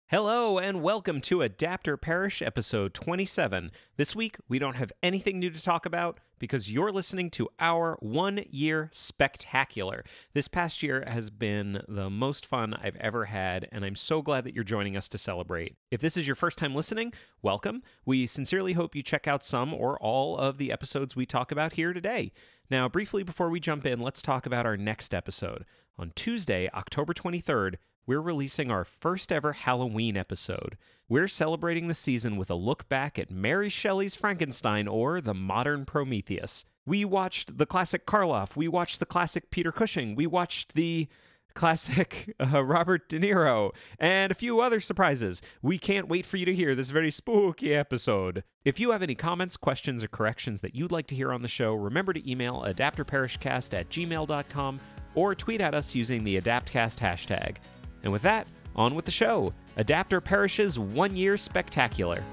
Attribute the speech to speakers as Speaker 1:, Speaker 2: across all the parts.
Speaker 1: Hello and welcome to Adapter Parish episode 27. This week, we don't have anything new to talk about because you're listening to our 1 year spectacular. This past year has been the most fun I've ever had, and I'm so glad that you're joining us to celebrate. If this is your first time listening, welcome. We sincerely hope you check out some or all of the episodes we talk about here today. Now, briefly before we jump in, let's talk about our next episode. On Tuesday, October 23rd, we're releasing our first ever Halloween episode. We're celebrating the season with a look back at Mary Shelley's Frankenstein or the modern Prometheus. We watched the classic Karloff. We watched the classic Peter Cushing. We watched the classic Robert De Niro and a few other surprises. We can't wait for you to hear this very spooky episode. If you have any comments, questions, or corrections that you'd like to hear on the show, remember to email adapterparishcast@gmail.com or tweet at us using the AdaptCast hashtag. And with that, on with the show. Adapter Parish's 1 year spectacular.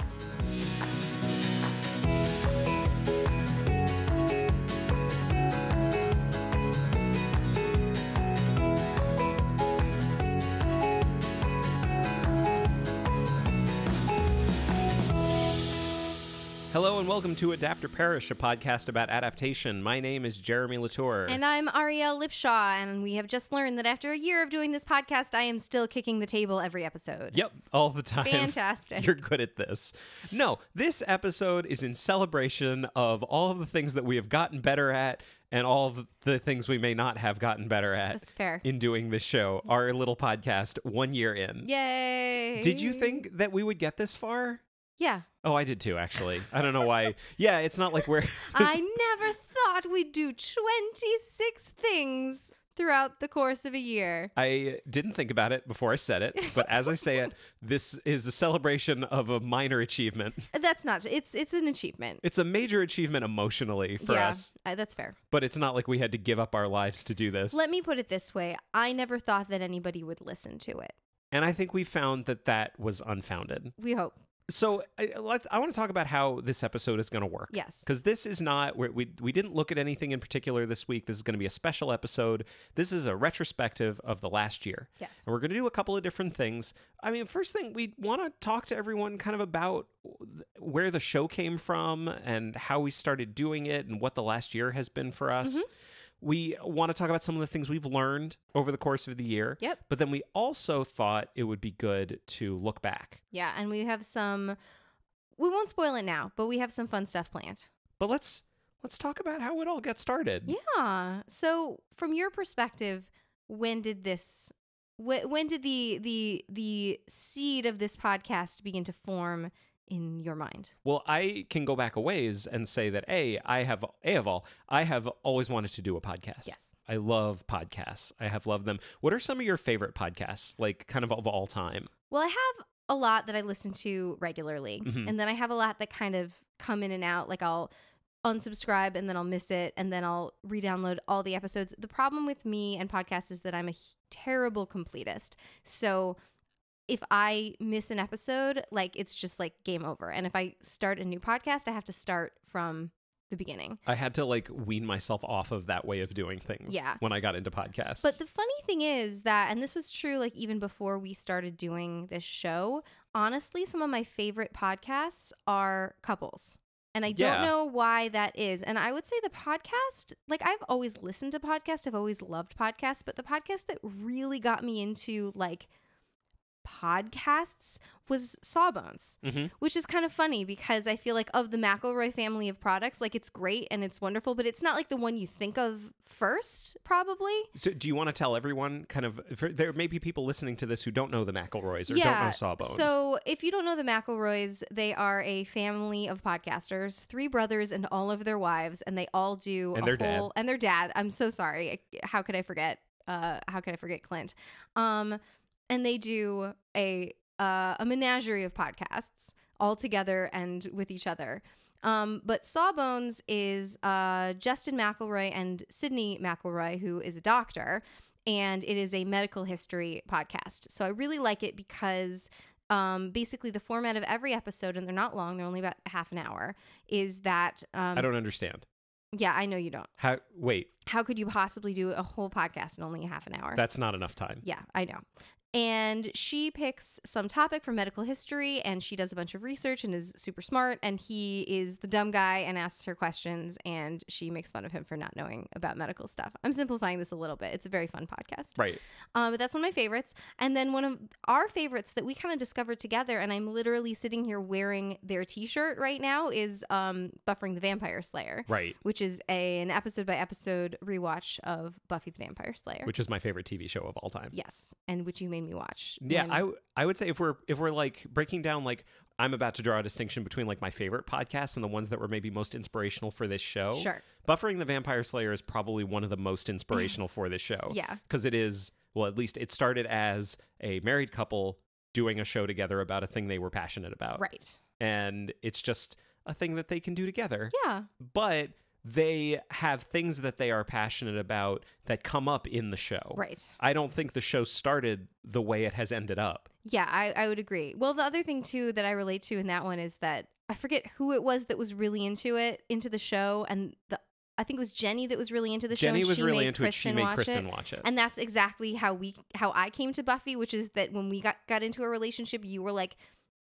Speaker 1: Hello and welcome to Adapter Parish, a podcast about adaptation. My name is Jeremy Latour.
Speaker 2: And I'm Arielle Lipshaw, and we have just learned that after a year of doing this podcast, I am still kicking the table every episode.
Speaker 1: Yep, all the time.
Speaker 2: Fantastic.
Speaker 1: You're good at this. No, this episode is in celebration of all of the things that we have gotten better at and all of the things we may not have gotten better at.
Speaker 2: That's fair.
Speaker 1: In doing this show, our little podcast, 1 year in.
Speaker 2: Yay!
Speaker 1: Did you think that we would get this far?
Speaker 2: Yeah.
Speaker 1: Oh, I did too, actually. I don't know why. Yeah, it's not like we're...
Speaker 2: I never thought we'd do 26 things throughout the course of a year.
Speaker 1: I didn't think about it before I said it, but as I say it, this is a celebration of a minor achievement.
Speaker 2: That's not... It's an achievement.
Speaker 1: It's a major achievement emotionally for us.
Speaker 2: That's fair.
Speaker 1: But it's not like we had to give up our lives to do this.
Speaker 2: Let me put it this way. I never thought that anybody would listen to it.
Speaker 1: And I think we found that that was unfounded.
Speaker 2: We hope.
Speaker 1: So I want to talk about how this episode is going to work.
Speaker 2: Yes.
Speaker 1: Because this is not, we didn't look at anything in particular this week. This is going to be a special episode. This is a retrospective of the last year.
Speaker 2: Yes.
Speaker 1: And we're going to do a couple of different things. I mean, first thing, we want to talk to everyone kind of about where the show came from and how we started doing it and what the last year has been for us. Mm-hmm. We want to talk about some of the things we've learned over the course of the year.
Speaker 2: Yep.
Speaker 1: But then we also thought it would be good to look back.
Speaker 2: Yeah, and we have some... We won't spoil it now, but we have some fun stuff planned.
Speaker 1: But let's talk about how it all got started.
Speaker 2: Yeah. So, from your perspective, when did the seed of this podcast begin to form in your mind?
Speaker 1: Well, I can go back a ways and say that I have always wanted to do a podcast.
Speaker 2: Yes.
Speaker 1: I love podcasts. I have loved them. What are some of your favorite podcasts, like kind of all time?
Speaker 2: Well, I have a lot that I listen to regularly. Mm-hmm. And then I have a lot that kind of come in and out. Like I'll unsubscribe and then I'll miss it and then I'll re-download all the episodes. The problem with me and podcasts is that I'm a terrible completist. So if I miss an episode, like it's just like game over. And if I start a new podcast, I have to start from the beginning.
Speaker 1: I had to like wean myself off of that way of doing things when I got into podcasts.
Speaker 2: But the funny thing is that, and this was true like even before we started doing this show, honestly, some of my favorite podcasts are couples. And I don't know why that is. And I would say the podcast, like I've always listened to podcasts. I've always loved podcasts. But the podcast that really got me into like podcasts was Sawbones, which is kind of funny because I feel like of the McElroy family of products, like it's great and it's wonderful, but it's not like the one you think of first, probably.
Speaker 1: So do you want to tell everyone kind of, there may be people listening to this who don't know the McElroys or don't know Sawbones.
Speaker 2: So if you don't know the McElroys, they are a family of podcasters, 3 brothers and all of their wives, and they all do
Speaker 1: and
Speaker 2: their dad. I'm so sorry. How could I forget? Clint? And they do a menagerie of podcasts all together and with each other. But Sawbones is Justin McElroy and Sydney McElroy, who is a doctor, and it is a medical history podcast. So I really like it because basically the format of every episode, and they're not long, they're only about half an hour, is that...
Speaker 1: I don't understand.
Speaker 2: Yeah, I know you don't.
Speaker 1: Wait.
Speaker 2: How could you possibly do a whole podcast in only half an hour?
Speaker 1: That's not enough time.
Speaker 2: Yeah, I know. And she picks some topic from medical history, and she does a bunch of research and is super smart. And he is the dumb guy and asks her questions, and she makes fun of him for not knowing about medical stuff. I'm simplifying this a little bit. It's a very fun podcast.
Speaker 1: Right.
Speaker 2: But that's one of my favorites. And then one of our favorites that we kind of discovered together, and I'm literally sitting here wearing their t-shirt right now, is Buffering the Vampire Slayer.
Speaker 1: Right.
Speaker 2: Which is an episode by episode rewatch of Buffy the Vampire Slayer.
Speaker 1: Which is my favorite TV show of all time.
Speaker 2: Yes. And which you made me watch.
Speaker 1: Yeah, I would say if we're like breaking down, like, I'm about to draw a distinction between like my favorite podcasts and the ones that were maybe most inspirational for this show.
Speaker 2: Sure.
Speaker 1: Buffering the Vampire Slayer is probably one of the most inspirational for this show.
Speaker 2: Yeah.
Speaker 1: Because it is, well, at least it started as a married couple doing a show together about a thing they were passionate about.
Speaker 2: Right.
Speaker 1: And it's just a thing that they can do together.
Speaker 2: Yeah.
Speaker 1: But they have things that they are passionate about that come up in the show.
Speaker 2: Right.
Speaker 1: I don't think the show started the way it has ended up.
Speaker 2: Yeah, I would agree. Well, the other thing too that I relate to in that one is that I forget who it was that was really into the show, and I think it was Jenny that was really into the show.
Speaker 1: Jenny
Speaker 2: and
Speaker 1: was
Speaker 2: she
Speaker 1: really
Speaker 2: made
Speaker 1: into it. She made Kristen watch it.
Speaker 2: And that's exactly how I came to Buffy, which is that when we got into a relationship, you were like,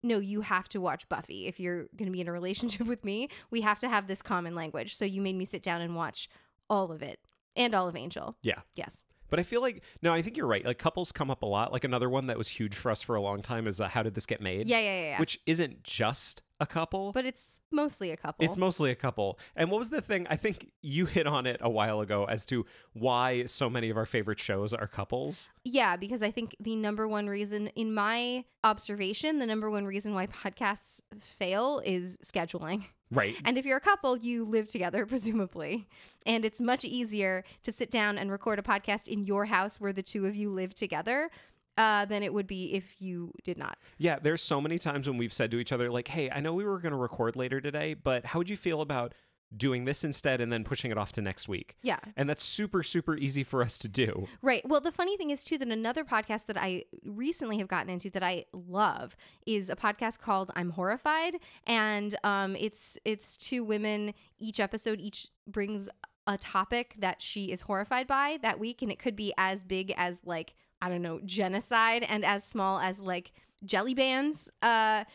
Speaker 2: no, you have to watch Buffy. If you're going to be in a relationship with me, we have to have this common language. So you made me sit down and watch all of it and all of Angel.
Speaker 1: Yeah.
Speaker 2: Yes.
Speaker 1: But I feel like, no, I think you're right. Like, couples come up a lot. Like, another one that was huge for us for a long time is How Did This Get Made?
Speaker 2: Yeah.
Speaker 1: Which isn't just a couple.
Speaker 2: But it's mostly a couple.
Speaker 1: It's mostly a couple. And what was the thing? I think you hit on it a while ago as to why so many of our favorite shows are couples.
Speaker 2: Yeah, because I think the number one reason, in my observation, the number one reason why podcasts fail is scheduling.
Speaker 1: Right.
Speaker 2: And if you're a couple, you live together, presumably. And it's much easier to sit down and record a podcast in your house where the two of you live together than it would be if you did not.
Speaker 1: Yeah, there's so many times when we've said to each other, like, hey, I know we were going to record later today, but how would you feel about doing this instead and then pushing it off to next week?
Speaker 2: Yeah.
Speaker 1: And that's super, super easy for us to do.
Speaker 2: Right. Well, the funny thing is, too, that another podcast that I recently have gotten into that I love is a podcast called I'm Horrified. And it's two women. Each episode brings a topic that she is horrified by that week. And it could be as big as, like, I don't know, genocide, and as small as, like, jelly bands. But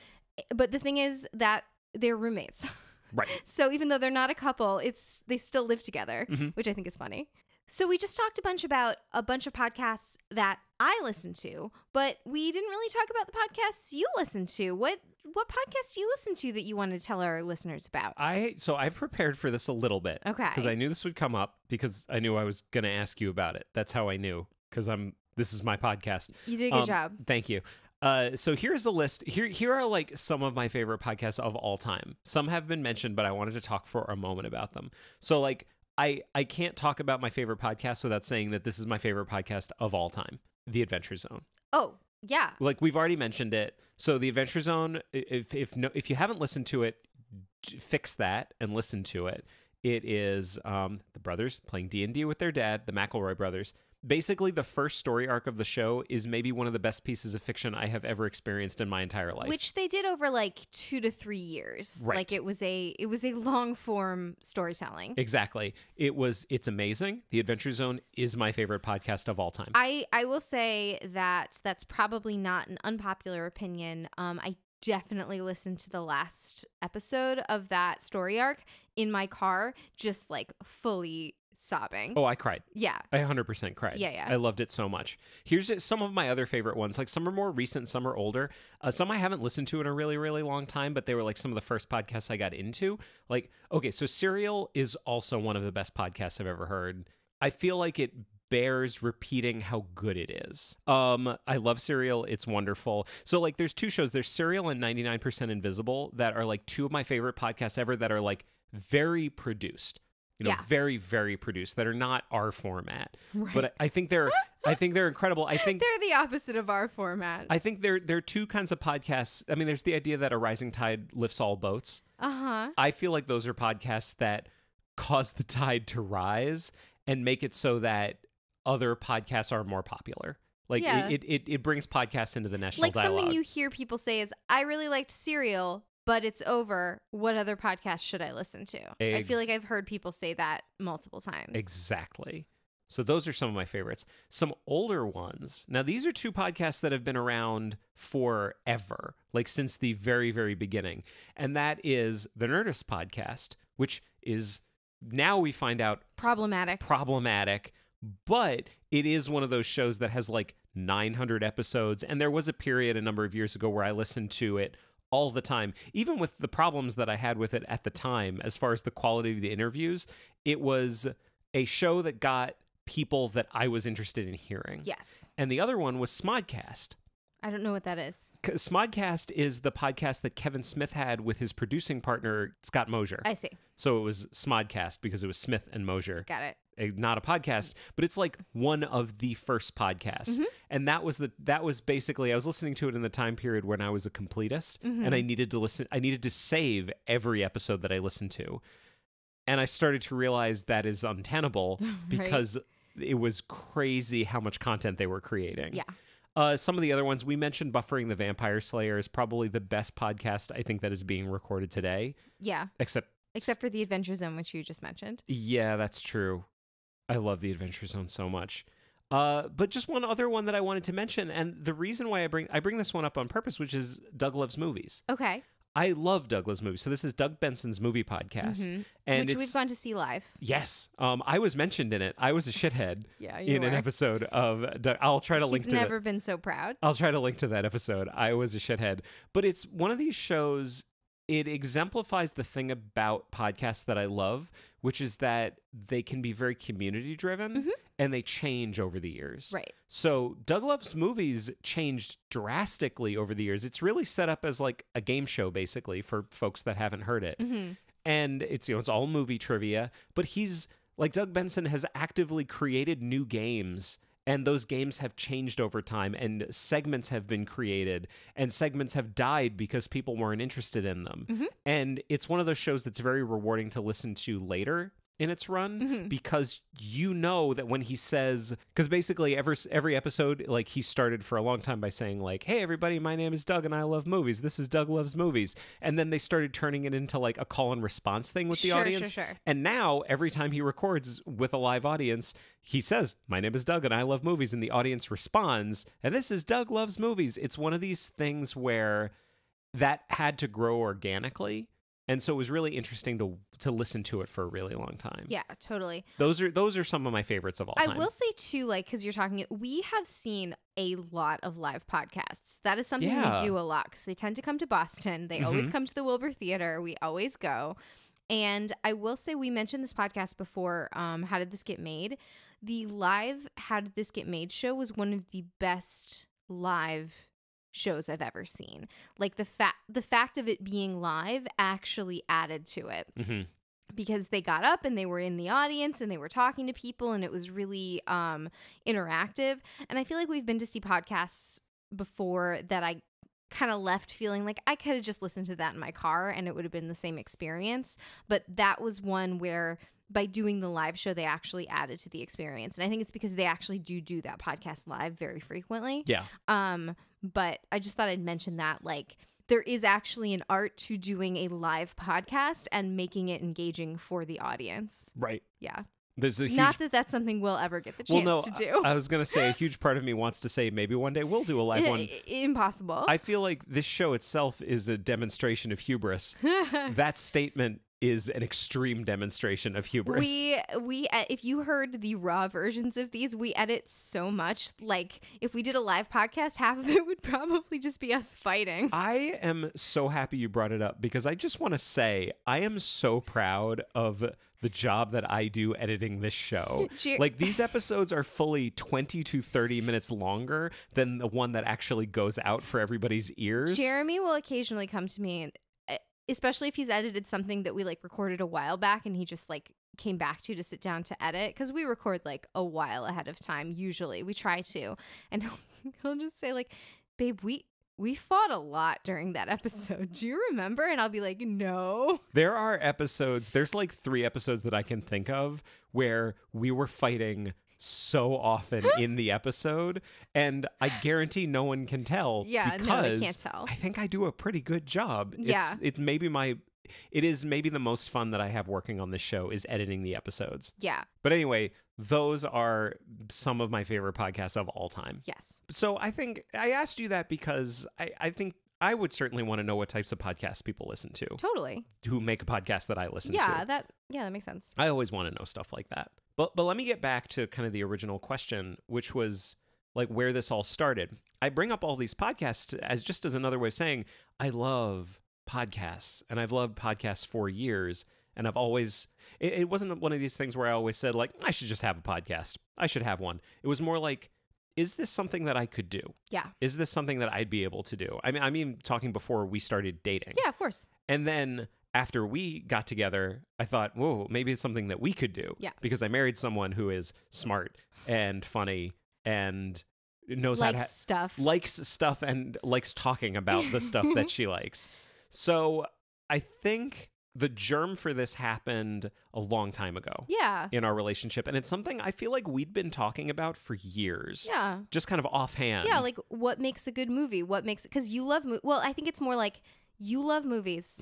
Speaker 2: the thing is that they're roommates.
Speaker 1: Right.
Speaker 2: So even though they're not a couple, they still live together, which I think is funny. So we just talked about a bunch of podcasts that I listen to, but we didn't really talk about the podcasts you listen to. What podcast do you listen to that you want to tell our listeners about?
Speaker 1: So I've prepared for this a little bit.
Speaker 2: Okay.
Speaker 1: Because I knew this would come up because I knew I was going to ask you about it. That's how I knew, because this is my podcast.
Speaker 2: You did a good job.
Speaker 1: Thank you. So here's the list. Here are like some of my favorite podcasts of all time. Some have been mentioned, but I wanted to talk for a moment about them. So like I can't talk about my favorite podcast without saying that this is my favorite podcast of all time, The Adventure Zone.
Speaker 2: Oh, yeah.
Speaker 1: Like we've already mentioned it. So The Adventure Zone, if you haven't listened to it, fix that and listen to it. It is the brothers playing D&D with their dad, the McElroy brothers. Basically, the first story arc of the show is maybe one of the best pieces of fiction I have ever experienced in my entire life.
Speaker 2: Which they did over like 2 to 3 years.
Speaker 1: Right.
Speaker 2: Like it was a long form storytelling.
Speaker 1: Exactly. It's amazing. The Adventure Zone is my favorite podcast of all time.
Speaker 2: I will say that that's probably not an unpopular opinion. I definitely listened to the last episode of that story arc in my car, just like fully sobbing.
Speaker 1: Oh, I cried.
Speaker 2: Yeah.
Speaker 1: I 100% cried.
Speaker 2: Yeah.
Speaker 1: I loved it so much. Here's some of my other favorite ones. Like some are more recent, some are older. Some I haven't listened to in a really, really long time, but they were like some of the first podcasts I got into. Like, okay, so Serial is also one of the best podcasts I've ever heard. I feel like it bears repeating how good it is. I love Serial. It's wonderful. So like there's two shows. There's Serial and 99% Invisible that are like two of my favorite podcasts ever that are like very produced. Very, very produced, that are not our format.
Speaker 2: Right.
Speaker 1: But I think they're incredible. I think
Speaker 2: they're the opposite of our format.
Speaker 1: I think there are two kinds of podcasts. I mean, there's the idea that a rising tide lifts all boats.
Speaker 2: Uh-huh.
Speaker 1: I feel like those are podcasts that cause the tide to rise and make it so that other podcasts are more popular. Like it brings podcasts into the national dialogue.
Speaker 2: Something you hear people say is, I really liked Serial, but it's over. What other podcast should I listen to? I feel like I've heard people say that multiple times.
Speaker 1: Exactly. So those are some of my favorites. Some older ones. Now, these are two podcasts that have been around forever, like since the very, very beginning. And that is the Nerdist podcast, which is now we find out problematic, but it is one of those shows that has like 900 episodes. And there was a period a number of years ago where I listened to it all the time, even with the problems that I had with it at the time, as far as the quality of the interviews. It was a show that got people that I was interested in hearing.
Speaker 2: Yes.
Speaker 1: And the other one was Smodcast.
Speaker 2: I don't know what that is.
Speaker 1: Smodcast is the podcast that Kevin Smith had with his producing partner, Scott Mosier.
Speaker 2: I see.
Speaker 1: So it was Smodcast because it was Smith and Mosier.
Speaker 2: Got it.
Speaker 1: Not a podcast, but it's like one of the first podcasts. And that was basically, I was listening to it in the time period when I was a completist, and I needed to save every episode that I listened to. And I started to realize that is untenable because it was crazy how much content they were creating.
Speaker 2: Yeah.
Speaker 1: Some of the other ones, we mentioned Buffering the Vampire Slayer is probably the best podcast I think that is being recorded today.
Speaker 2: Yeah.
Speaker 1: Except
Speaker 2: for the Adventure Zone, which you just mentioned.
Speaker 1: Yeah, that's true. I love the Adventure Zone so much. But just one other one that I wanted to mention, and the reason why I bring this one up on purpose, which is Doug Loves Movies.
Speaker 2: Okay.
Speaker 1: I love Doug Loves Movies. So this is Doug Benson's movie podcast. And
Speaker 2: which we've gone to see live.
Speaker 1: Yes. I was mentioned in it. I was a shithead in an episode of Doug. I'll try to link to it.
Speaker 2: He's never been so proud.
Speaker 1: I'll try to link to that episode. I was a shithead. But it's one of these shows, it exemplifies the thing about podcasts that I love, which is that they can be very community driven and they change over the years.
Speaker 2: Right.
Speaker 1: So Doug Loves Movies changed drastically over the years. It's really set up as like a game show, basically, for folks that haven't heard it. And it's, it's all movie trivia, but Doug Benson has actively created new games. And those games have changed over time, and segments have been created, and segments have died because people weren't interested in them. And it's one of those shows that's very rewarding to listen to later in its run, because you know that when he says, because basically every episode, like, he started for a long time by saying like, hey everybody, my name is Doug and I love movies, this is Doug Loves Movies, and then they started turning it into like a call and response thing with the audience. And now every time he records with a live audience, he says, my name is Doug and I love movies, and the audience responds, and this is Doug Loves Movies. It's one of these things where that had to grow organically. And so it was really interesting to listen to it for a really long time.
Speaker 2: Yeah, totally.
Speaker 1: Those are some of my favorites of all time.
Speaker 2: I will say too, like, because you're talking, we have seen a lot of live podcasts. That is something we do a lot because they tend to come to Boston. They always come to the Wilbur Theater. We always go. And I will say, we mentioned this podcast before, How Did This Get Made? The live How Did This Get Made show was one of the best live shows I've ever seen. Like, the fact of it being live actually added to it. Because they got up and they were in the audience and they were talking to people, and it was really interactive. And I feel like we've been to see podcasts before that I kind of left feeling like I could have just listened to that in my car and it would have been the same experience. But that was one where by doing the live show, they actually added to the experience. And I think it's because they actually do that podcast live very frequently.
Speaker 1: Yeah.
Speaker 2: But I just thought I'd mention that, like, there is actually an art to doing a live podcast and making it engaging for the audience.
Speaker 1: Right.
Speaker 2: Yeah.
Speaker 1: There's a huge...
Speaker 2: Not that that's something we'll ever get the chance to do.
Speaker 1: I was going to say, a huge part of me wants to say maybe one day we'll do a live one.
Speaker 2: Impossible.
Speaker 1: I feel like this show itself is a demonstration of hubris. That statement is an extreme demonstration of hubris.
Speaker 2: We if you heard the raw versions of these, we edit so much. Like, if we did a live podcast, half of it would probably just be us fighting.
Speaker 1: I am so happy you brought it up, because I just want to say I am so proud of the job that I do editing this show. Like, these episodes are fully 20 to 30 minutes longer than the one that actually goes out for everybody's ears.
Speaker 2: Jeremy will occasionally come to me, and especially if he's edited something that we like recorded a while back and he just like came back to sit down to edit, because we record like a while ahead of time. Usually we try to, and he'll just say like, babe, we fought a lot during that episode. Do you remember? And I'll be like, no.
Speaker 1: There are episodes, there's like 3 episodes that I can think of where we were fighting so often in the episode, and I guarantee no one can tell.
Speaker 2: Yeah,
Speaker 1: because
Speaker 2: no, they can't tell.
Speaker 1: I think I do a pretty good job.
Speaker 2: Yeah.
Speaker 1: It's maybe my it is maybe the most fun that I have working on this show is editing the episodes.
Speaker 2: Yeah.
Speaker 1: But anyway, those are some of my favorite podcasts of all time.
Speaker 2: Yes.
Speaker 1: So I think I asked you that because I think I would certainly want to know what types of podcasts people listen to,
Speaker 2: Totally.
Speaker 1: who make a podcast that I listen to.
Speaker 2: That makes sense.
Speaker 1: I always want to know stuff like that. But let me get back to kind of the original question, which was like where this all started. I bring up all these podcasts as just as another way of saying I love podcasts, and I've loved podcasts for years. And I've always, it wasn't one of these things where I always said like, I should just have a podcast. I should have one. It was more like, is this something that I could do?
Speaker 2: Yeah.
Speaker 1: Is this something that I'd be able to do? I mean, talking before we started dating.
Speaker 2: Yeah, of course.
Speaker 1: And then after we got together, I thought, whoa, maybe it's something that we could do.
Speaker 2: Yeah.
Speaker 1: Because I married someone who is smart and funny and knows how to likes stuff and likes talking about the stuff that she likes. So I think the germ for this happened a long time ago.
Speaker 2: Yeah.
Speaker 1: In our relationship. And it's something I feel like we'd been talking about for years.
Speaker 2: Yeah.
Speaker 1: Just kind of offhand.
Speaker 2: Yeah, like what makes a good movie? What makes, because you love, well, I think it's more like you love movies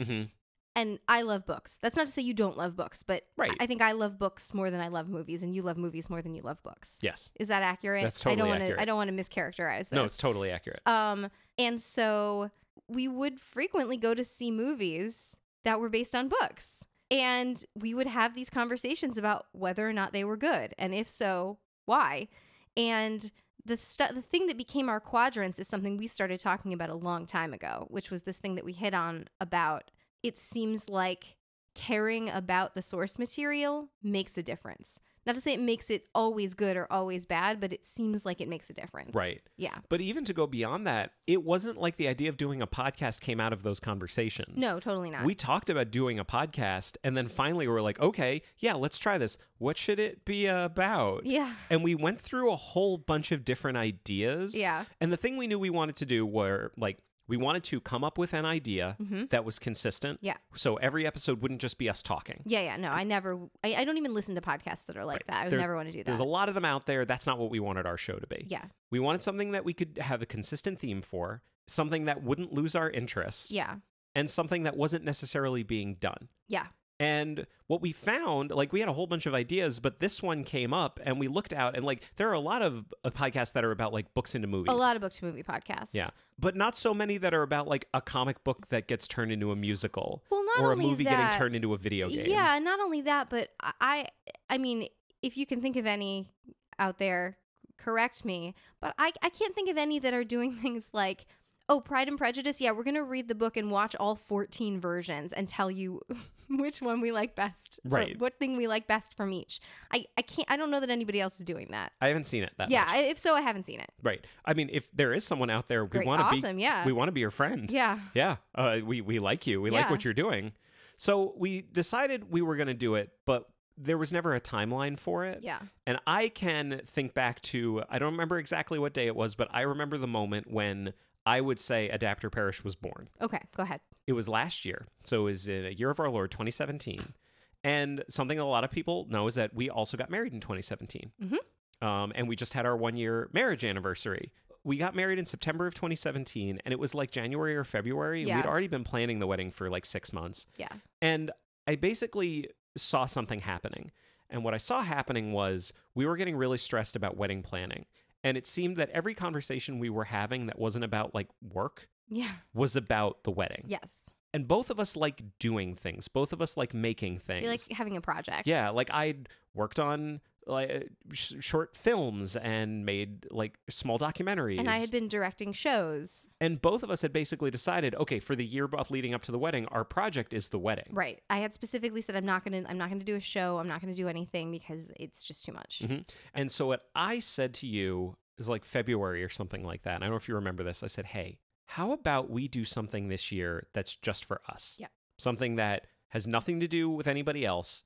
Speaker 2: and I love books. That's not to say you don't love books, but
Speaker 1: right.
Speaker 2: I think I love books more than I love movies, and you love movies more than you love books.
Speaker 1: Yes.
Speaker 2: Is that accurate?
Speaker 1: That's totally accurate.
Speaker 2: I don't want to mischaracterize this.
Speaker 1: No, it's totally accurate.
Speaker 2: And so we would frequently go to see movies that were based on books. And we would have these conversations about whether or not they were good. And if so, why? And the thing that became our quadrants is something we started talking about a long time ago, which was this thing that we hit on about it seems like caring about the source material makes a difference. Not to say it makes it always good or always bad, but it seems like it makes a difference.
Speaker 1: Right.
Speaker 2: Yeah.
Speaker 1: But even to go beyond that, it wasn't like the idea of doing a podcast came out of those conversations.
Speaker 2: No, totally not.
Speaker 1: We talked about doing a podcast, and then finally we were like, okay, yeah, let's try this. What should it be about?
Speaker 2: Yeah.
Speaker 1: And we went through a whole bunch of different ideas.
Speaker 2: Yeah.
Speaker 1: And the thing we knew we wanted to do were like, we wanted to come up with an idea that was consistent.
Speaker 2: Yeah.
Speaker 1: So every episode wouldn't just be us talking.
Speaker 2: Yeah. No, I don't even listen to podcasts that are like that. I would never want to do that.
Speaker 1: There's a lot of them out there. That's not what we wanted our show to be.
Speaker 2: Yeah.
Speaker 1: We wanted something that we could have a consistent theme for, something that wouldn't lose our interest.
Speaker 2: Yeah.
Speaker 1: And something that wasn't necessarily being done.
Speaker 2: Yeah.
Speaker 1: And what we found, like we had a whole bunch of ideas, but this one came up and we looked out and like there are a lot of podcasts that are about like books into movies.
Speaker 2: A lot of book to movie podcasts.
Speaker 1: Yeah. But not so many that are about like a comic book that gets turned into a musical.
Speaker 2: Well, not
Speaker 1: or a
Speaker 2: only
Speaker 1: movie
Speaker 2: that,
Speaker 1: getting turned into a video game.
Speaker 2: Yeah, not only that, but I mean, if you can think of any out there, correct me, but I can't think of any that are doing things like, oh, Pride and Prejudice, yeah, we're going to read the book and watch all 14 versions and tell you which one we like best.
Speaker 1: Right.
Speaker 2: What thing we like best from each. I don't know that anybody else is doing that.
Speaker 1: I haven't seen it that
Speaker 2: yeah,
Speaker 1: much.
Speaker 2: if so, I haven't seen it.
Speaker 1: Right. I mean, if there is someone out there,
Speaker 2: Great.
Speaker 1: we want to
Speaker 2: awesome, yeah.
Speaker 1: we want to be your friend.
Speaker 2: Yeah.
Speaker 1: Yeah. We like you. We like
Speaker 2: Yeah.
Speaker 1: what you're doing. So we decided we were going to do it, but there was never a timeline for it.
Speaker 2: Yeah.
Speaker 1: And I can think back to, I don't remember exactly what day it was, but I remember the moment when I would say Adapter Parish was born.
Speaker 2: Okay, go ahead.
Speaker 1: It was last year. So it was in a year of our Lord, 2017. And something a lot of people know is that we also got married in 2017. And we just had our 1-year marriage anniversary. We got married in September of 2017, and it was like January or February.
Speaker 2: Yeah.
Speaker 1: We'd already been planning the wedding for like 6 months.
Speaker 2: Yeah.
Speaker 1: And I basically saw something happening. And what I saw happening was we were getting really stressed about wedding planning. And it seemed that every conversation we were having that wasn't about like work
Speaker 2: Yeah.
Speaker 1: was about the wedding.
Speaker 2: Yes.
Speaker 1: And both of us like doing things. Both of us like making things.
Speaker 2: You like having a project.
Speaker 1: Yeah, like I'd worked on like short films and made like small documentaries.
Speaker 2: And I had been directing shows.
Speaker 1: And both of us had basically decided, okay, for the year leading up to the wedding, our project is the wedding.
Speaker 2: Right. I had specifically said I'm not gonna do a show. I'm not gonna do anything because it's just too much.
Speaker 1: And so what I said to you is like February or something like that. And I don't know if you remember this. I said, hey, how about we do something this year that's just for us?
Speaker 2: Yeah.
Speaker 1: Something that has nothing to do with anybody else.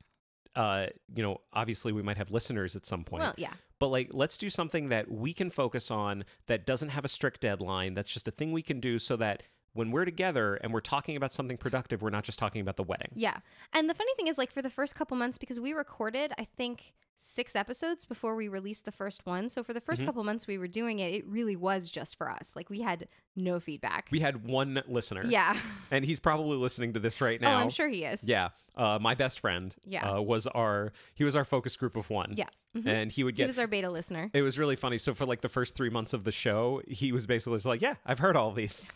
Speaker 1: Obviously we might have listeners at some point.
Speaker 2: Well, yeah.
Speaker 1: But like, let's do something that we can focus on that doesn't have a strict deadline. That's just a thing we can do so that when we're together and we're talking about something productive, we're not just talking about the wedding.
Speaker 2: Yeah. And the funny thing is, like, for the first couple months, because we recorded, I think, 6 episodes before we released the first one. So for the first couple months we were doing it, it really was just for us. Like, we had no feedback.
Speaker 1: We had one listener.
Speaker 2: Yeah.
Speaker 1: And he's probably listening to this right now.
Speaker 2: Oh, I'm sure he is.
Speaker 1: Yeah. My best friend was our focus group of one.
Speaker 2: Yeah. Mm-hmm.
Speaker 1: And he was
Speaker 2: our beta listener.
Speaker 1: It was really funny. So for like the first 3 months of the show, he was basically just like, yeah, I've heard all these.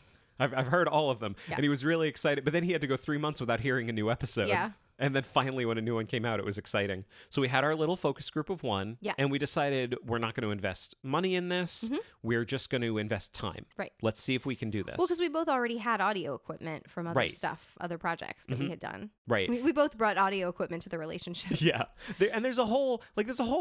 Speaker 1: I've heard all of them.
Speaker 2: Yeah.
Speaker 1: And he was really excited. But then he had to go 3 months without hearing a new episode.
Speaker 2: Yeah.
Speaker 1: And then finally, when a new one came out, it was exciting. So we had our little focus group of one.
Speaker 2: Yeah.
Speaker 1: And we decided we're not going to invest money in this.
Speaker 2: Mm-hmm.
Speaker 1: We're just going to invest time.
Speaker 2: Right.
Speaker 1: Let's see if we can do this.
Speaker 2: Well, because we both already had audio equipment from other
Speaker 1: Right.
Speaker 2: stuff, other projects that we had done.
Speaker 1: Right.
Speaker 2: We both brought audio equipment to the relationship.
Speaker 1: Yeah. And there's a whole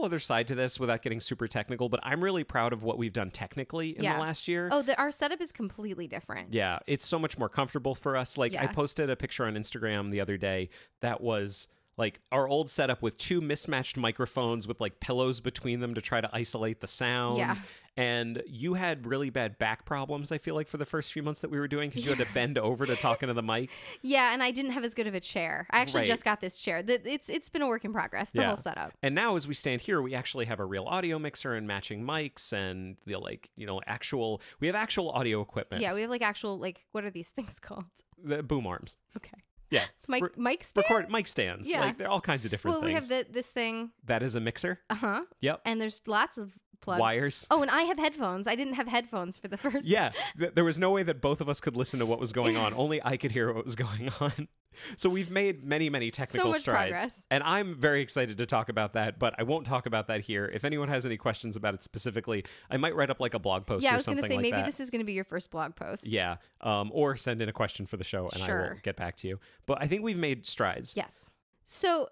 Speaker 1: other side to this without getting super technical, but I'm really proud of what we've done technically in the last year.
Speaker 2: Oh, our setup is completely different.
Speaker 1: Yeah. It's so much more comfortable for us. Like, I
Speaker 2: Yeah.
Speaker 1: posted a picture on Instagram the other day that was like our old setup with 2 mismatched microphones with like pillows between them to try to isolate the sound.
Speaker 2: Yeah.
Speaker 1: And you had really bad back problems, I feel like, for the first few months that we were doing because you had to bend over to talk into the mic.
Speaker 2: Yeah, and I didn't have as good of a chair. I actually
Speaker 1: Right.
Speaker 2: just got this chair. It's been a work in progress, the
Speaker 1: Yeah.
Speaker 2: whole setup.
Speaker 1: And now as we stand here, we actually have a real audio mixer and matching mics and we have actual audio equipment.
Speaker 2: Yeah, we have like actual, like, what are these things called?
Speaker 1: The boom arms.
Speaker 2: Okay.
Speaker 1: Yeah.
Speaker 2: Mic stands?
Speaker 1: Mic stands.
Speaker 2: Yeah.
Speaker 1: Like, there are all kinds of different
Speaker 2: Well, we
Speaker 1: things.
Speaker 2: have this thing.
Speaker 1: That is a mixer.
Speaker 2: Uh-huh.
Speaker 1: Yep.
Speaker 2: And there's lots of plugs.
Speaker 1: Wires.
Speaker 2: Oh, and I have headphones. I didn't have headphones for the first.
Speaker 1: Yeah. There was no way that both of us could listen to what was going on. Only I could hear what was going on. So we've made many, many technical
Speaker 2: much
Speaker 1: strides.
Speaker 2: progress.
Speaker 1: And I'm very excited to talk about that, but I won't talk about that here. If anyone has any questions about it specifically, I might write up like a blog post
Speaker 2: Yeah,
Speaker 1: or
Speaker 2: I was
Speaker 1: something
Speaker 2: going to say,
Speaker 1: like
Speaker 2: maybe
Speaker 1: that.
Speaker 2: this is going to be your first blog post.
Speaker 1: Yeah. Or send in a question for the show and I will
Speaker 2: Sure.
Speaker 1: get back to you. But I think we've made strides.
Speaker 2: Yes. So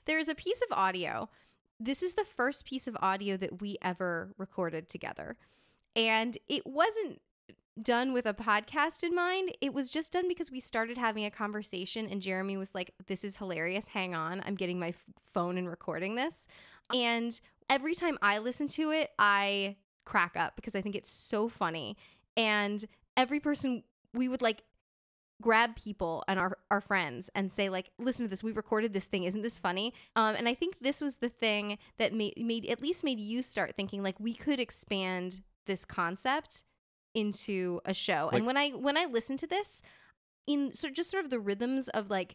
Speaker 2: there's a piece of audio. This is the first piece of audio that we ever recorded together. And it wasn't done with a podcast in mind. It was just done because we started having a conversation and Jeremy was like, this is hilarious. Hang on. I'm getting my phone and recording this. And every time I listen to it, I crack up because I think it's so funny. And every person, we would like grab people and our friends and say like, listen to this, we recorded this thing, isn't this funny? And I think this was the thing that made you start thinking like we could expand this concept into a show.
Speaker 1: Like,
Speaker 2: and when I listen to this in sort of the rhythms of like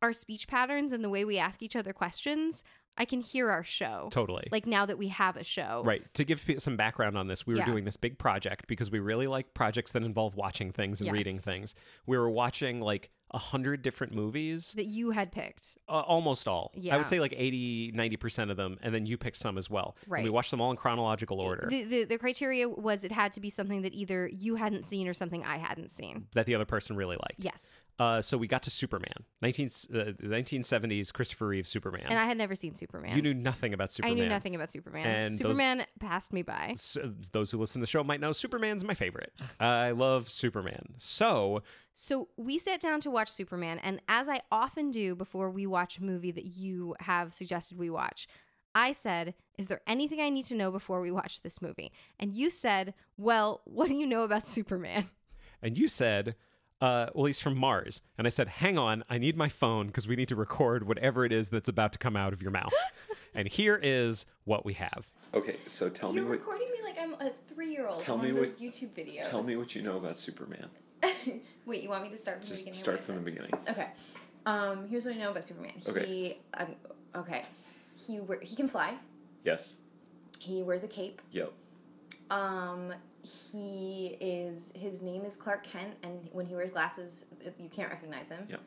Speaker 2: our speech patterns and the way we ask each other questions, I can hear our show.
Speaker 1: Totally.
Speaker 2: Like now that we have a show.
Speaker 1: Right. To give some background on this, we were
Speaker 2: Yeah.
Speaker 1: doing this big project because we really like projects that involve watching things and
Speaker 2: Yes.
Speaker 1: reading things. We were watching like 100 different movies.
Speaker 2: That you had picked.
Speaker 1: Almost all. I
Speaker 2: Yeah.
Speaker 1: would say like 80-90% of them, and then you picked some as well.
Speaker 2: Right.
Speaker 1: And we watched them all in chronological order.
Speaker 2: The criteria was it had to be something that either you hadn't seen or something I hadn't seen.
Speaker 1: That the other person really liked.
Speaker 2: Yes.
Speaker 1: So we got to Superman, 1970s Christopher Reeve Superman.
Speaker 2: And I had never seen Superman.
Speaker 1: You knew nothing about Superman.
Speaker 2: I knew nothing about Superman.
Speaker 1: And
Speaker 2: Superman passed me by.
Speaker 1: So those who listen to the show might know Superman's my favorite. I love Superman. So
Speaker 2: we sat down to watch Superman, and as I often do before we watch a movie that you have suggested we watch, I said, is there anything I need to know before we watch this movie? And you said, well, what do you know about Superman?
Speaker 1: And you said, well, he's from Mars. And I said, hang on, I need my phone because we need to record whatever it is that's about to come out of your mouth. And here is what we have. Okay, so tell
Speaker 2: You're recording me like I'm a 3-year-old
Speaker 1: Tell
Speaker 2: on
Speaker 1: me
Speaker 2: one of
Speaker 1: what-
Speaker 2: those YouTube videos.
Speaker 1: Tell me what you know about Superman.
Speaker 2: Wait, you want me to start from the beginning?
Speaker 1: Just start from the beginning.
Speaker 2: Okay. Here's what I know about Superman.
Speaker 1: Okay.
Speaker 2: He can fly.
Speaker 1: Yes.
Speaker 2: He wears a cape.
Speaker 1: Yep.
Speaker 2: His name is Clark Kent, and when he wears glasses, you can't recognize him.
Speaker 1: Yep.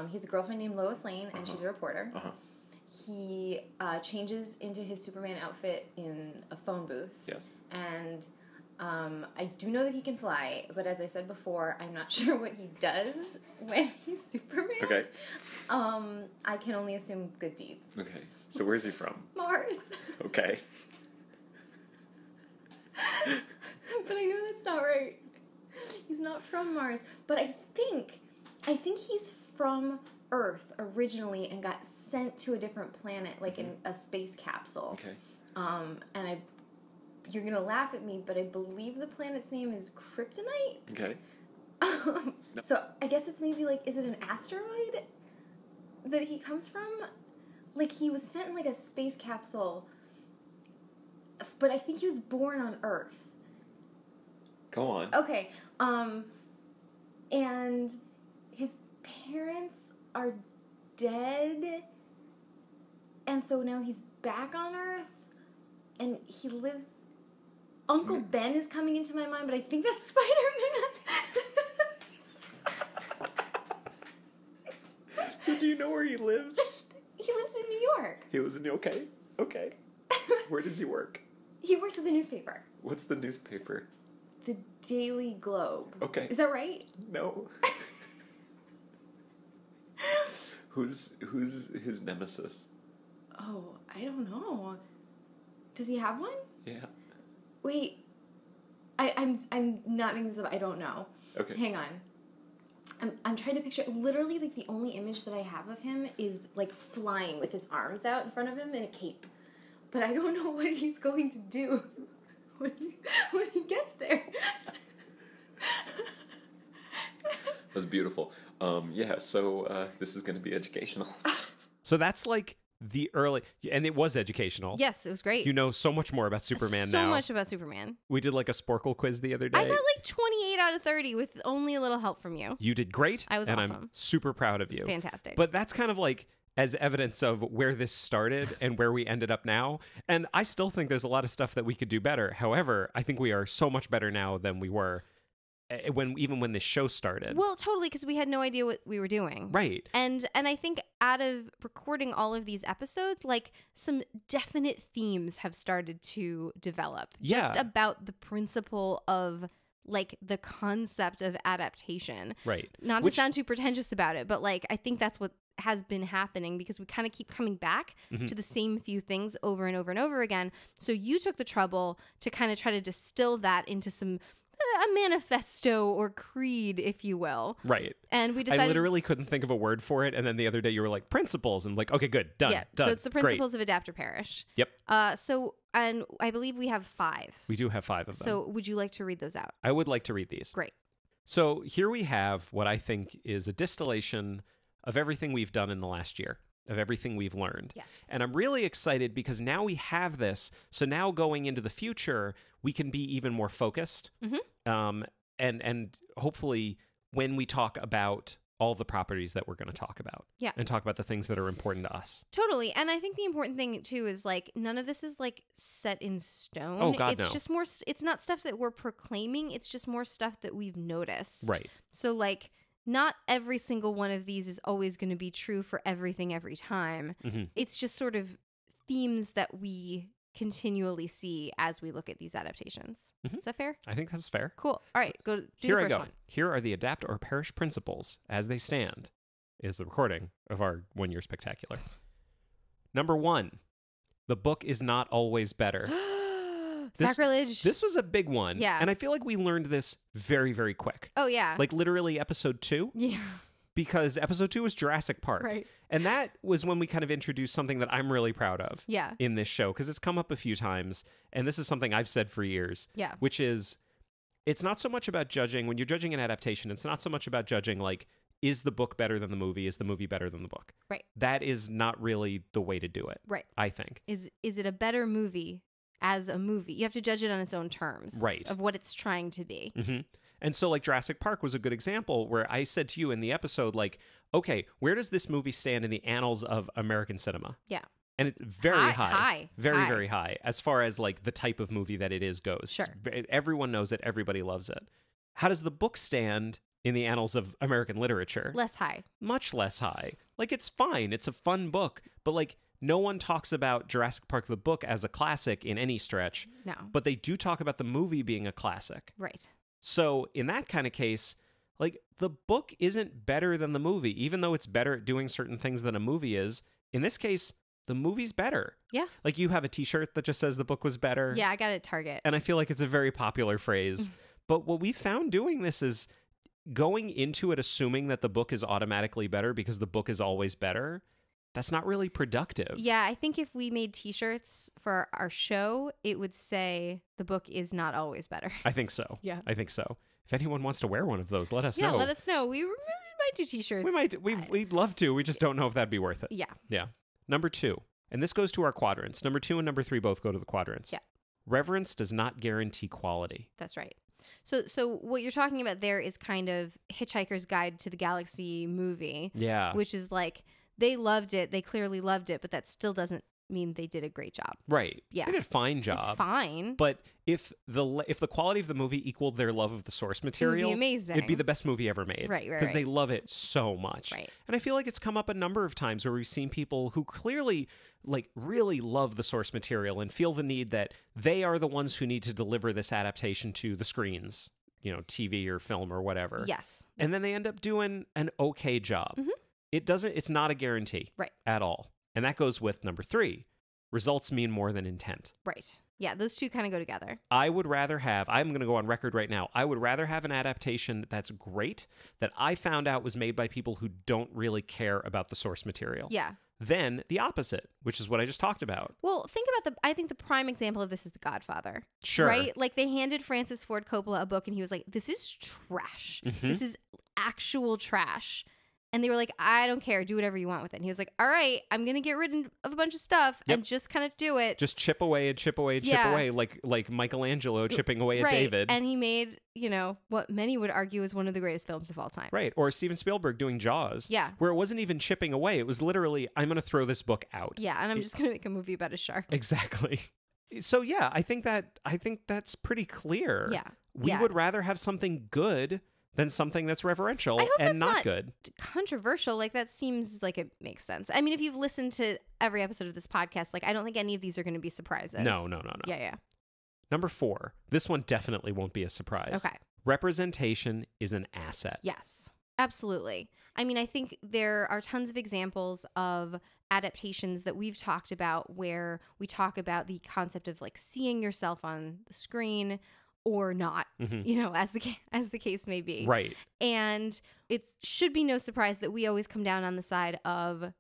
Speaker 2: He has a girlfriend named Lois Lane, and she's a reporter.
Speaker 1: Uh-huh.
Speaker 2: He changes into his Superman outfit in a phone booth.
Speaker 1: Yes.
Speaker 2: And I do know that he can fly, but as I said before, I'm not sure what he does when he's Superman.
Speaker 1: Okay.
Speaker 2: I can only assume good deeds.
Speaker 1: Okay. So where's he from?
Speaker 2: Mars.
Speaker 1: Okay.
Speaker 2: But I know that's not right. He's not from Mars. But I think he's from Earth originally and got sent to a different planet, like in a space capsule.
Speaker 1: Okay.
Speaker 2: And you're gonna laugh at me, but I believe the planet's name is Kryptonite.
Speaker 1: Okay.
Speaker 2: So I guess it's maybe like, is it an asteroid that he comes from? Like, he was sent in like a space capsule, but I think he was born on Earth.
Speaker 1: Go on.
Speaker 2: Okay. And his parents are dead, and so now he's back on Earth, and he lives. Uncle Ben is coming into my mind, but I think that's Spider-Man.
Speaker 1: So do you know where he lives?
Speaker 2: He lives in New York.
Speaker 1: He lives in Okay. Where does he work?
Speaker 2: He works at the newspaper.
Speaker 1: What's the newspaper?
Speaker 2: The Daily Globe.
Speaker 1: Okay.
Speaker 2: Is that right?
Speaker 1: No. Who's his nemesis?
Speaker 2: Oh, I don't know. Does he have one?
Speaker 1: Yeah.
Speaker 2: Wait. I'm not making this up. I don't know.
Speaker 1: Okay.
Speaker 2: Hang on. I'm trying to picture, literally, like, the only image that I have of him is, like, flying with his arms out in front of him in a cape. But I don't know what he's going to do when he gets there.
Speaker 1: That's beautiful. So this is going to be educational. So that's like the early, and it was educational.
Speaker 2: Yes, it was great.
Speaker 1: You know so much more about Superman now.
Speaker 2: So much about Superman.
Speaker 1: We did like a Sporkle quiz the other day.
Speaker 2: I got like 28 out of 30 with only a little help from you.
Speaker 1: You did great.
Speaker 2: I was
Speaker 1: and
Speaker 2: awesome.
Speaker 1: I'm super proud of you.
Speaker 2: It's fantastic.
Speaker 1: But that's kind of like as evidence of where this started and where we ended up now. And I still think there's a lot of stuff that we could do better. However, I think we are so much better now than we were even when this show started.
Speaker 2: Well, totally, because we had no idea what we were doing.
Speaker 1: Right.
Speaker 2: And I think out of recording all of these episodes, like, some definite themes have started to develop.
Speaker 1: Yeah.
Speaker 2: Just about the principle of, like, the concept of adaptation.
Speaker 1: Right.
Speaker 2: Not to sound too pretentious about it, but, like, I think that's what has been happening, because we kind of keep coming back to the same few things over and over and over again. So you took the trouble to kind of try to distill that into a manifesto or creed, if you will.
Speaker 1: Right.
Speaker 2: And we decided...
Speaker 1: I literally couldn't think of a word for it. And then the other day you were like, principles. And like, okay, good. Done.
Speaker 2: Yeah.
Speaker 1: Done.
Speaker 2: So it's the principles of Adapt or Perish.
Speaker 1: Yep.
Speaker 2: And I believe we have 5.
Speaker 1: We do have 5 of them.
Speaker 2: So would you like to read those out?
Speaker 1: I would like to read these.
Speaker 2: Great.
Speaker 1: So here we have what I think is a distillation of everything we've done in the last year, of everything we've learned.
Speaker 2: Yes.
Speaker 1: And I'm really excited because now we have this. So now going into the future, we can be even more focused. And hopefully when we talk about all the properties that we're going to talk about.
Speaker 2: Yeah.
Speaker 1: And talk about the things that are important to us.
Speaker 2: Totally. And I think the important thing too is, like, none of this is like set in stone.
Speaker 1: Oh, God,
Speaker 2: it's
Speaker 1: no.
Speaker 2: just more, it's not stuff that we're proclaiming. It's just more stuff that we've noticed.
Speaker 1: Right.
Speaker 2: So, like, not every single one of these is always going to be true for everything every time. It's just sort of themes that we continually see as we look at these adaptations. Is that fair?
Speaker 1: I think that's fair.
Speaker 2: Cool. All right, go do
Speaker 1: Here
Speaker 2: the
Speaker 1: I
Speaker 2: first
Speaker 1: go.
Speaker 2: one.
Speaker 1: Here are the adapt or perish principles as they stand. Is the recording of our 1 year spectacular. Number 1, the book is not always better.
Speaker 2: Sacrilege.
Speaker 1: This was a big one.
Speaker 2: Yeah.
Speaker 1: And I feel like we learned this very, very quick.
Speaker 2: Oh, yeah.
Speaker 1: Like literally episode 2.
Speaker 2: Yeah.
Speaker 1: Because episode 2 was Jurassic Park.
Speaker 2: Right.
Speaker 1: And that was when we kind of introduced something that I'm really proud of
Speaker 2: Yeah.
Speaker 1: in this show, because it's come up a few times. And this is something I've said for years.
Speaker 2: Yeah.
Speaker 1: Which is, it's not so much about judging. When you're judging an adaptation, it's not so much about judging, like, is the book better than the movie? Is the movie better than the book?
Speaker 2: Right.
Speaker 1: That is not really the way to do it.
Speaker 2: Right.
Speaker 1: I think.
Speaker 2: Is it a better movie as a movie? You have to judge it on its own terms.
Speaker 1: Right.
Speaker 2: Of what it's trying to be.
Speaker 1: And so, like, Jurassic Park was a good example where I said to you in the episode, like, okay, where does this movie stand in the annals of American cinema?
Speaker 2: Yeah.
Speaker 1: And it's very high. Very,
Speaker 2: high.
Speaker 1: very high as far as, like, the type of movie that it is goes.
Speaker 2: Sure.
Speaker 1: Everyone knows it. Everybody loves it. How does the book stand in the annals of American literature?
Speaker 2: Less high.
Speaker 1: Much less high. Like, it's fine. It's a fun book. But, like, no one talks about Jurassic Park the book as a classic in any stretch.
Speaker 2: No.
Speaker 1: But they do talk about the movie being a classic.
Speaker 2: Right.
Speaker 1: So in that kind of case, like, the book isn't better than the movie, even though it's better at doing certain things than a movie is. In this case, the movie's better.
Speaker 2: Yeah.
Speaker 1: Like, you have a t-shirt that just says the book was better.
Speaker 2: Yeah, I got it at Target.
Speaker 1: And I feel like it's a very popular phrase. But what we found doing this is going into it assuming that the book is automatically better because the book is always better. That's not really productive.
Speaker 2: Yeah, I think if we made t-shirts for our show, it would say the book is not always better.
Speaker 1: I think so.
Speaker 2: Yeah.
Speaker 1: I think so. if anyone wants to wear one of those, let us
Speaker 2: Yeah,
Speaker 1: know.
Speaker 2: let us know. We might do t-shirts.
Speaker 1: We'd love to. We just don't know if that'd be worth it.
Speaker 2: Yeah.
Speaker 1: Yeah. Number 2, and this goes to our quadrants. Number 2 and number 3 both go to the quadrants.
Speaker 2: Yeah.
Speaker 1: Reverence does not guarantee quality.
Speaker 2: That's right. So what you're talking about there is kind of Hitchhiker's Guide to the Galaxy movie.
Speaker 1: Yeah.
Speaker 2: Which is like, they loved it. They clearly loved it, but that still doesn't mean they did a great job.
Speaker 1: Right.
Speaker 2: Yeah.
Speaker 1: They did a fine job.
Speaker 2: It's fine.
Speaker 1: But if the quality of the movie equaled their love of the source material,
Speaker 2: It would be amazing.
Speaker 1: it'd be the best movie ever made.
Speaker 2: Right.
Speaker 1: Because they love it so much.
Speaker 2: Right.
Speaker 1: And I feel like it's come up a number of times where we've seen people who clearly like really love the source material and feel the need that they are the ones who need to deliver this adaptation to the screens, TV or film or whatever.
Speaker 2: Yes.
Speaker 1: And then they end up doing an okay job.
Speaker 2: Mhm.
Speaker 1: It's not a guarantee.
Speaker 2: Right.
Speaker 1: At all. And that goes with number 3. Results mean more than intent.
Speaker 2: Right. Yeah, those two kind of go together.
Speaker 1: I'm going to go on record right now. I would rather have an adaptation that's great, that I found out was made by people who don't really care about the source material,
Speaker 2: Yeah.
Speaker 1: than the opposite, which is what I just talked about.
Speaker 2: Well, I think the prime example of this is The Godfather.
Speaker 1: Sure.
Speaker 2: Right? Like, they handed Francis Ford Coppola a book and he was like, this is trash.
Speaker 1: Mhm.
Speaker 2: This is actual trash. And they were like, I don't care. Do whatever you want with it. And he was like, all right, I'm going to get rid of a bunch of stuff
Speaker 1: Yep.
Speaker 2: and just kind of do it.
Speaker 1: Just chip away and chip away and chip
Speaker 2: Yeah.
Speaker 1: away, like Michelangelo chipping away at
Speaker 2: right.
Speaker 1: David.
Speaker 2: And he made, what many would argue is one of the greatest films of all time.
Speaker 1: Right. Or Steven Spielberg doing Jaws.
Speaker 2: Yeah.
Speaker 1: Where it wasn't even chipping away. It was literally, I'm going to throw this book out.
Speaker 2: Yeah. And I'm just going to make a movie about a shark.
Speaker 1: Exactly. So yeah, I think that's pretty clear.
Speaker 2: Yeah.
Speaker 1: We
Speaker 2: Yeah.
Speaker 1: would rather have something good than something that's reverential
Speaker 2: I hope
Speaker 1: and
Speaker 2: that's
Speaker 1: not
Speaker 2: not
Speaker 1: good.
Speaker 2: Controversial. Like, that seems like it makes sense. I mean, if you've listened to every episode of this podcast, like, I don't think any of these are going to be surprises.
Speaker 1: No.
Speaker 2: Yeah.
Speaker 1: Number 4. This one definitely won't be a surprise.
Speaker 2: Okay.
Speaker 1: Representation is an asset.
Speaker 2: Yes, absolutely. I mean, I think there are tons of examples of adaptations that we've talked about where we talk about the concept of like seeing yourself on the screen or not,
Speaker 1: Mhm.
Speaker 2: as the case may be.
Speaker 1: Right.
Speaker 2: And it should be no surprise that we always come down on the side of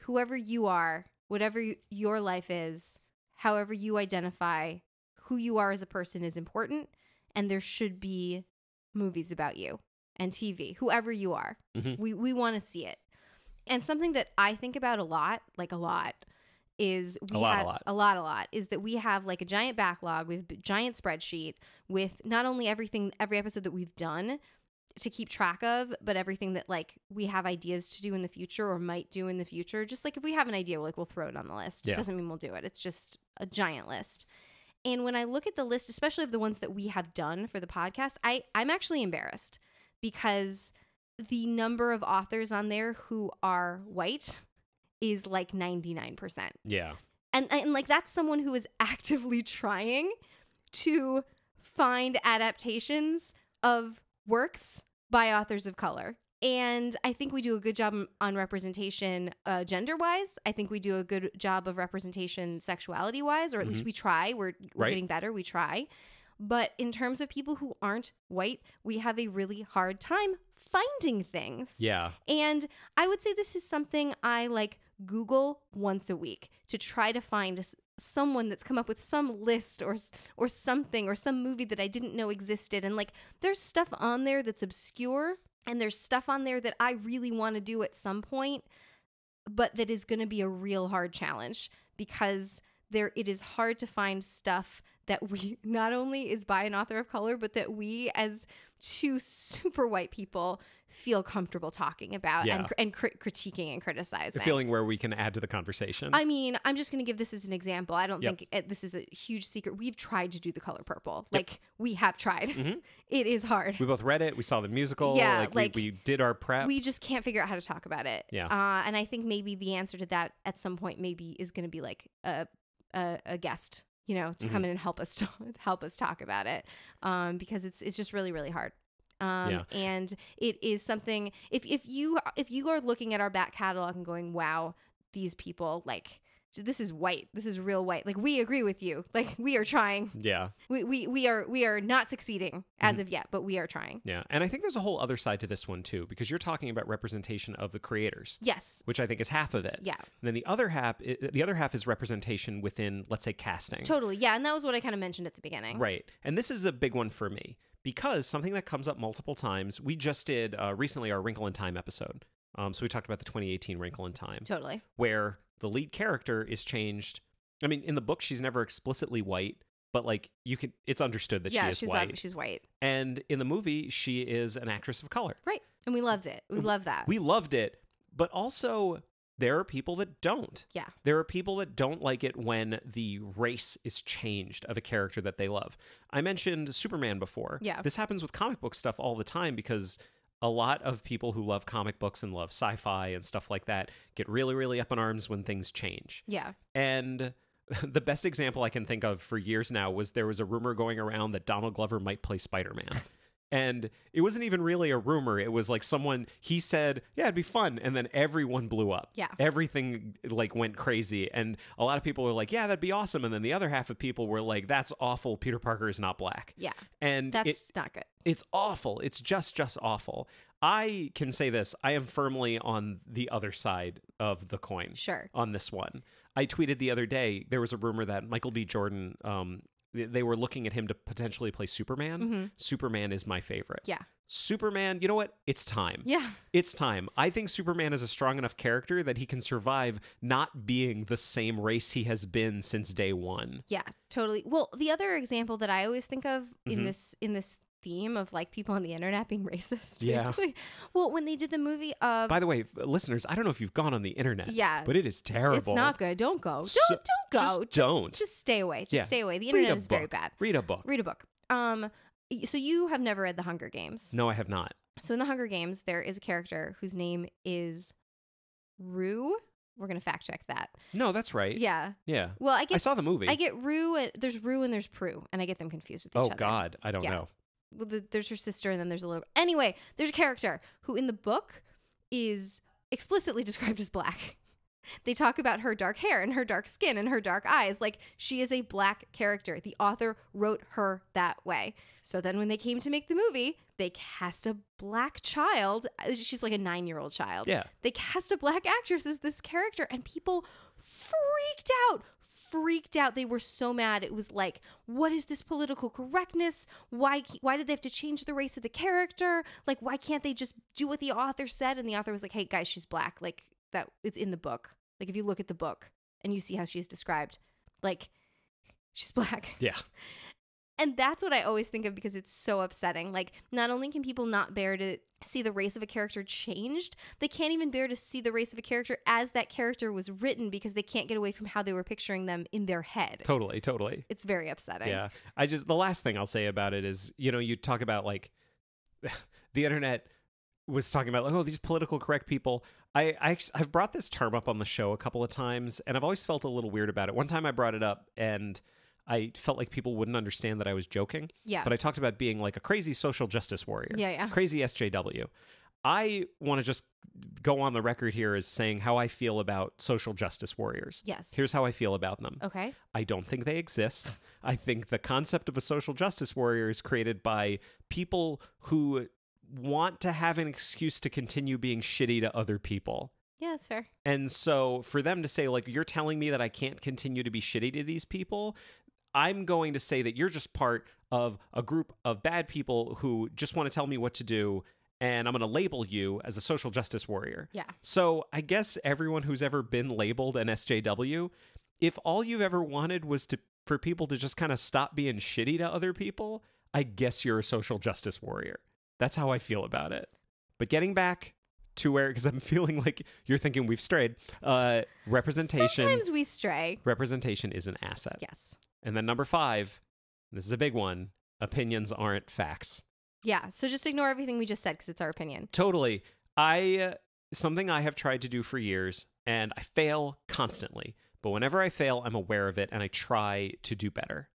Speaker 2: whoever you are, whatever your life is, however you identify, who you are as a person is important. And there should be movies about you and TV, whoever you are.
Speaker 1: Mhm.
Speaker 2: We want to see it. And something that I think about a lot, is we
Speaker 1: A lot.
Speaker 2: is that we have like a giant backlog, we have a giant spreadsheet with not only every episode that we've done to keep track of, but everything that like we have ideas to do in the future or might do in the future. Just like if we have an idea, we'll throw it on the list.
Speaker 1: Yeah.
Speaker 2: It doesn't mean we'll do it. It's just a giant list. And when I look at the list, especially of the ones that we have done for the podcast, I'm actually embarrassed because the number of authors on there who are white is like 99%.
Speaker 1: Yeah.
Speaker 2: And like that's someone who is actively trying to find adaptations of works by authors of color. And I think we do a good job on representation gender-wise. I think we do a good job of representation sexuality-wise, or at least we try. We're
Speaker 1: Right.
Speaker 2: getting better. We try. But in terms of people who aren't white, we have a really hard time finding things.
Speaker 1: Yeah.
Speaker 2: And I would say this is something I like Google once a week to try to find someone that's come up with some list or something or some movie that I didn't know existed. And like there's stuff on there that's obscure and there's stuff on there that I really want to do at some point, but that is going to be a real hard challenge because it is hard to find stuff that we not only is by an author of color, but that we as two super white people feel comfortable talking about and critiquing and criticizing.
Speaker 1: A feeling where we can add to the conversation.
Speaker 2: I mean, I'm just going to give this as an example. I don't think this is a huge secret. We've tried to do The Color Purple. Like, we have tried. It is hard.
Speaker 1: We both read it. We saw the musical.
Speaker 2: Yeah,
Speaker 1: we did our prep.
Speaker 2: We just can't figure out how to talk about it.
Speaker 1: Yeah.
Speaker 2: And I think maybe the answer to that at some point maybe is going to be like a guest, to come in and help us talk about it, because it's just really, really hard. And it is something, if you are looking at our back catalog and going, wow, these people, like, this is white, this is real white, like, we agree with you, like, we are trying.
Speaker 1: Yeah.
Speaker 2: We are not succeeding as of yet, but we are trying.
Speaker 1: Yeah. And I think there's a whole other side to this one too, because you're talking about representation of the creators.
Speaker 2: Yes.
Speaker 1: Which I think is half of it.
Speaker 2: Yeah.
Speaker 1: And then the other half is representation within, let's say, casting.
Speaker 2: Totally. Yeah. And that was what I kind of mentioned at the beginning.
Speaker 1: Right. And this is the big one for me, because something that comes up multiple times, we just did recently our Wrinkle in Time episode. So we talked about the 2018 Wrinkle in Time.
Speaker 2: Totally.
Speaker 1: Where the lead character is changed. I mean, in the book, she's never explicitly white, but like it's understood that she is white.
Speaker 2: She's white.
Speaker 1: And in the movie, she is an actress of color.
Speaker 2: Right. And we loved it. We love that.
Speaker 1: We loved it. But also, there are people that don't.
Speaker 2: Yeah.
Speaker 1: There are people that don't like it when the race is changed of a character that they love. I mentioned Superman before.
Speaker 2: Yeah.
Speaker 1: This happens with comic book stuff all the time because a lot of people who love comic books and love sci-fi and stuff like that get really, really up in arms when things change.
Speaker 2: Yeah.
Speaker 1: And the best example I can think of for years now was there was a rumor going around that Donald Glover might play Spider-Man. And it wasn't even really a rumor. It was like he said, yeah, it'd be fun. And then everyone blew up.
Speaker 2: Yeah.
Speaker 1: Everything like went crazy. And a lot of people were like, yeah, that'd be awesome. And then the other half of people were like, that's awful. Peter Parker is not black.
Speaker 2: Yeah.
Speaker 1: And
Speaker 2: that's not good.
Speaker 1: It's awful. It's just awful. I can say this. I am firmly on the other side of the coin.
Speaker 2: Sure.
Speaker 1: On this one. I tweeted the other day, there was a rumor that Michael B. Jordan, they were looking at him to potentially play Superman.
Speaker 2: Mm-hmm.
Speaker 1: Superman is my favorite.
Speaker 2: Yeah.
Speaker 1: Superman, you know what? It's time.
Speaker 2: Yeah.
Speaker 1: It's time. I think Superman is a strong enough character that he can survive not being the same race he has been since day one.
Speaker 2: Yeah, totally. Well, the other example that I always think of in this theme of like people on the internet being racist, basically. Yeah. Well, when they did the movie of...
Speaker 1: By the way, listeners, I don't know if you've gone on the internet.
Speaker 2: Yeah.
Speaker 1: But it is terrible.
Speaker 2: It's not good. Don't go. Don't go. Just stay away. Just stay away. The internet is very bad.
Speaker 1: Read a book.
Speaker 2: Read a book. So you have never read The Hunger Games.
Speaker 1: No, I have not.
Speaker 2: So in The Hunger Games, there is a character whose name is Rue. We're going to fact check that.
Speaker 1: No, that's right.
Speaker 2: Yeah.
Speaker 1: Yeah.
Speaker 2: Well, I
Speaker 1: saw the movie.
Speaker 2: I get Rue. There's Rue and there's Prue, and I get them confused with each other.
Speaker 1: Oh, God. I don't know.
Speaker 2: Well, there's her sister, and then there's a little... Anyway, there's a character who in the book is explicitly described as black. They talk about her dark hair and her dark skin and her dark eyes. Like, she is a black character. The author wrote her that way. So then when they came to make the movie, they cast a black child. She's like a 9-year-old child.
Speaker 1: Yeah.
Speaker 2: They cast a black actress as this character, and people freaked out. They were so mad. It was like, what is this political correctness? Why did they have to change the race of the character? Like, why can't they just do what the author said? And the author was like, hey, guys, she's black. Like, that it's in the book. Like, if you look at the book and you see how she's described, like, she's black.
Speaker 1: Yeah.
Speaker 2: And that's what I always think of because it's so upsetting. Like, not only can people not bear to see the race of a character changed, they can't even bear to see the race of a character as that character was written because they can't get away from how they were picturing them in their head.
Speaker 1: Totally.
Speaker 2: It's very upsetting.
Speaker 1: Yeah. The last thing I'll say about it is, you talk about like the internet was talking about like, oh, these political correct people. I've brought this term up on the show a couple of times, and I've always felt a little weird about it. One time I brought it up, and I felt like people wouldn't understand that I was joking.
Speaker 2: Yeah.
Speaker 1: But I talked about being like a crazy social justice warrior.
Speaker 2: Yeah.
Speaker 1: Crazy SJW. I want to just go on the record here as saying how I feel about social justice warriors.
Speaker 2: Yes.
Speaker 1: Here's how I feel about them.
Speaker 2: Okay.
Speaker 1: I don't think they exist. I think the concept of a social justice warrior is created by people who want to have an excuse to continue being shitty to other people.
Speaker 2: Yeah, that's fair.
Speaker 1: And so for them to say, like, you're telling me that I can't continue to be shitty to these people, I'm going to say that you're just part of a group of bad people who just want to tell me what to do, and I'm going to label you as a social justice warrior.
Speaker 2: Yeah.
Speaker 1: So I guess everyone who's ever been labeled an SJW, if all you've ever wanted was for people to just kind of stop being shitty to other people, I guess you're a social justice warrior. That's how I feel about it. But getting back to where, because I'm feeling like you're thinking we've strayed, representation.
Speaker 2: Sometimes we stray.
Speaker 1: Representation is an asset.
Speaker 2: Yes.
Speaker 1: And then number 5, this is a big one, opinions aren't facts.
Speaker 2: Yeah, so just ignore everything we just said because it's our opinion.
Speaker 1: Totally. Something I have tried to do for years, and I fail constantly. But whenever I fail, I'm aware of it, and I try to do better,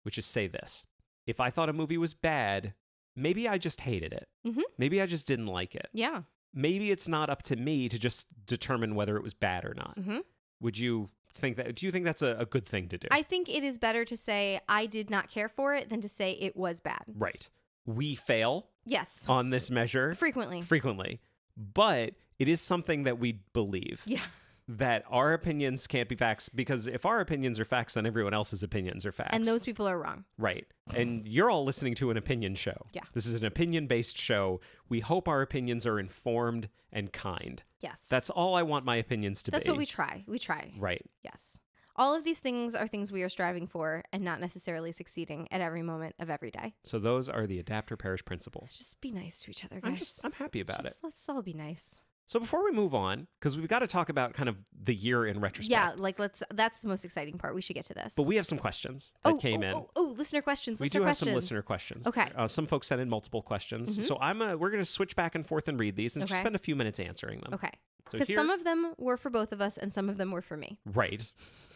Speaker 1: which is say this. If I thought a movie was bad, maybe I just hated it.
Speaker 2: Mm-hmm.
Speaker 1: Maybe I just didn't like it.
Speaker 2: Yeah.
Speaker 1: Maybe it's not up to me to just determine whether it was bad or not.
Speaker 2: Mm-hmm.
Speaker 1: Would you think that? Do you think that's a good thing to do?
Speaker 2: I think it is better to say I did not care for it than to say it was bad.
Speaker 1: Right. We fail.
Speaker 2: Yes.
Speaker 1: On this measure.
Speaker 2: Frequently.
Speaker 1: But it is something that we believe.
Speaker 2: Yeah.
Speaker 1: that our opinions can't be facts, because if our opinions are facts, then everyone else's opinions are facts.
Speaker 2: And those people are wrong.
Speaker 1: Right. And you're all listening to an opinion show.
Speaker 2: Yeah.
Speaker 1: This is an opinion-based show. We hope our opinions are informed and kind.
Speaker 2: Yes.
Speaker 1: That's all I want my opinions to be.
Speaker 2: That's what we try. We try.
Speaker 1: Right.
Speaker 2: Yes. All of these things are things we are striving for and not necessarily succeeding at every moment of every day.
Speaker 1: So those are the Adapter Parish principles.
Speaker 2: Just be nice to each other, guys.
Speaker 1: I'm happy about it.
Speaker 2: Let's all be nice.
Speaker 1: So before we move on, because we've got to talk about kind of the year in retrospect.
Speaker 2: Yeah, like that's the most exciting part. We should get to this.
Speaker 1: But we have some questions that came in.
Speaker 2: Listener questions.
Speaker 1: We do have some listener questions.
Speaker 2: Okay.
Speaker 1: Some folks sent in multiple questions. So we're going to switch back and forth and read these and just spend a few minutes answering them.
Speaker 2: Okay.
Speaker 1: So
Speaker 2: Because some of them were for both of us and some of them were for me.
Speaker 1: Right.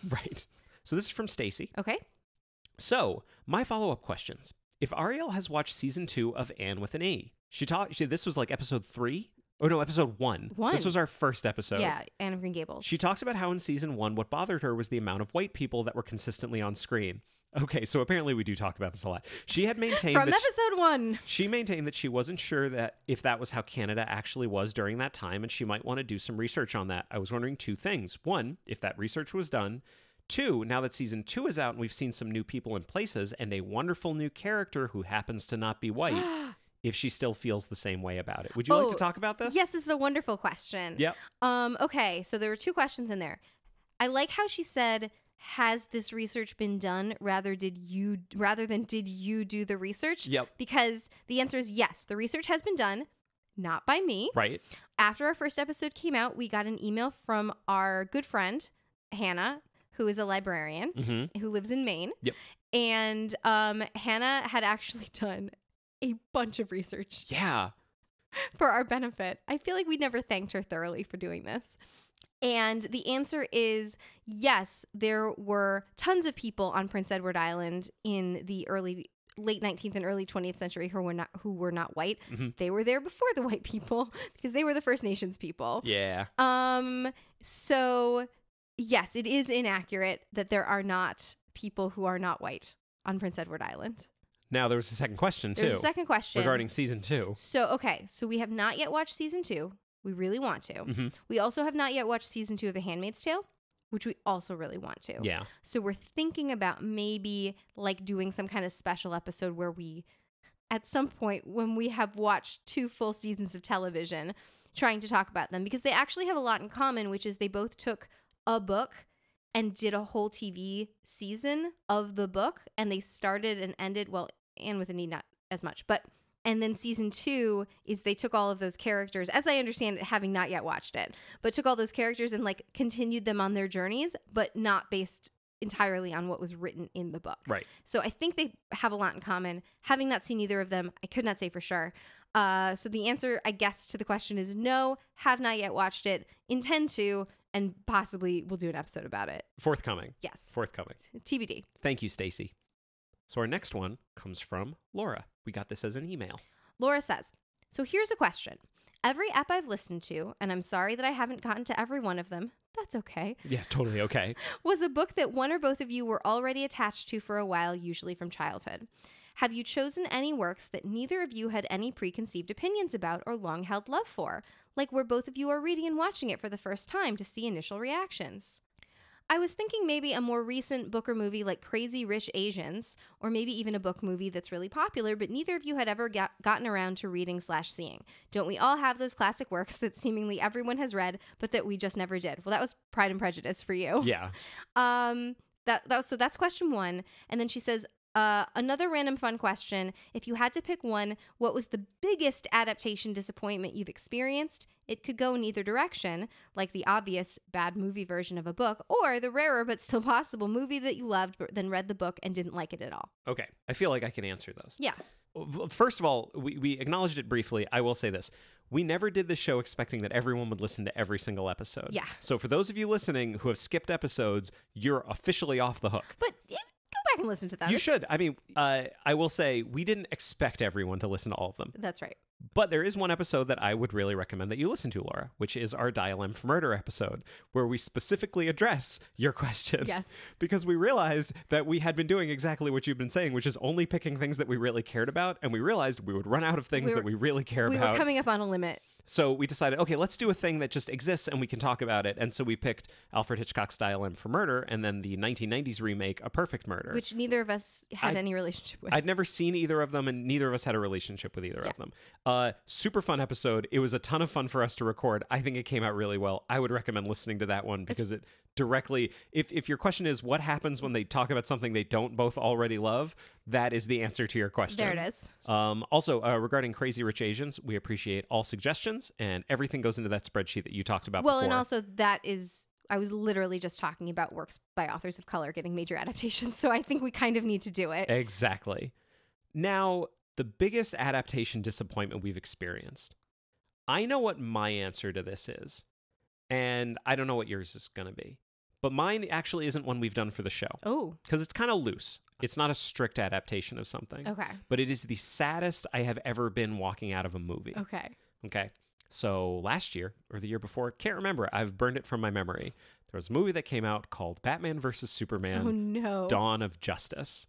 Speaker 1: Right. So this is from Stacy.
Speaker 2: Okay.
Speaker 1: So my follow-up questions. If Ariel has watched season 2 of Anne with an E, this was like episode 3? Oh, no, episode 1. This was our first episode.
Speaker 2: Yeah, Anne of Green Gables.
Speaker 1: She talks about how in season 1, what bothered her was the amount of white people that were consistently on screen. Okay, so apparently we do talk about this a lot. She had maintained
Speaker 2: From episode 1.
Speaker 1: She maintained that she wasn't sure that if that was how Canada actually was during that time, and she might want to do some research on that. I was wondering 2 things. 1, if that research was done. 2, now that season 2 is out and we've seen some new people and places and a wonderful new character who happens to not be white, if she still feels the same way about it. Would you like to talk about this?
Speaker 2: Yes, this is a wonderful question.
Speaker 1: Yep.
Speaker 2: Okay, so there were 2 questions in there. I like how she said, has this research been done rather than did you do the research?
Speaker 1: Yep.
Speaker 2: Because the answer is yes, the research has been done, not by me.
Speaker 1: Right.
Speaker 2: After our first episode came out, we got an email from our good friend, Hannah, who is a librarian who lives in Maine.
Speaker 1: Yep.
Speaker 2: And Hannah had actually done a bunch of research.
Speaker 1: Yeah.
Speaker 2: For our benefit. I feel like we never thanked her thoroughly for doing this. And the answer is yes, there were tons of people on Prince Edward Island in the late 19th and early 20th century who were not white. They were there before the white people because they were the First Nations people.
Speaker 1: Yeah.
Speaker 2: So yes, it is inaccurate that there are not people who are not white on Prince Edward Island.
Speaker 1: Now, there was a second question, too.
Speaker 2: There's a second question.
Speaker 1: Regarding season 2.
Speaker 2: So we have not yet watched season 2. We really want to. We also have not yet watched season 2 of The Handmaid's Tale, which we also really want to.
Speaker 1: Yeah.
Speaker 2: So we're thinking about maybe like doing some kind of special episode where we, at some point when we have watched 2 full seasons of television, trying to talk about them because they actually have a lot in common, which is they both took a book and did a whole TV season of the book, and they started and ended, well, Anne with a Need not as much, and then season 2 is they took all of those characters, as I understand it, having not yet watched it, but took all those characters and like continued them on their journeys, but not based entirely on what was written in the book.
Speaker 1: Right.
Speaker 2: So I think they have a lot in common. Having not seen either of them, I could not say for sure. So the answer, I guess, to the question is no, have not yet watched it, intend to, and possibly we'll do an episode about it.
Speaker 1: Forthcoming.
Speaker 2: Yes.
Speaker 1: Forthcoming.
Speaker 2: TBD.
Speaker 1: Thank you, Stacy. So our next one comes from Laura. We got this as an email.
Speaker 2: Laura says, so here's a question. Every app I've listened to, and I'm sorry that I haven't gotten to every one of them, that's okay.
Speaker 1: Yeah, totally okay.
Speaker 2: Was a book that one or both of you were already attached to for a while, usually from childhood. Have you chosen any works that neither of you had any preconceived opinions about or long held love for, like where both of you are reading and watching it for the first time to see initial reactions? I was thinking maybe a more recent book or movie like Crazy Rich Asians, or maybe even a book movie that's really popular, but neither of you had ever gotten around to reading/seeing. Don't we all have those classic works that seemingly everyone has read, but that we just never did? Well, that was Pride and Prejudice for you.
Speaker 1: Yeah.
Speaker 2: So that's question 1. And then she says, another random fun question. If you had to pick one, what was the biggest adaptation disappointment you've experienced? It could go in either direction, like the obvious bad movie version of a book, or the rarer but still possible movie that you loved but then read the book and didn't like it at all.
Speaker 1: Okay. I feel like I can answer those.
Speaker 2: Yeah.
Speaker 1: First of all, we acknowledged it briefly. I will say this. We never did this show expecting that everyone would listen to every single episode.
Speaker 2: Yeah.
Speaker 1: So for those of you listening who have skipped episodes, you're officially off the hook.
Speaker 2: But go back and listen to them.
Speaker 1: You should. I mean, I will say we didn't expect everyone to listen to all of them.
Speaker 2: That's right.
Speaker 1: But there is one episode that I would really recommend that you listen to, Laura, which is our Dial M for Murder episode, where we specifically address your question.
Speaker 2: Yes.
Speaker 1: Because we realized that we had been doing exactly what you've been saying, which is only picking things that we really cared about. And we realized we would run out of things that we really care
Speaker 2: We
Speaker 1: about.
Speaker 2: were coming up on a limit.
Speaker 1: So we decided, okay, let's do a thing that just exists and we can talk about it. And so we picked Alfred Hitchcock's Dial M for Murder and then the 1990s remake, A Perfect Murder.
Speaker 2: Which neither of us had any relationship with.
Speaker 1: I'd never seen either of them, and neither of us had a relationship with either of them. Super fun episode. It was a ton of fun for us to record. I think it came out really well. I would recommend listening to that one because it directly, if your question is what happens when they talk about something they don't both already love, that is the answer to your question.
Speaker 2: There it is.
Speaker 1: Also, regarding Crazy Rich Asians, we appreciate all suggestions, and everything goes into that spreadsheet that you talked about before.
Speaker 2: Well, and also that is, I was literally just talking about works by authors of color getting major adaptations, so I think we kind of need to do it.
Speaker 1: Exactly. Now, the biggest adaptation disappointment we've experienced. I know what my answer to this is, and I don't know what yours is going to be. But mine actually isn't one we've done for the show.
Speaker 2: Oh.
Speaker 1: Because it's kind of loose. It's not a strict adaptation of something.
Speaker 2: Okay.
Speaker 1: But it is the saddest I have ever been walking out of a movie.
Speaker 2: Okay.
Speaker 1: Okay. So last year, or the year before, can't remember. I've burned it from my memory. There was a movie that came out called Batman vs. Superman.
Speaker 2: Oh, no.
Speaker 1: Dawn of Justice.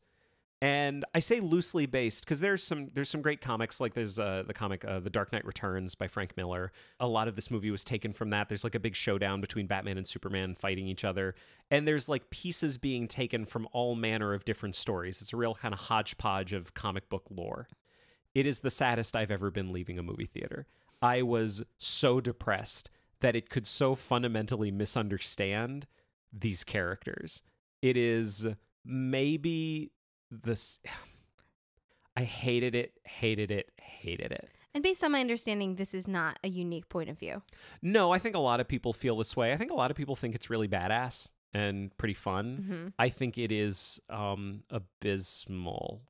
Speaker 1: And I say loosely based because there's some great comics, like there's the comic The Dark Knight Returns by Frank Miller. A lot of this movie was taken from that. There's like a big showdown between Batman and Superman fighting each other. And there's like pieces being taken from all manner of different stories. It's a real kind of hodgepodge of comic book lore. It is the saddest I've ever been leaving a movie theater. I was so depressed that it could so fundamentally misunderstand these characters. It is maybe... I hated it.
Speaker 2: And based on my understanding, this is not a unique point of view.
Speaker 1: No, I think a lot of people feel this way. I think a lot of people think it's really badass and pretty fun.
Speaker 2: Mm-hmm.
Speaker 1: I think it is abysmal.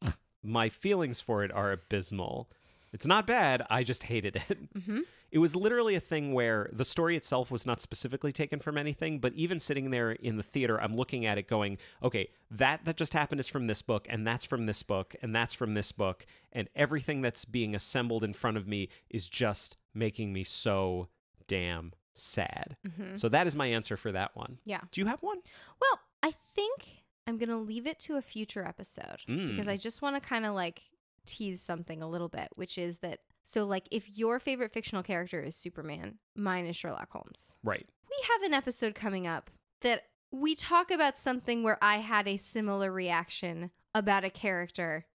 Speaker 1: My feelings for it are abysmal. It's not bad. I just hated it.
Speaker 2: Mm-hmm.
Speaker 1: It was literally a thing where the story itself was not specifically taken from anything, but even sitting there in the theater, I'm looking at it going, okay, that just happened is from this book, and that's from this book, and that's from this book, and everything that's being assembled in front of me is just making me so damn sad.
Speaker 2: Mm-hmm.
Speaker 1: So that is my answer for that one.
Speaker 2: Yeah.
Speaker 1: Do you have one?
Speaker 2: Well, I think I'm going to leave it to a future episode because I just want to kind of like tease something a little bit, which is that, so like if your favorite fictional character is Superman, mine is Sherlock Holmes.
Speaker 1: Right.
Speaker 2: We have an episode coming up that we talk about something where I had a similar reaction about a character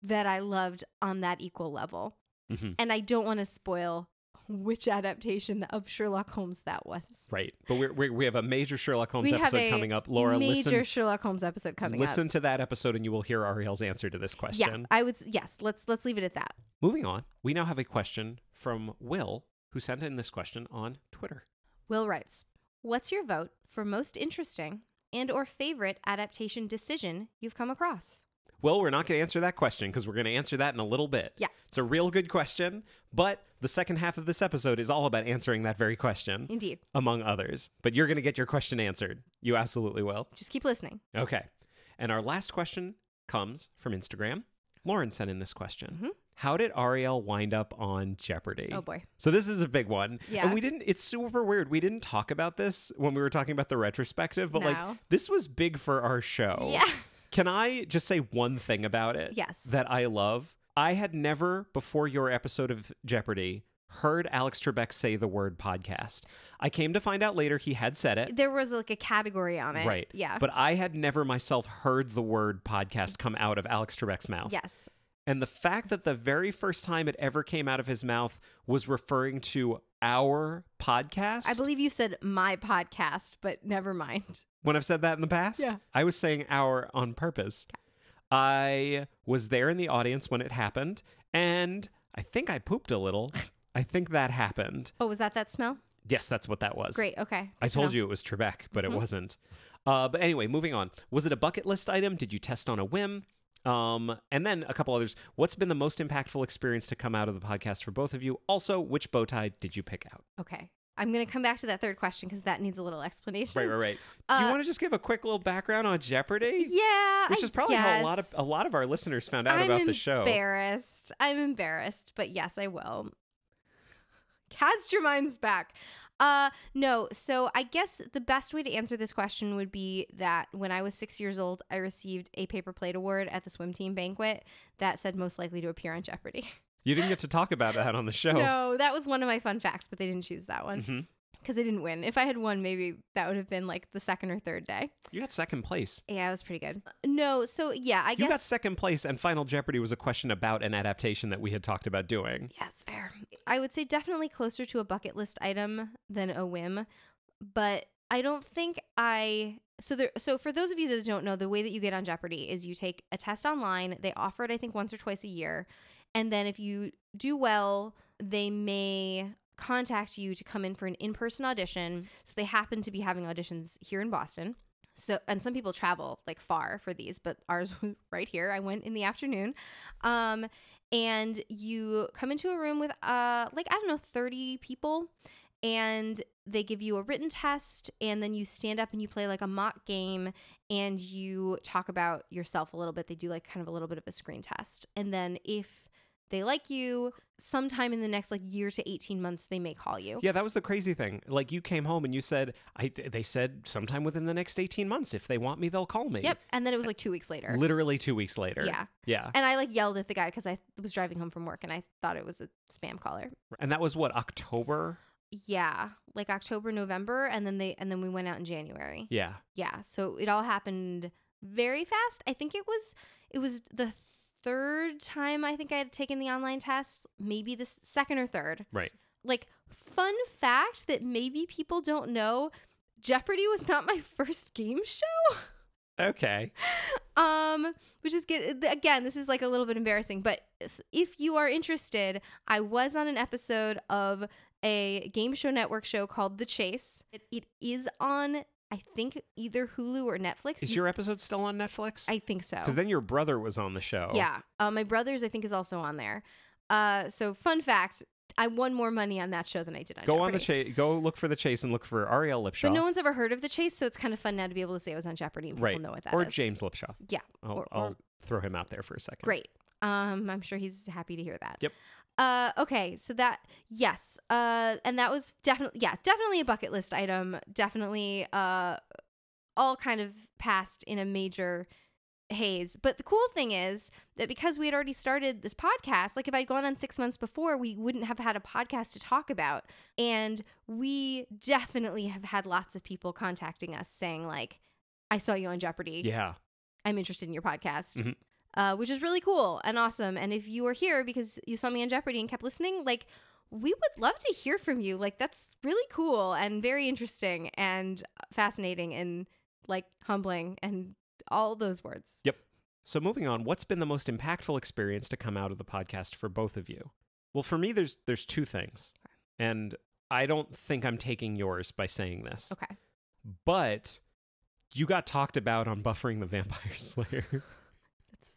Speaker 2: that I loved on that equal level.
Speaker 1: Mm-hmm.
Speaker 2: And I don't want to spoil which adaptation of Sherlock Holmes that was.
Speaker 1: Right. But we have a major Sherlock Holmes
Speaker 2: We have
Speaker 1: episode
Speaker 2: a
Speaker 1: coming up. Laura,
Speaker 2: major Sherlock Holmes episode coming up.
Speaker 1: listen to that episode and you will hear Ariel's answer to this question.
Speaker 2: Yeah, I would. Yes, let's leave it at that.
Speaker 1: Moving on, we now have a question from Will, who sent in this question on Twitter.
Speaker 2: Will writes, "What's your vote for most interesting and or favorite adaptation decision you've come across?"
Speaker 1: Well, we're not going to answer that question because we're going to answer that in a little bit.
Speaker 2: Yeah.
Speaker 1: It's a real good question, but the second half of this episode is all about answering that very question.
Speaker 2: Indeed.
Speaker 1: Among others. But you're going to get your question answered. You absolutely will.
Speaker 2: Just keep listening.
Speaker 1: Okay. And our last question comes from Instagram. Lauren sent in this question.
Speaker 2: Mm-hmm.
Speaker 1: How did Ariel wind up on Jeopardy?
Speaker 2: Oh, boy.
Speaker 1: So this is a big one.
Speaker 2: Yeah.
Speaker 1: And it's super weird. We didn't talk about this when we were talking about the retrospective, but like this was big for our show.
Speaker 2: Yeah.
Speaker 1: Can I just say one thing about it?
Speaker 2: Yes.
Speaker 1: That I love? I had never, before your episode of Jeopardy, heard Alex Trebek say the word podcast. I came to find out later he had said it.
Speaker 2: There was like a category on it.
Speaker 1: Right.
Speaker 2: Yeah.
Speaker 1: But I had never myself heard the word podcast come out of Alex Trebek's mouth.
Speaker 2: Yes.
Speaker 1: And the fact that the very first time it ever came out of his mouth was referring to our podcast.
Speaker 2: I believe you said my podcast, but never mind.
Speaker 1: When I've said that in the past?
Speaker 2: Yeah.
Speaker 1: I was saying our on purpose. I was there in the audience when it happened, and I think I pooped a little. I think that happened.
Speaker 2: Oh, was that smell?
Speaker 1: Yes, that's what that was.
Speaker 2: Great. Okay.
Speaker 1: I told you it was Trebek, but it wasn't. But anyway, moving on. Was it a bucket list item? Did you test on a whim? And then a couple others. What's been the most impactful experience to come out of the podcast for both of you? Also, which bow tie did you pick out?
Speaker 2: Okay. I'm going to come back to that third question because that needs a little explanation.
Speaker 1: Right. Do you want to just give a quick little background on Jeopardy?
Speaker 2: Yeah,
Speaker 1: Which is probably how
Speaker 2: guess.
Speaker 1: a lot of our listeners found out about the show.
Speaker 2: I'm embarrassed, but yes, I will. Cast your minds back. No, so I guess the best way to answer this question would be that when I was 6 years old, I received a paper plate award at the swim team banquet that said most likely to appear on Jeopardy.
Speaker 1: You didn't get to talk about that on the show.
Speaker 2: No, that was one of my fun facts, but they didn't choose that one because I didn't win. If I had won, maybe that would have been like the second or third day.
Speaker 1: You got second place.
Speaker 2: Yeah, it was pretty good. No, so yeah, I guess.
Speaker 1: You got second place, and Final Jeopardy was a question about an adaptation that we had talked about doing.
Speaker 2: Yeah, it's fair. I would say definitely closer to a bucket list item than a whim, but I don't think So for those of you that don't know, the way that you get on Jeopardy is you take a test online. They offer it, I think, once or twice a year. And then if you do well, they may contact you to come in for an in-person audition. So they happen to be having auditions here in Boston. And some people travel like far for these, but ours was right here. I went in the afternoon. And you come into a room with 30 people, and they give you a written test, and then you stand up and you play like a mock game, and you talk about yourself a little bit. They do like kind of a little bit of a screen test. And then if they like you, sometime in the next like year to 18 months, they may call you.
Speaker 1: Yeah, that was the crazy thing. Like you came home and you said, they said sometime within the next 18 months, if they want me, they'll call me.
Speaker 2: Yep. And then it was like 2 weeks later.
Speaker 1: Literally 2 weeks later.
Speaker 2: Yeah.
Speaker 1: Yeah.
Speaker 2: And I like yelled at the guy because I was driving home from work and I thought it was a spam caller.
Speaker 1: And that was what, October?
Speaker 2: Yeah, like October, November, and then we went out in January.
Speaker 1: Yeah.
Speaker 2: Yeah. So it all happened very fast. I think it was the third time I think I had taken the online test, maybe the second or third.
Speaker 1: Right.
Speaker 2: Like, fun fact that maybe people don't know, Jeopardy was not my first game show.
Speaker 1: Okay.
Speaker 2: Which is good. Again, this is like a little bit embarrassing, but if you are interested, I was on an episode of a game show network show called The Chase. It is on, I think, either Hulu or Netflix.
Speaker 1: Is your episode still on Netflix?
Speaker 2: I think so.
Speaker 1: Because then your brother was on the show.
Speaker 2: Yeah. My brother's, I think, is also on there. So fun fact, I won more money on that show than I did on Jeopardy.
Speaker 1: On the Chase. Go look for The Chase and look for Ariel Lipshaw.
Speaker 2: But no one's ever heard of The Chase, so it's kind of fun now to be able to say I was on Jeopardy and people know what that
Speaker 1: is. Or
Speaker 2: is.
Speaker 1: James Lipshaw.
Speaker 2: Yeah.
Speaker 1: I'll throw him out there for a second.
Speaker 2: Great. I'm sure he's happy to hear that.
Speaker 1: Yep.
Speaker 2: Okay, so that, yes. And that was definitely a bucket list item. Definitely all kind of passed in a major haze. But the cool thing is that because we had already started this podcast, like if I'd gone on 6 months before, we wouldn't have had a podcast to talk about. And we definitely have had lots of people contacting us saying like, I saw you on Jeopardy.
Speaker 1: Yeah.
Speaker 2: I'm interested in your podcast.
Speaker 1: Mm-hmm.
Speaker 2: Which is really cool and awesome. And if you are here because you saw me on Jeopardy and kept listening, like, we would love to hear from you. Like, that's really cool and very interesting and fascinating and like humbling and all those words.
Speaker 1: Yep. So moving on, what's been the most impactful experience to come out of the podcast for both of you? Well, for me, there's two things. And I don't think I'm taking yours by saying this.
Speaker 2: Okay.
Speaker 1: But you got talked about on Buffering the Vampire Slayer.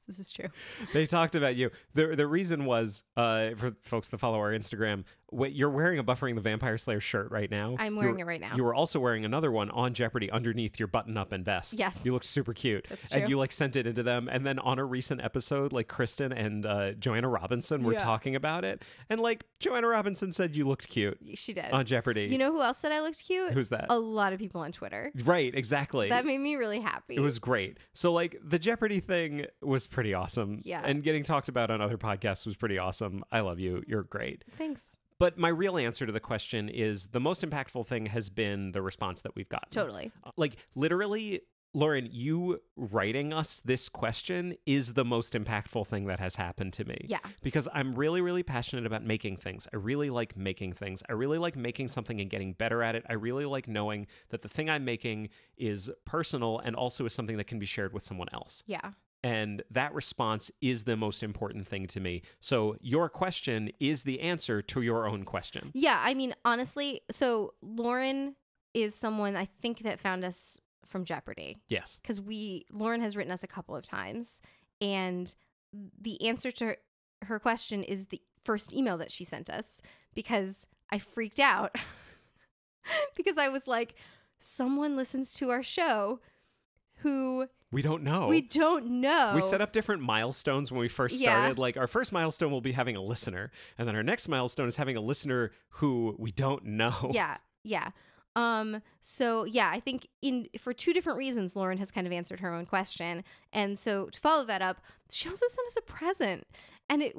Speaker 2: This is true.
Speaker 1: They talked about you. The reason was, for folks that follow our Instagram, you're wearing a Buffering the Vampire Slayer shirt right now.
Speaker 2: I'm wearing it right now.
Speaker 1: You were also wearing another one on Jeopardy underneath your button-up and vest.
Speaker 2: Yes.
Speaker 1: You looked super cute.
Speaker 2: That's true.
Speaker 1: And you like sent it into them. And then on a recent episode, like Kristen and Joanna Robinson were talking about it. And like Joanna Robinson said you looked cute.
Speaker 2: She did.
Speaker 1: On Jeopardy.
Speaker 2: You know who else said I looked cute?
Speaker 1: Who's that?
Speaker 2: A lot of people on Twitter.
Speaker 1: Right, exactly.
Speaker 2: That made me really happy.
Speaker 1: It was great. So like the Jeopardy thing was pretty awesome.
Speaker 2: Yeah.
Speaker 1: And getting talked about on other podcasts was pretty awesome. I love you. You're great.
Speaker 2: Thanks.
Speaker 1: But my real answer to the question is the most impactful thing has been the response that we've gotten.
Speaker 2: Totally.
Speaker 1: Like literally, Lauren, you writing us this question is the most impactful thing that has happened to me.
Speaker 2: Yeah.
Speaker 1: Because I'm really, really passionate about making things. I really like making things. I really like making something and getting better at it. I really like knowing that the thing I'm making is personal and also is something that can be shared with someone else.
Speaker 2: Yeah.
Speaker 1: And that response is the most important thing to me. So your question is the answer to your own question.
Speaker 2: Yeah, I mean, honestly, so Lauren is someone I think that found us from Jeopardy.
Speaker 1: Yes.
Speaker 2: Because Lauren has written us a couple of times. And the answer to her question is the first email that she sent us because I freaked out because I was like, someone listens to our show who
Speaker 1: We don't know.
Speaker 2: we don't know.
Speaker 1: We set up different milestones when we first
Speaker 2: Yeah.
Speaker 1: started. Like our first milestone will be having a listener, and then our next milestone is having a listener who we don't know.
Speaker 2: Yeah. Yeah. So yeah, I think for two different reasons, Lauren has kind of answered her own question. And so to follow that up, she also sent us a present. And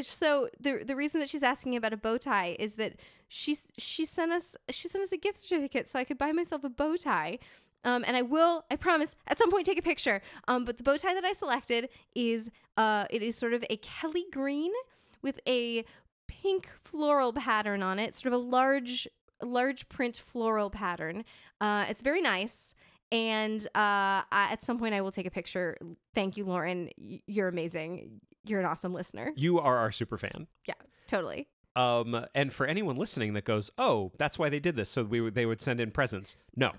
Speaker 2: so the reason that she's asking about a bow tie is that she sent us a gift certificate so I could buy myself a bow tie. And I promise, at some point take a picture. But the bow tie that I selected is it is sort of a Kelly green with a pink floral pattern on it, sort of a large print floral pattern. It's very nice. And at some point I will take a picture. Thank you, Lauren. You're amazing. You're an awesome listener.
Speaker 1: You are our super fan.
Speaker 2: Yeah, totally.
Speaker 1: And for anyone listening that goes, oh, that's why they did this, so they would send in presents. No.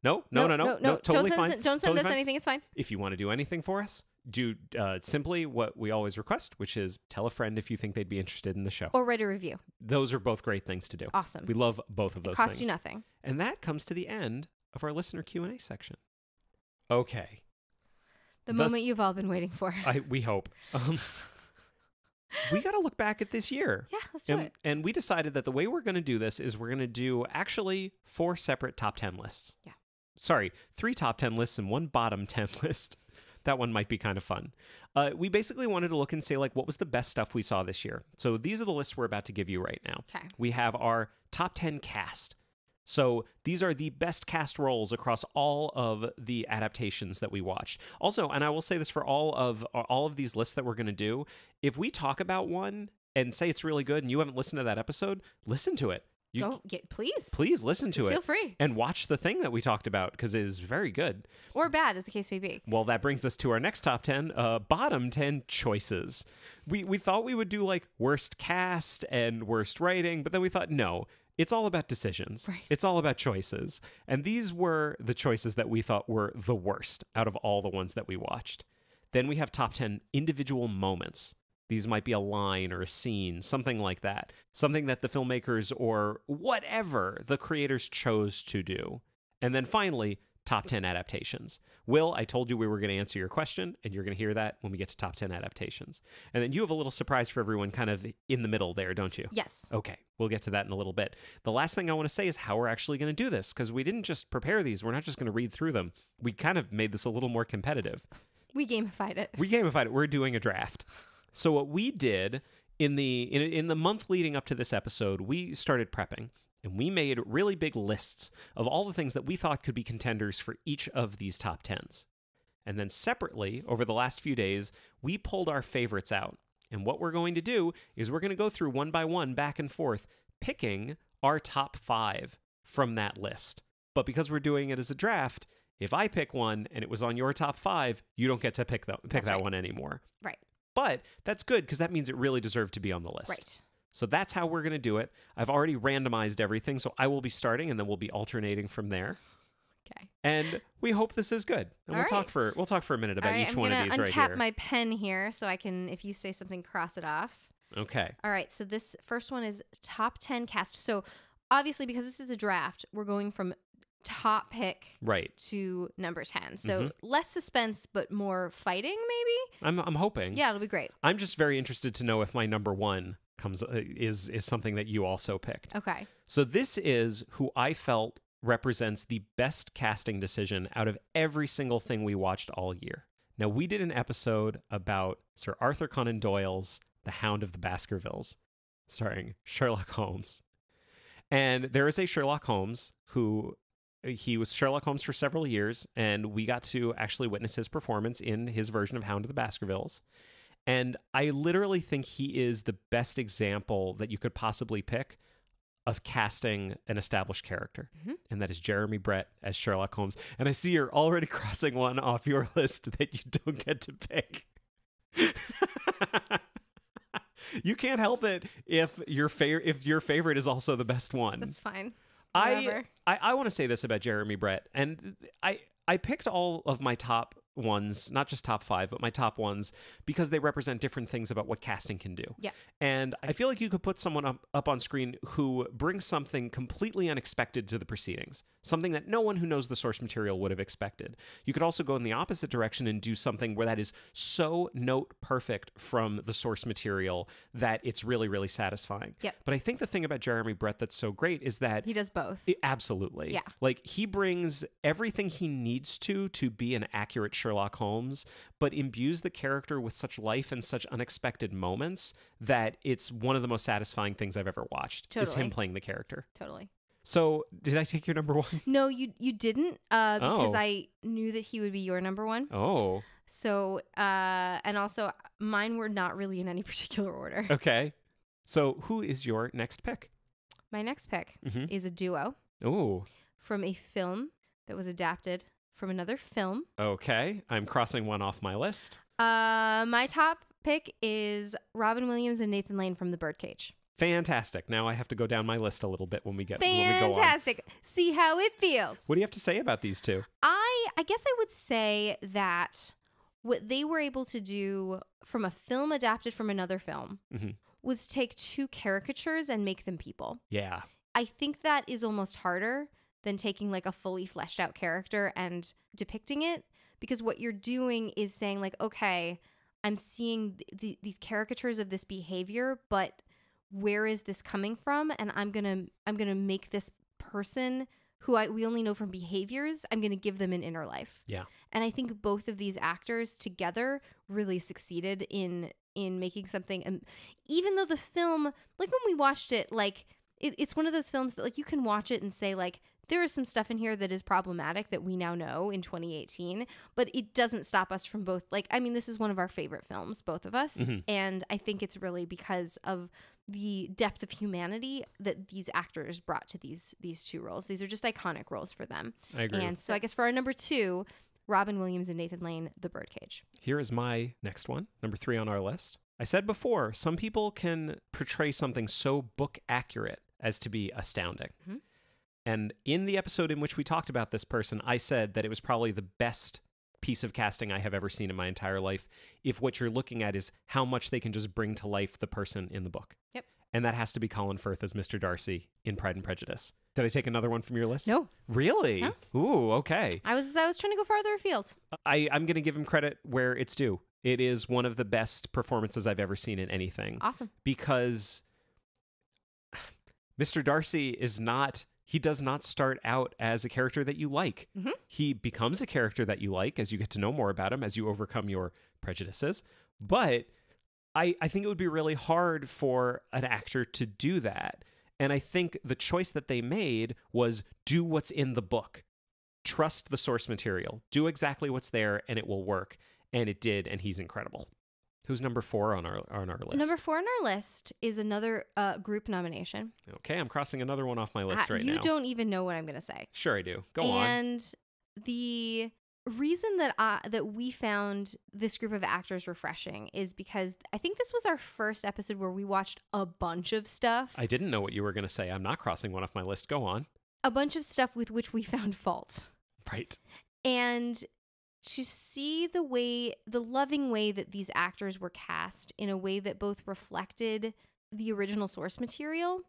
Speaker 1: Totally fine.
Speaker 2: Don't send
Speaker 1: Totally
Speaker 2: us
Speaker 1: fine.
Speaker 2: anything. It's fine.
Speaker 1: If you want to do anything for us, do simply what we always request, which is tell a friend if you think they'd be interested in the show.
Speaker 2: Or write a review.
Speaker 1: Those are both great things to do.
Speaker 2: Awesome.
Speaker 1: We love both of those
Speaker 2: It costs
Speaker 1: things.
Speaker 2: you nothing.
Speaker 1: And that comes to the end of our listener Q&A section. Okay.
Speaker 2: The moment you've all been waiting for.
Speaker 1: We hope. We got to look back at this year.
Speaker 2: Yeah, let's do it.
Speaker 1: And we decided that the way we're going to do this is we're going to do actually 4 separate top 10 lists.
Speaker 2: Yeah.
Speaker 1: Sorry, 3 top 10 lists and 1 bottom 10 list. That one might be kind of fun. We basically wanted to look and say, like, what was the best stuff we saw this year? So these are the lists we're about to give you right now.
Speaker 2: Okay.
Speaker 1: We have our top 10 cast. So these are the best cast roles across all of the adaptations that we watched. Also, and I will say this for all of these lists that we're going to do, if we talk about one and say it's really good and you haven't listened to that episode, listen to it.
Speaker 2: Please.
Speaker 1: Please listen to it.
Speaker 2: Feel free.
Speaker 1: And watch the thing that we talked about because it is very good.
Speaker 2: Or bad, as the case may be.
Speaker 1: Well, that brings us to our next top 10, bottom 10 choices. We thought we would do like worst cast and worst writing, but then we thought, no, it's all about decisions.
Speaker 2: Right.
Speaker 1: It's all about choices. And these were the choices that we thought were the worst out of all the ones that we watched. Then we have top 10 individual moments. These might be a line or a scene, something like that. Something that the filmmakers or whatever the creators chose to do. And then finally, top 10 adaptations. Will, I told you we were going to answer your question, and you're going to hear that when we get to top 10 adaptations. And then you have a little surprise for everyone kind of in the middle there, don't you?
Speaker 2: Yes.
Speaker 1: Okay, we'll get to that in a little bit. The last thing I want to say is how we're actually going to do this, because we didn't just prepare these. We're not just going to read through them. We kind of made this a little more competitive.
Speaker 2: We gamified it.
Speaker 1: We're doing a draft. So what we did in the month leading up to this episode, we started prepping. And we made really big lists of all the things that we thought could be contenders for each of these top 10s. And then separately, over the last few days, we pulled our favorites out. And what we're going to do is we're going to go through one by one, back and forth, picking our top 5 from that list. But because we're doing it as a draft, if I pick one and it was on your top 5, you don't get to pick that
Speaker 2: right.
Speaker 1: one anymore.
Speaker 2: Right.
Speaker 1: But that's good because that means it really deserved to be on the list.
Speaker 2: Right.
Speaker 1: So that's how we're going to do it. I've already randomized everything, so I will be starting, and then we'll be alternating from there.
Speaker 2: Okay.
Speaker 1: And we hope this is good. And we'll talk for a minute about each one of these right here.
Speaker 2: I'm going to uncap my pen here so I can, if you say something, cross it off.
Speaker 1: Okay.
Speaker 2: All right. So this first one is top 10 cast. So obviously, because this is a draft, we're going from top pick to number 10. So less suspense, but more fighting, maybe?
Speaker 1: I'm hoping.
Speaker 2: Yeah, it'll be great.
Speaker 1: I'm just very interested to know if my number 1 is something that you also picked.
Speaker 2: Okay.
Speaker 1: So this is who I felt represents the best casting decision out of every single thing we watched all year. Now, we did an episode about Sir Arthur Conan Doyle's The Hound of the Baskervilles, starring Sherlock Holmes. And there is a Sherlock Holmes he was Sherlock Holmes for several years, and we got to actually witness his performance in his version of Hound of the Baskervilles. And I literally think he is the best example that you could possibly pick of casting an established character. And that is Jeremy Brett as Sherlock Holmes. And I see you're already crossing one off your list that you don't get to pick. You can't help it if your favorite is also the best one.
Speaker 2: That's fine.
Speaker 1: I want to say this about Jeremy Brett. And I picked all of my top ones, not just top 5, but my top ones, because they represent different things about what casting can do.
Speaker 2: Yeah.
Speaker 1: And I feel like you could put someone up on screen who brings something completely unexpected to the proceedings, something that no one who knows the source material would have expected. You could also go in the opposite direction and do something where that is so note perfect from the source material that it's really, really satisfying.
Speaker 2: Yep.
Speaker 1: But I think the thing about Jeremy Brett that's so great is that
Speaker 2: He does both.
Speaker 1: absolutely.
Speaker 2: Yeah.
Speaker 1: Like, he brings everything he needs to be an accurate Sherlock Holmes, but imbues the character with such life and such unexpected moments that it's one of the most satisfying things I've ever watched. Is
Speaker 2: Totally.
Speaker 1: him playing the character.
Speaker 2: Totally.
Speaker 1: So, did I take your number 1?
Speaker 2: No, you didn't, because
Speaker 1: Oh.
Speaker 2: I knew that he would be your number 1.
Speaker 1: Oh,
Speaker 2: So, and also mine were not really in any particular order.
Speaker 1: okay. So, who is your next pick?
Speaker 2: My next pick
Speaker 1: Mhm.
Speaker 2: is a duo
Speaker 1: Oh,
Speaker 2: from a film that was adapted from another film.
Speaker 1: okay. I'm crossing one off my list.
Speaker 2: My top pick is Robin Williams and Nathan Lane from The Birdcage.
Speaker 1: Fantastic. Now I have to go down my list a little bit when we go on.
Speaker 2: Fantastic. See how it feels.
Speaker 1: What do you have to say about these two?
Speaker 2: I guess I would say that what they were able to do from a film adapted from another film
Speaker 1: Mhm.
Speaker 2: was take two caricatures and make them people.
Speaker 1: Yeah.
Speaker 2: I think that is almost harder than taking like a fully fleshed out character and depicting it, because what you're doing is saying like, okay, I'm seeing these caricatures of this behavior, but where is this coming from? And I'm gonna make this person who we only know from behaviors, I'm gonna give them an inner life.
Speaker 1: Yeah.
Speaker 2: And I think both of these actors together really succeeded in making something. Even though the film, like when we watched it, like it's one of those films that like you can watch it and say like, there is some stuff in here that is problematic that we now know in 2018, but it doesn't stop us from both. Like, I mean, this is one of our favorite films, both of us.
Speaker 1: Mhm.
Speaker 2: And I think it's really because of the depth of humanity that these actors brought to these two roles. These are just iconic roles for them.
Speaker 1: I agree.
Speaker 2: And so I guess for our number 2, Robin Williams and Nathan Lane, The Birdcage.
Speaker 1: Here is my next one, number 3 on our list. I said before, some people can portray something so book accurate as to be astounding.
Speaker 2: Mhm.
Speaker 1: And in the episode in which we talked about this person, I said that it was probably the best piece of casting I have ever seen in my entire life, if what you're looking at is how much they can just bring to life the person in the book.
Speaker 2: Yep.
Speaker 1: And that has to be Colin Firth as Mr. Darcy in Pride and Prejudice. Did I take another one from your list?
Speaker 2: No.
Speaker 1: Really?
Speaker 2: No.
Speaker 1: Ooh, okay.
Speaker 2: I was trying to go farther afield.
Speaker 1: I'm going to give him credit where it's due. It is one of the best performances I've ever seen in anything.
Speaker 2: Awesome.
Speaker 1: Because Mr. Darcy he does not start out as a character that you like.
Speaker 2: Mhm.
Speaker 1: He becomes a character that you like as you get to know more about him, as you overcome your prejudices. But I think it would be really hard for an actor to do that. And I think the choice that they made was do what's in the book. Trust the source material. Do exactly what's there and it will work. And it did, and he's incredible. Who's number 4 on our list?
Speaker 2: Number 4 on our list is another group nomination.
Speaker 1: Okay, I'm crossing another one off my list right now.
Speaker 2: You don't even know what I'm going to say.
Speaker 1: Sure I do. Go on.
Speaker 2: And the reason that we found this group of actors refreshing is because I think this was our first episode where we watched a bunch of stuff.
Speaker 1: I didn't know what you were going to say. I'm not crossing one off my list. Go on.
Speaker 2: A bunch of stuff with which we found fault.
Speaker 1: Right.
Speaker 2: And to see the loving way that these actors were cast in a way that both reflected the original source material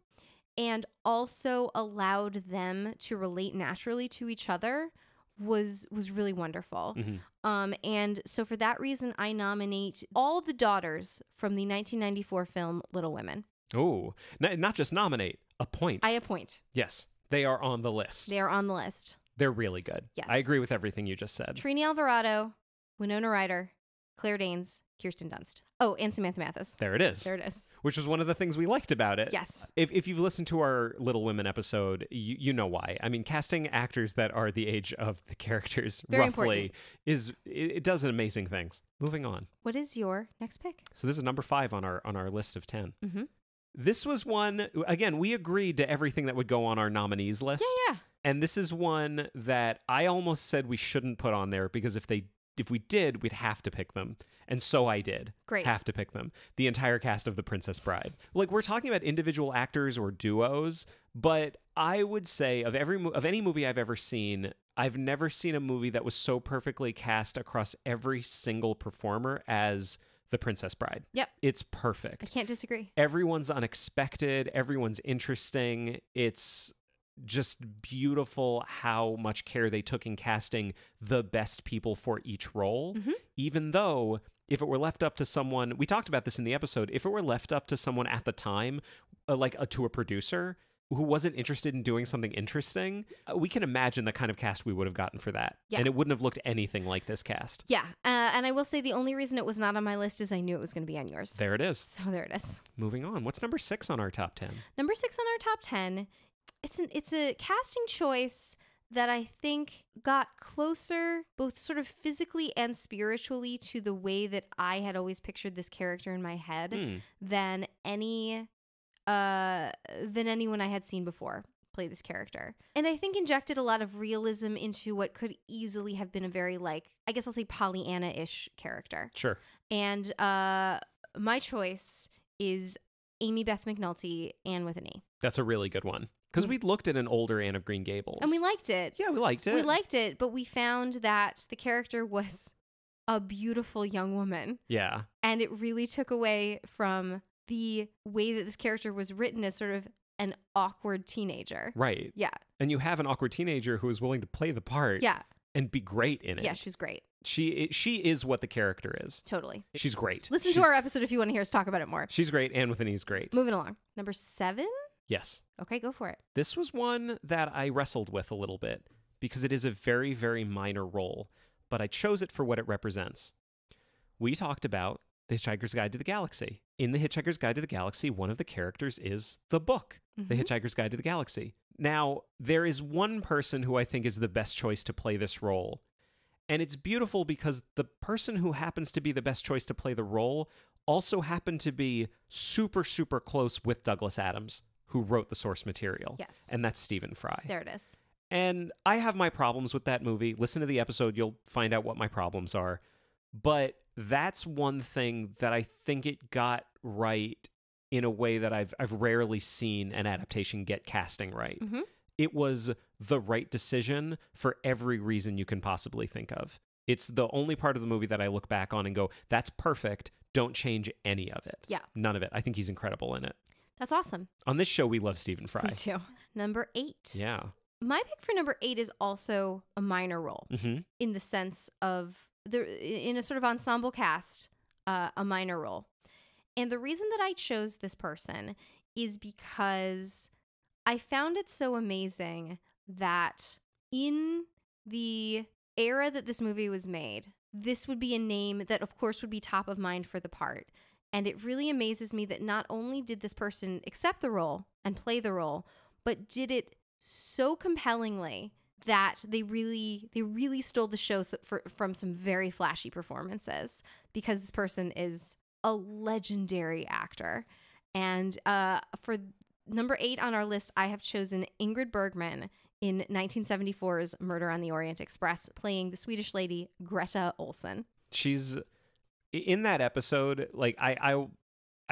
Speaker 2: and also allowed them to relate naturally to each other was really wonderful.
Speaker 1: Mm-hmm.
Speaker 2: And so for that reason, I nominate all the daughters from the 1994 film Little Women.
Speaker 1: Oh, not just nominate, appoint.
Speaker 2: I appoint.
Speaker 1: Yes, they are on the list.
Speaker 2: They are on the list.
Speaker 1: They're really good.
Speaker 2: Yes.
Speaker 1: I agree with everything you just said.
Speaker 2: Trini Alvarado, Winona Ryder, Claire Danes, Kirsten Dunst. Oh, and Samantha Mathis.
Speaker 1: There it is.
Speaker 2: There it is.
Speaker 1: Which was one of the things we liked about it.
Speaker 2: Yes.
Speaker 1: If you've listened to our Little Women episode, you know why. I mean, casting actors that are the age of the characters
Speaker 2: Very
Speaker 1: roughly it does amazing things. Moving on.
Speaker 2: What is your next pick?
Speaker 1: So this is number 5 on our list of 10.
Speaker 2: Mm-hmm.
Speaker 1: This was one, again, we agreed to everything that would go on our nominees list.
Speaker 2: Yeah.
Speaker 1: And this is one that I almost said we shouldn't put on there because if we did, we'd have to pick them. And so I did.
Speaker 2: Great.
Speaker 1: Have to pick them. The entire cast of The Princess Bride. Like, we're talking about individual actors or duos, but I would say of any movie I've ever seen, I've never seen a movie that was so perfectly cast across every single performer as The Princess Bride.
Speaker 2: Yep.
Speaker 1: It's
Speaker 2: I
Speaker 1: perfect.
Speaker 2: can't disagree.
Speaker 1: Everyone's unexpected. Everyone's interesting. It's just beautiful how much care they took in casting the best people for each role, even though if it were left up to someone, we talked about this in the episode, if it were left up to someone at the time, to a producer who wasn't interested in doing something interesting, we can imagine the kind of cast we would have gotten for that.
Speaker 2: Yeah.
Speaker 1: And it wouldn't have looked anything like this cast.
Speaker 2: Yeah. And I will say the only reason it was not on my list is I knew it was going to be on yours.
Speaker 1: There it is.
Speaker 2: So there it is.
Speaker 1: Moving on. What's number 6 on our top 10?
Speaker 2: Number 6 on our top 10, it's a casting choice that I think got closer, both sort of physically and spiritually, to the way that I had always pictured this character in my head than anyone I had seen before play this character. And I think injected a lot of realism into what could easily have been a very, like, I guess I'll say Pollyanna-ish character.
Speaker 1: Sure.
Speaker 2: And my choice is Amy Beth McNulty, Anne with an E.
Speaker 1: That's a really good one. Because we'd looked at an older Anne of Green Gables.
Speaker 2: And we liked it.
Speaker 1: Yeah, we liked it.
Speaker 2: We liked it, but we found that the character was a beautiful young woman.
Speaker 1: Yeah.
Speaker 2: And it really took away from the way that this character was written as sort of an awkward teenager.
Speaker 1: Right.
Speaker 2: Yeah.
Speaker 1: And you have an awkward teenager who is willing to play the part
Speaker 2: Yeah.
Speaker 1: and be great in it.
Speaker 2: Yeah, she's great.
Speaker 1: She is what the character is.
Speaker 2: Totally.
Speaker 1: She's great.
Speaker 2: Listen to our episode if you want to hear us talk about it more.
Speaker 1: She's great. Anne with an E is great.
Speaker 2: Moving along. Number 7?
Speaker 1: Yes.
Speaker 2: Okay, go for it.
Speaker 1: This was one that I wrestled with a little bit because it is a very, very minor role, but I chose it for what it represents. We talked about The Hitchhiker's Guide to the Galaxy. In The Hitchhiker's Guide to the Galaxy, one of the characters is the book, The Hitchhiker's Guide to the Galaxy. Now, there is one person who I think is the best choice to play this role. And it's beautiful because the person who happens to be the best choice to play the role also happened to be super, super close with Douglas Adams, who wrote the source material.
Speaker 2: Yes.
Speaker 1: And that's Stephen Fry.
Speaker 2: There it is.
Speaker 1: And I have my problems with that movie. Listen to the episode, you'll find out what my problems are. But that's one thing that I think it got right in a way that I've rarely seen an adaptation get casting right. It was the right decision for every reason you can possibly think of. It's the only part of the movie that I look back on and go, that's perfect. Don't change any of it.
Speaker 2: Yeah.
Speaker 1: None of it. I think he's incredible in it.
Speaker 2: That's awesome.
Speaker 1: On this show, we love Stephen Fry.
Speaker 2: Me too. Number 8.
Speaker 1: Yeah.
Speaker 2: My pick for number 8 is also a minor role in the sense of, in a sort of ensemble cast, a minor role. And the reason that I chose this person is because I found it so amazing that in the era that this movie was made, this would be a name that, of course, would be top of mind for the part. And it really amazes me that not only did this person accept the role and play the role, but did it so compellingly that they really stole the show from some very flashy performances, because this person is a legendary actor. And for number 8 on our list, I have chosen Ingrid Bergman in 1974's Murder on the Orient Express, playing the Swedish lady Greta Olsen.
Speaker 1: She's in that episode. Like I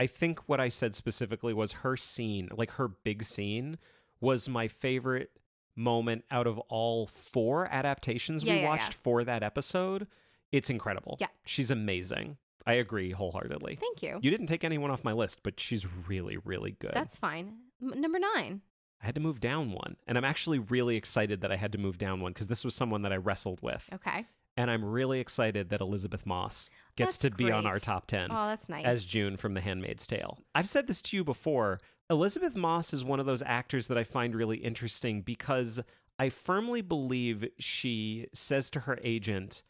Speaker 1: think what I said specifically was her scene, like her big scene, was my favorite moment out of all 4 adaptations we watched for that episode. It's incredible.
Speaker 2: Yeah.
Speaker 1: She's amazing. I agree wholeheartedly.
Speaker 2: Thank you.
Speaker 1: You didn't take anyone off my list, but she's really, really good.
Speaker 2: That's fine. Number 9.
Speaker 1: I had to move down one. And I'm actually really excited that I had to move down one because this was someone that I wrestled with.
Speaker 2: Okay.
Speaker 1: And I'm really excited that Elizabeth Moss gets to be on our top 10.
Speaker 2: Oh, that's nice.
Speaker 1: As June from The Handmaid's Tale. I've said this to you before. Elizabeth Moss is one of those actors that I find really interesting because I firmly believe she says to her agent,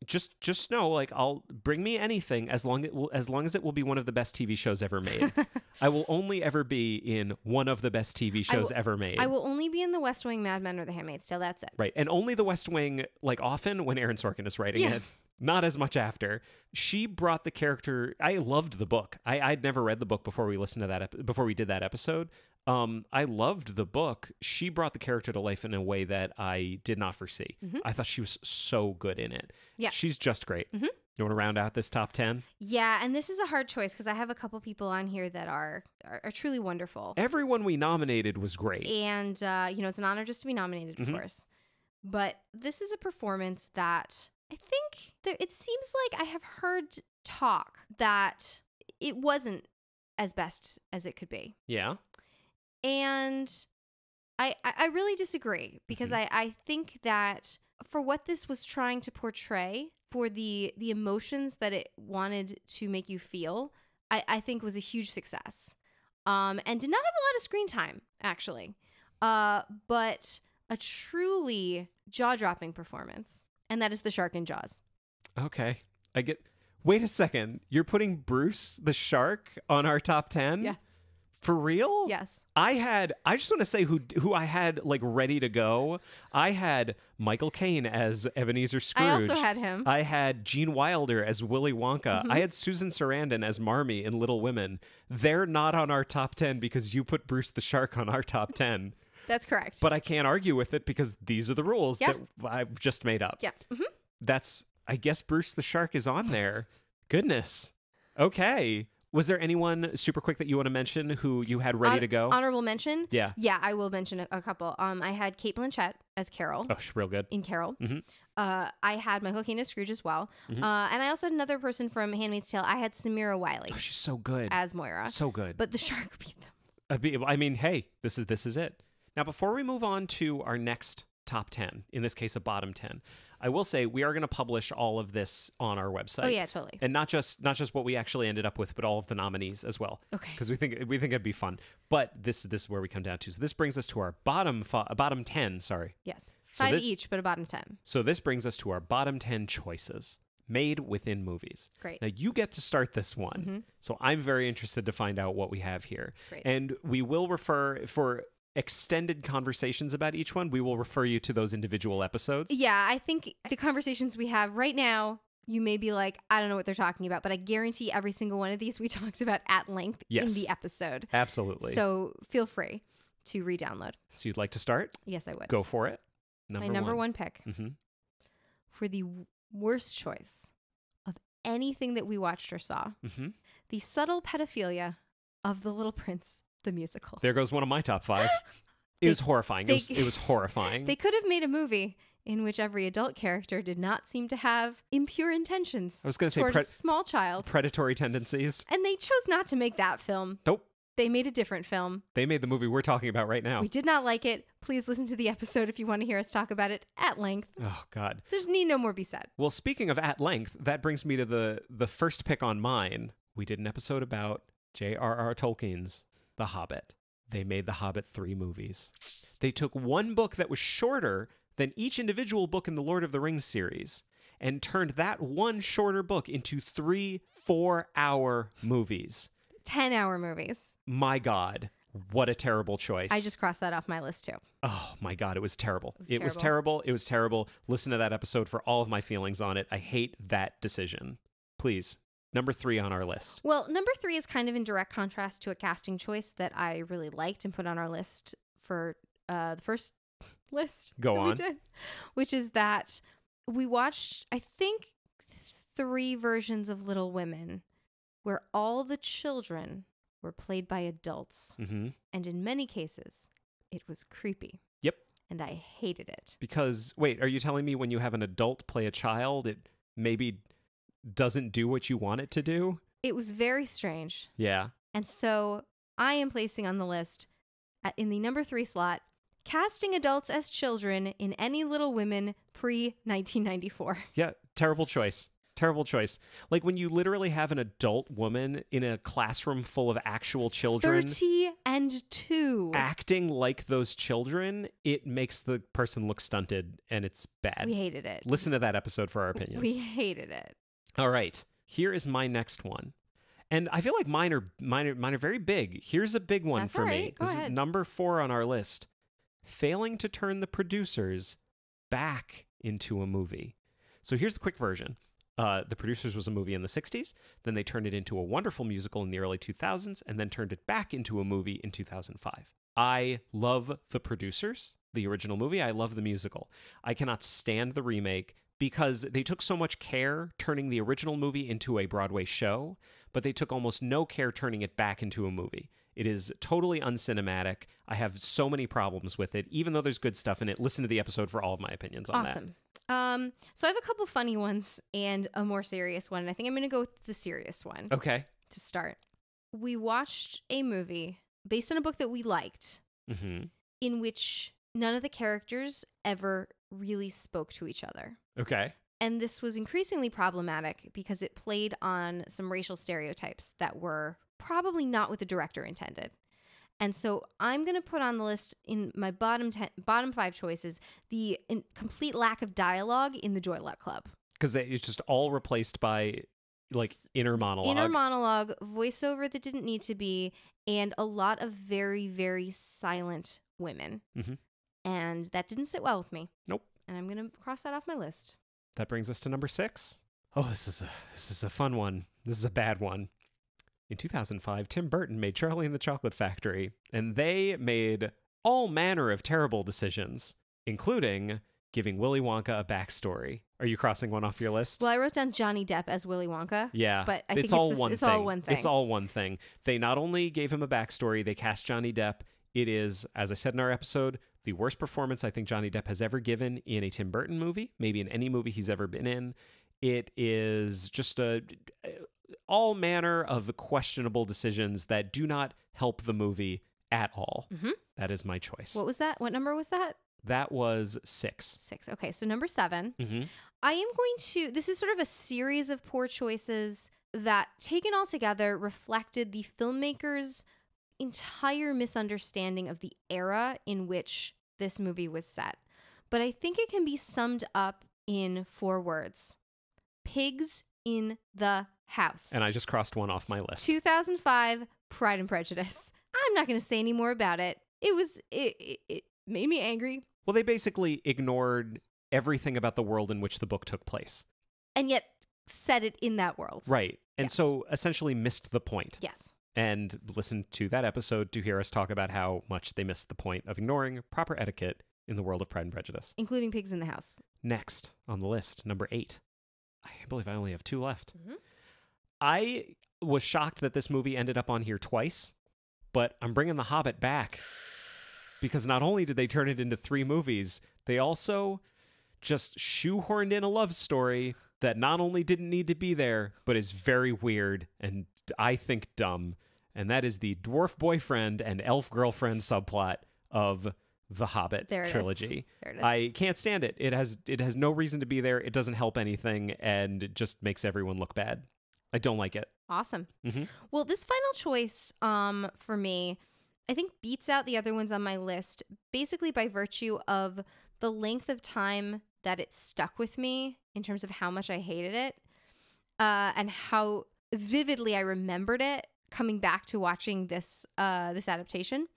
Speaker 1: just know, like, I'll bring me anything as long as it will be one of the best TV shows ever made. I will only ever be in one of the best TV shows ever made.
Speaker 2: I will only be in The West Wing, Mad Men, or The Handmaid's Tale. That's it.
Speaker 1: Right. And only The West Wing, like, often when Aaron Sorkin is writing it. Not as much after. She brought the character. I loved the book. I'd never read the book before we listened to that. Before we did that episode. I loved the book. She brought the character to life in a way that I did not foresee. I thought she was so good in it.
Speaker 2: Yeah.
Speaker 1: She's just great. You want to round out this top 10?
Speaker 2: Yeah, and this is a hard choice because I have a couple people on here that are truly wonderful.
Speaker 1: Everyone we nominated was great.
Speaker 2: And, it's an honor just to be nominated, of course. But this is a performance that I think it seems like I have heard talk that it wasn't as best as it could be.
Speaker 1: Yeah.
Speaker 2: And I really disagree because I think that for what this was trying to portray, for the emotions that it wanted to make you feel, I think was a huge success. And did not have a lot of screen time, actually. But a truly jaw-dropping performance. And that is The Shark in Jaws.
Speaker 1: Okay. Wait a second. You're putting Bruce the Shark on our top 10?
Speaker 2: Yes.
Speaker 1: For real?
Speaker 2: Yes.
Speaker 1: I just want to say who I had like ready to go. I had Michael Caine as Ebenezer Scrooge.
Speaker 2: I also had him.
Speaker 1: I had Gene Wilder as Willy Wonka. I had Susan Sarandon as Marmee in Little Women. They're not on our top 10 because you put Bruce the Shark on our top 10.
Speaker 2: That's correct.
Speaker 1: But I can't argue with it because these are the rules
Speaker 2: Yeah.
Speaker 1: that I've just made up.
Speaker 2: Yeah.
Speaker 1: I guess Bruce the Shark is on there. Goodness. Okay. Was there anyone super quick that you want to mention who you had ready to go?
Speaker 2: Honorable mention?
Speaker 1: Yeah.
Speaker 2: Yeah, I will mention a couple. I had Cate Blanchett as Carol.
Speaker 1: Oh, she's real good.
Speaker 2: In Carol.
Speaker 1: Mm-hmm.
Speaker 2: I had Michael Caine as Scrooge as well. And I also had another person from Handmaid's Tale. I had Samira Wiley
Speaker 1: Oh, she's so good.
Speaker 2: as Moira.
Speaker 1: So good.
Speaker 2: But the shark beat them.
Speaker 1: I mean, hey, this is it. Now, before we move on to our next top 10, in this case, a bottom 10, I will say we are going to publish all of this on our website.
Speaker 2: Oh, yeah, totally.
Speaker 1: And not just what we actually ended up with, but all of the nominees as well.
Speaker 2: Okay.
Speaker 1: Because we think it'd be fun. But this is where we come down to. So this brings us to our bottom 10. Sorry.
Speaker 2: Yes.
Speaker 1: So
Speaker 2: 5 each, but a bottom 10.
Speaker 1: So this brings us to our bottom 10 choices made within movies.
Speaker 2: Great.
Speaker 1: Now you get to start this one. So I'm very interested to find out what we have here.
Speaker 2: Great.
Speaker 1: And we will refer for extended conversations about each one. We will refer you to those individual episodes.
Speaker 2: Yeah, I think the conversations we have right now, you may be like, I don't know what they're talking about, but I guarantee every single one of these we talked about at length in the episode.
Speaker 1: Absolutely.
Speaker 2: So feel free to re-download.
Speaker 1: So you'd like to start?
Speaker 2: Yes, I would.
Speaker 1: Go for it.
Speaker 2: My number one pick for the worst choice of anything that we watched or saw, the subtle pedophilia of The Little Prince, the musical.
Speaker 1: There goes one of my top 5. It was horrifying. It was horrifying.
Speaker 2: They could have made a movie in which every adult character did not seem to have impure intentions.
Speaker 1: I was going to say
Speaker 2: toward a small child.
Speaker 1: Predatory tendencies.
Speaker 2: And they chose not to make that film.
Speaker 1: Nope.
Speaker 2: They made a different film.
Speaker 1: They made the movie we're talking about right now.
Speaker 2: We did not like it. Please listen to the episode if you want to hear us talk about it at length.
Speaker 1: Oh, God.
Speaker 2: There's need no more be said.
Speaker 1: Well, speaking of at length, that brings me to the first pick on mine. We did an episode about J.R.R. Tolkien's The Hobbit. They made The Hobbit 3 movies. They took one book that was shorter than each individual book in the Lord of the Rings series and turned that one shorter book into 3 4-hour movies.
Speaker 2: 10-hour movies.
Speaker 1: My God, what a terrible choice.
Speaker 2: I just crossed that off my list too.
Speaker 1: Oh my God, it was terrible. It was terrible. It was terrible. Listen to that episode for all of my feelings on it. I hate that decision. Please. Number 3 on our list.
Speaker 2: Well, number 3 is kind of in direct contrast to a casting choice that I really liked and put on our list for the first list.
Speaker 1: Go on.
Speaker 2: We did, which is that we watched, I think, 3 versions of Little Women where all the children were played by adults. And in many cases, it was creepy.
Speaker 1: Yep.
Speaker 2: And I hated it.
Speaker 1: Because, wait, are you telling me when you have an adult play a child, it maybe doesn't do what you want it to do?
Speaker 2: It was very strange.
Speaker 1: Yeah.
Speaker 2: And so I am placing on the list in the number 3 slot, casting adults as children in any Little Women pre-1994.
Speaker 1: Yeah, terrible choice. Terrible choice. Like when you literally have an adult woman in a classroom full of actual children
Speaker 2: 32
Speaker 1: acting like those children, it makes the person look stunted and it's bad.
Speaker 2: We hated it.
Speaker 1: Listen to that episode for our opinions.
Speaker 2: We hated it.
Speaker 1: All right. Here is my next one. And I feel like mine are very big. Here's a big one
Speaker 2: That's
Speaker 1: for
Speaker 2: all
Speaker 1: me.
Speaker 2: right. Go
Speaker 1: This
Speaker 2: ahead.
Speaker 1: is number 4 on our list. Failing to turn the producers back into a movie. So here's the quick version. The Producers was a movie in the 60s. Then they turned it into a wonderful musical in the early 2000s and then turned it back into a movie in 2005. I love The Producers, the original movie. I love the musical. I cannot stand the remake because they took so much care turning the original movie into a Broadway show, but they took almost no care turning it back into a movie. It is totally uncinematic. I have so many problems with it, even though there's good stuff in it. Listen to the episode for all of my opinions on that.
Speaker 2: Awesome. So I have a couple funny ones and a more serious one. And I think I'm going to go with the serious one.
Speaker 1: Okay.
Speaker 2: To start. We watched a movie based on a book that we liked, in which none of the characters ever really spoke to each other.
Speaker 1: Okay.
Speaker 2: And this was increasingly problematic because it played on some racial stereotypes that were probably not what the director intended. And so I'm going to put on the list in my bottom 5 choices the complete lack of dialogue in the Joy Luck Club.
Speaker 1: Because it's just all replaced by like inner monologue,
Speaker 2: voiceover that didn't need to be, and a lot of very, very silent women. And that didn't sit well with me.
Speaker 1: Nope.
Speaker 2: And I'm going to cross that off my list.
Speaker 1: That brings us to number 6. Oh, this is a fun one. This is a bad one. In 2005, Tim Burton made Charlie and the Chocolate Factory, and they made all manner of terrible decisions, including giving Willy Wonka a backstory. Are you crossing one off your list?
Speaker 2: Well, I wrote down Johnny Depp as Willy Wonka.
Speaker 1: Yeah.
Speaker 2: But I think
Speaker 1: it's all one thing.
Speaker 2: It's
Speaker 1: all one thing. They not only gave him a backstory, they cast Johnny Depp. It is, as I said in our episode, the worst performance I think Johnny Depp has ever given in a Tim Burton movie, maybe in any movie he's ever been in. It is just all manner of questionable decisions that do not help the movie at all. That is my choice.
Speaker 2: What was that? What number was that?
Speaker 1: That was 6.
Speaker 2: 6. Okay, so number 7. I am going to, this is sort of a series of poor choices that, taken all together, reflected the filmmaker's entire misunderstanding of the era in which this movie was set. But I think it can be summed up in 4 words. Pigs in the house.
Speaker 1: And I just crossed one off my list.
Speaker 2: 2005, Pride and Prejudice. I'm not going to say any more about it. It made me angry.
Speaker 1: Well, they basically ignored everything about the world in which the book took place.
Speaker 2: And yet set it in that world.
Speaker 1: Right. And
Speaker 2: Yes.
Speaker 1: so essentially missed the point.
Speaker 2: Yes.
Speaker 1: And listen to that episode to hear us talk about how much they missed the point of ignoring proper etiquette in the world of Pride and Prejudice.
Speaker 2: Including Pigs in the House.
Speaker 1: Next on the list, number 8. I can't believe I only have 2 left. I was shocked that this movie ended up on here twice, but I'm bringing The Hobbit back because not only did they turn it into 3 movies, they also just shoehorned in a love story that not only didn't need to be there, but is very weird and I think dumb. And that is the dwarf boyfriend and elf girlfriend subplot of the Hobbit trilogy.
Speaker 2: There it is.
Speaker 1: I can't stand it. It has no reason to be there. It doesn't help anything, and it just makes everyone look bad. I don't like it.
Speaker 2: Awesome. Well, this final choice for me, I think beats out the other ones on my list, basically by virtue of the length of time that it stuck with me in terms of how much I hated it, and how vividly I remembered it coming back to watching this adaptation.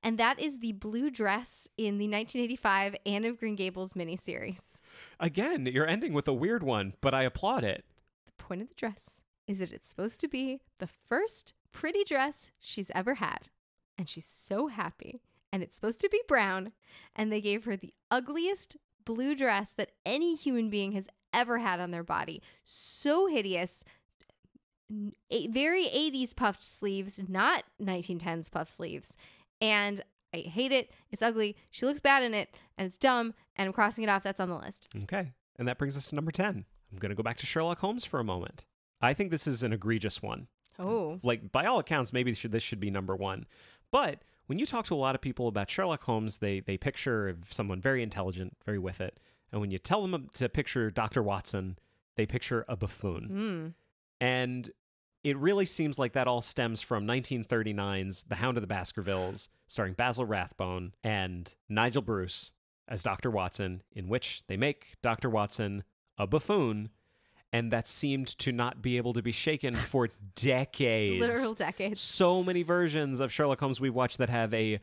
Speaker 2: And that is the blue dress in the 1985 Anne of Green Gables miniseries.
Speaker 1: Again, you're ending with a weird one, but I applaud it.
Speaker 2: The point of the dress is that it's supposed to be the first pretty dress she's ever had. And she's so happy. And it's supposed to be brown. And they gave her the ugliest blue dress that any human being has ever had on their body. So hideous. Very 80s puffed sleeves, not 1910s puffed sleeves. And I hate it. It's ugly. She looks bad in it, and it's dumb, and I'm crossing it off. That's on the list.
Speaker 1: Okay. And that brings us to number 10. I'm going to go back to Sherlock Holmes for a moment. I think this is an egregious one.
Speaker 2: Oh.
Speaker 1: Like, by all accounts, maybe this should be number 1. But when you talk to a lot of people about Sherlock Holmes, they picture someone very intelligent, very with it. And when you tell them to picture Dr. Watson, they picture a buffoon. And it really seems like that all stems from 1939's The Hound of the Baskervilles, starring Basil Rathbone and Nigel Bruce as Dr. Watson, in which they make Dr. Watson a buffoon, and that seemed to not be able to be shaken for decades.
Speaker 2: Literal decades.
Speaker 1: So many versions of Sherlock Holmes we've watched that have a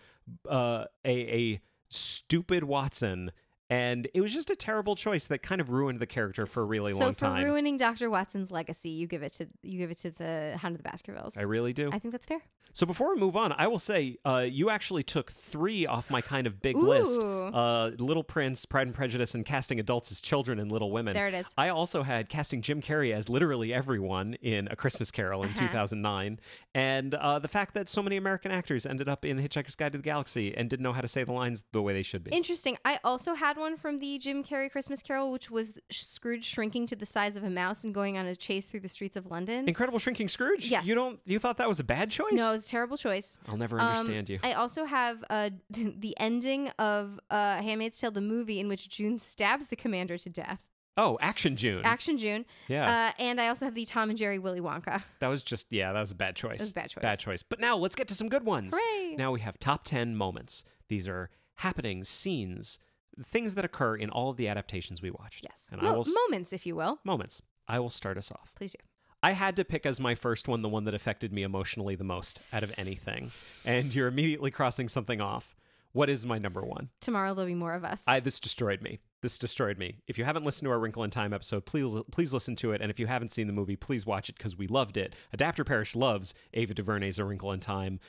Speaker 1: stupid Watson And it was just a terrible choice that kind of ruined the character for a really long time.
Speaker 2: So for ruining Dr. Watson's legacy, you give it to the Hound of the Baskervilles.
Speaker 1: I really do.
Speaker 2: I think that's fair.
Speaker 1: So before we move on, I will say you actually took 3 off my kind of big list. Little Prince, Pride and Prejudice, and casting adults as children in Little Women.
Speaker 2: There it is.
Speaker 1: I also had casting Jim Carrey as literally everyone in A Christmas Carol in 2009. And the fact that so many American actors ended up in Hitchhiker's Guide to the Galaxy and didn't know how to say the lines the way they should be.
Speaker 2: Interesting. I also had one from the Jim Carrey Christmas Carol, which was Scrooge shrinking to the size of a mouse and going on a chase through the streets of London.
Speaker 1: Incredible Shrinking Scrooge?
Speaker 2: Yes.
Speaker 1: You thought that was a bad choice?
Speaker 2: No, it was a terrible choice.
Speaker 1: I'll never understand you.
Speaker 2: I also have the ending of Handmaid's Tale, the movie, in which June stabs the commander to death.
Speaker 1: Oh, Action June.
Speaker 2: Action June.
Speaker 1: Yeah.
Speaker 2: And I also have the Tom and Jerry Willy Wonka.
Speaker 1: That was that was a bad choice.
Speaker 2: It was a bad choice.
Speaker 1: Bad choice. But now let's get to some good ones.
Speaker 2: Hooray!
Speaker 1: Now we have top 10 moments. These are happenings, scenes, things that occur in all of the adaptations we watched.
Speaker 2: Yes.
Speaker 1: And
Speaker 2: moments, if you will.
Speaker 1: Moments. I will start us off.
Speaker 2: Please do.
Speaker 1: I had to pick as my first one the one that affected me emotionally the most out of anything. And you're immediately crossing something off. What is my number 1?
Speaker 2: Tomorrow There'll Be More of Us.
Speaker 1: This destroyed me. This destroyed me. If you haven't listened to our Wrinkle in Time episode, please listen to it. And if you haven't seen the movie, please watch it because we loved it. Adapter Parish loves Ava DuVernay's A Wrinkle in Time.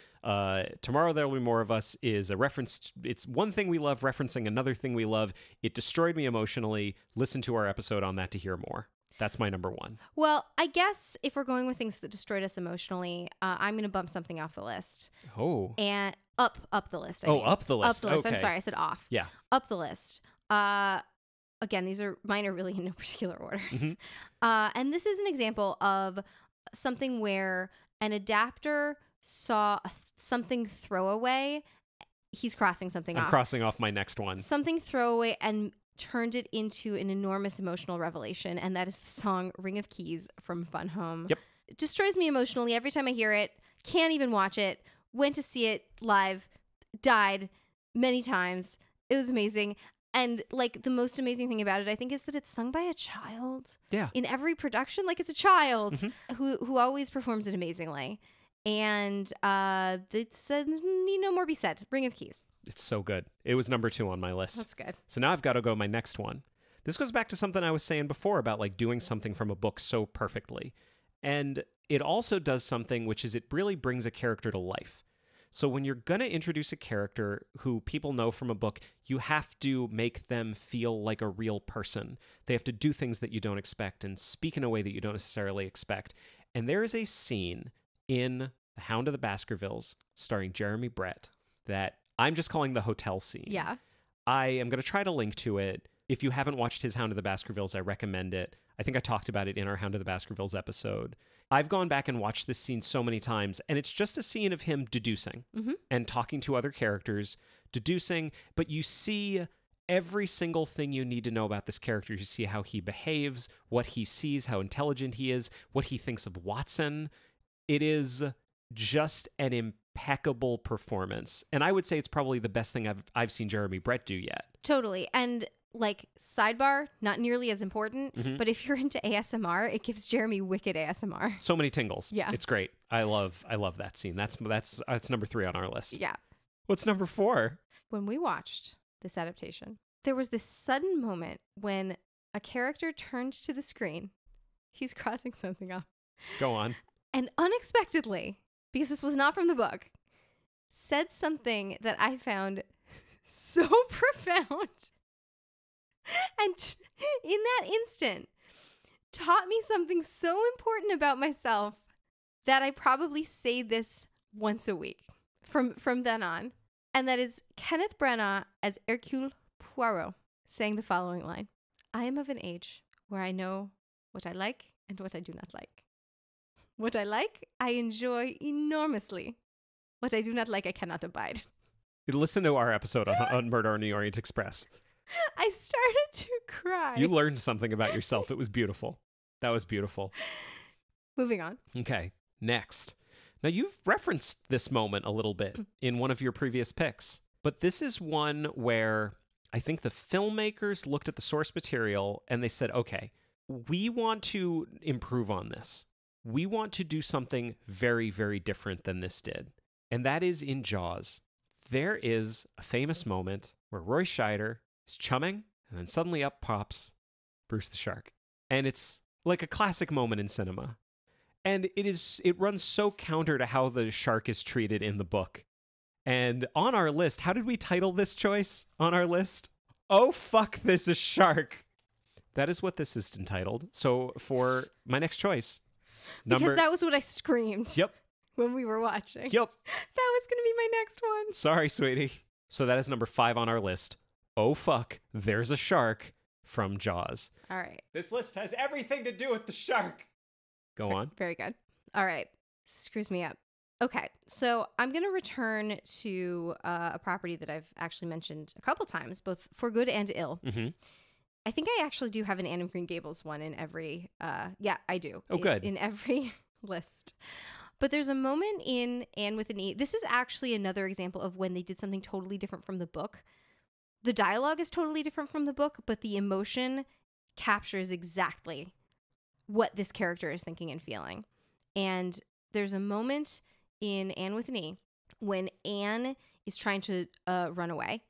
Speaker 1: Tomorrow There'll Be More of Us is a reference. It's one thing we love referencing another thing we love. It destroyed me emotionally. Listen to our episode on that to hear more. That's my number 1.
Speaker 2: Well, I guess if we're going with things that destroyed us emotionally, I'm going to bump something off the list.
Speaker 1: Oh.
Speaker 2: And up the list.
Speaker 1: Up the list.
Speaker 2: Up the list.
Speaker 1: Okay.
Speaker 2: I'm sorry, I said off.
Speaker 1: Yeah.
Speaker 2: Up the list. Again, mine are really in no particular order.
Speaker 1: Mm-hmm.
Speaker 2: And this is an example of something where an adapter saw something throwaway. He's crossing something off.
Speaker 1: I'm crossing off my next one.
Speaker 2: Something throwaway and turned it into an enormous emotional revelation, and that is the song Ring of Keys from Fun Home.
Speaker 1: Yep.
Speaker 2: It destroys me emotionally every time I hear it. Can't even watch it. Went to see it live. Died many times. It was amazing. And like the most amazing thing about it, I think, is that it's sung by a child.
Speaker 1: Yeah.
Speaker 2: In every production, like it's a child
Speaker 1: Mm-hmm.
Speaker 2: who always performs it amazingly. And it need no more be said. Ring of Keys.
Speaker 1: It's so good. It was number 2 on my list.
Speaker 2: That's good.
Speaker 1: So now I've got to go my next one. This goes back to something I was saying before about like doing something from a book so perfectly. And it also does something which is it really brings a character to life. So when you're going to introduce a character who people know from a book, you have to make them feel like a real person. They have to do things that you don't expect and speak in a way that you don't necessarily expect. And there is a scene in The Hound of the Baskervilles starring Jeremy Brett that I'm just calling the hotel scene.
Speaker 2: Yeah.
Speaker 1: I am going to try to link to it. If you haven't watched his Hound of the Baskervilles, I recommend it. I think I talked about it in our Hound of the Baskervilles episode. I've gone back and watched this scene so many times, and it's just a scene of him deducing and talking to other characters, deducing, but you see every single thing you need to know about this character. You see how he behaves, what he sees, how intelligent he is, what he thinks of Watson. It is just an impeccable performance. And I would say it's probably the best thing I've seen Jeremy Brett do yet.
Speaker 2: Totally. And like sidebar, not nearly as important, but if you're into ASMR, it gives Jeremy wicked ASMR.
Speaker 1: So many tingles.
Speaker 2: Yeah.
Speaker 1: It's great. I love that scene. That's number 3 on our list.
Speaker 2: Yeah.
Speaker 1: What's number 4?
Speaker 2: When we watched this adaptation, there was this sudden moment when a character turned to the screen. He's crossing something off.
Speaker 1: Go on.
Speaker 2: And unexpectedly, because this was not from the book, said something that I found so profound. And in that instant, taught me something so important about myself that I probably say this once a week from then on. And that is Kenneth Branagh as Hercule Poirot saying the following line. I am of an age where I know what I like and what I do not like. What I like, I enjoy enormously. What I do not like, I cannot abide.
Speaker 1: Listen to our episode on Murder on the Orient Express.
Speaker 2: I started to cry.
Speaker 1: You learned something about yourself. It was beautiful. That was beautiful.
Speaker 2: Moving on.
Speaker 1: Okay, next. Now, you've referenced this moment a little bit in one of your previous picks, but this is one where I think the filmmakers looked at the source material and they said, okay, we want to improve on this. We want to do something very, very different than this did. And that is in Jaws. There is a famous moment where Roy Scheider He's chumming, and then suddenly up pops Bruce the shark. And it's like a classic moment in cinema. And it runs so counter to how the shark is treated in the book. And on our list, how did we title this choice on our list? Oh, fuck, this is shark. That is what this is entitled. So for my next choice.
Speaker 2: Because that was what I screamed.
Speaker 1: Yep.
Speaker 2: When we were watching.
Speaker 1: Yep.
Speaker 2: That was going to be my next one.
Speaker 1: Sorry, sweetie. So that is number 5 on our list. Oh, fuck, there's a shark from Jaws.
Speaker 2: All right.
Speaker 1: This list has everything to do with the shark. Go on.
Speaker 2: Very good. All right. Screws me up. Okay. So I'm going to return to a property that I've actually mentioned a couple times, both for good and ill.
Speaker 1: Mm-hmm.
Speaker 2: I think I actually do have an Anne of Green Gables one in every, yeah, I do.
Speaker 1: Oh, good.
Speaker 2: In every list. But there's a moment in Anne with an E. This is actually another example of when they did something totally different from the book. The dialogue is totally different from the book, but the emotion captures exactly what this character is thinking and feeling. And there's a moment in Anne with an E when Anne is trying to run away,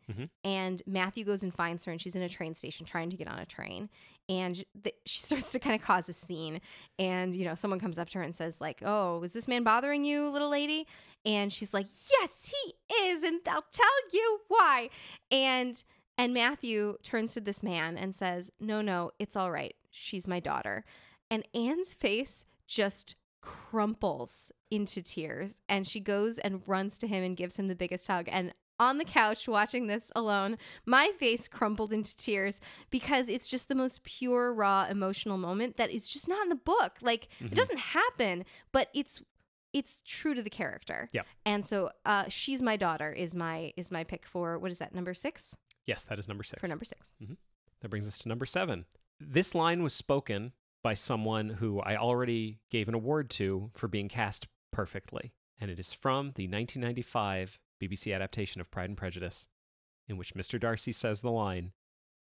Speaker 2: and Matthew goes and finds her, and she's in a train station trying to get on a train, and she starts to kind of cause a scene, and someone comes up to her and says like, "Oh, is this man bothering you, little lady?" And she's like, "Yes, he is, and I'll tell you why." And Matthew turns to this man and says, "No, it's all right. She's my daughter." And Anne's face just crumples into tears, and she goes and runs to him and gives him the biggest hug. And on the couch watching this alone, my face crumpled into tears because it's just the most pure, raw, emotional moment that is just not in the book. Like, it doesn't happen, but it's true to the character.
Speaker 1: Yeah.
Speaker 2: And so She's My Daughter is my pick for, what is that, number 6?
Speaker 1: Yes, that is number 6.
Speaker 2: For number 6.
Speaker 1: That brings us to number 7. This line was spoken by someone who I already gave an award to for being cast perfectly. And it is from the 1995 BBC adaptation of Pride and Prejudice, in which Mr. Darcy says the line,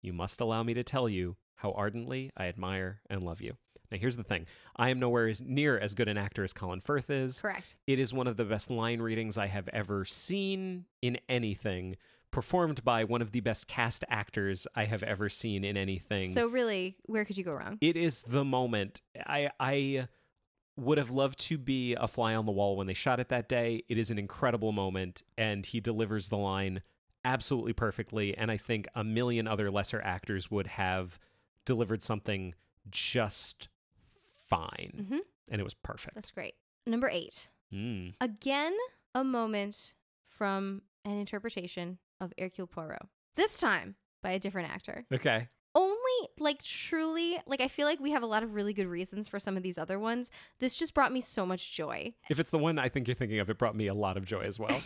Speaker 1: "You must allow me to tell you how ardently I admire and love you." Now, here's the thing. I am nowhere near as good an actor as Colin Firth is.
Speaker 2: Correct.
Speaker 1: It is one of the best line readings I have ever seen in anything, performed by one of the best cast actors I have ever seen in anything.
Speaker 2: So really, where could you go wrong?
Speaker 1: It is the moment. I would have loved to be a fly on the wall when they shot it that day. It is an incredible moment, and he delivers the line absolutely perfectly, and I think a million other lesser actors would have delivered something just fine. And it was perfect.
Speaker 2: That's great. Number 8. Again, a moment from an interpretation of Hercule Poirot. This time by a different actor.
Speaker 1: Okay.
Speaker 2: Only, truly, I feel like we have a lot of really good reasons for some of these other ones. This just brought me so much joy.
Speaker 1: If it's the one I think you're thinking of, it brought me a lot of joy as well.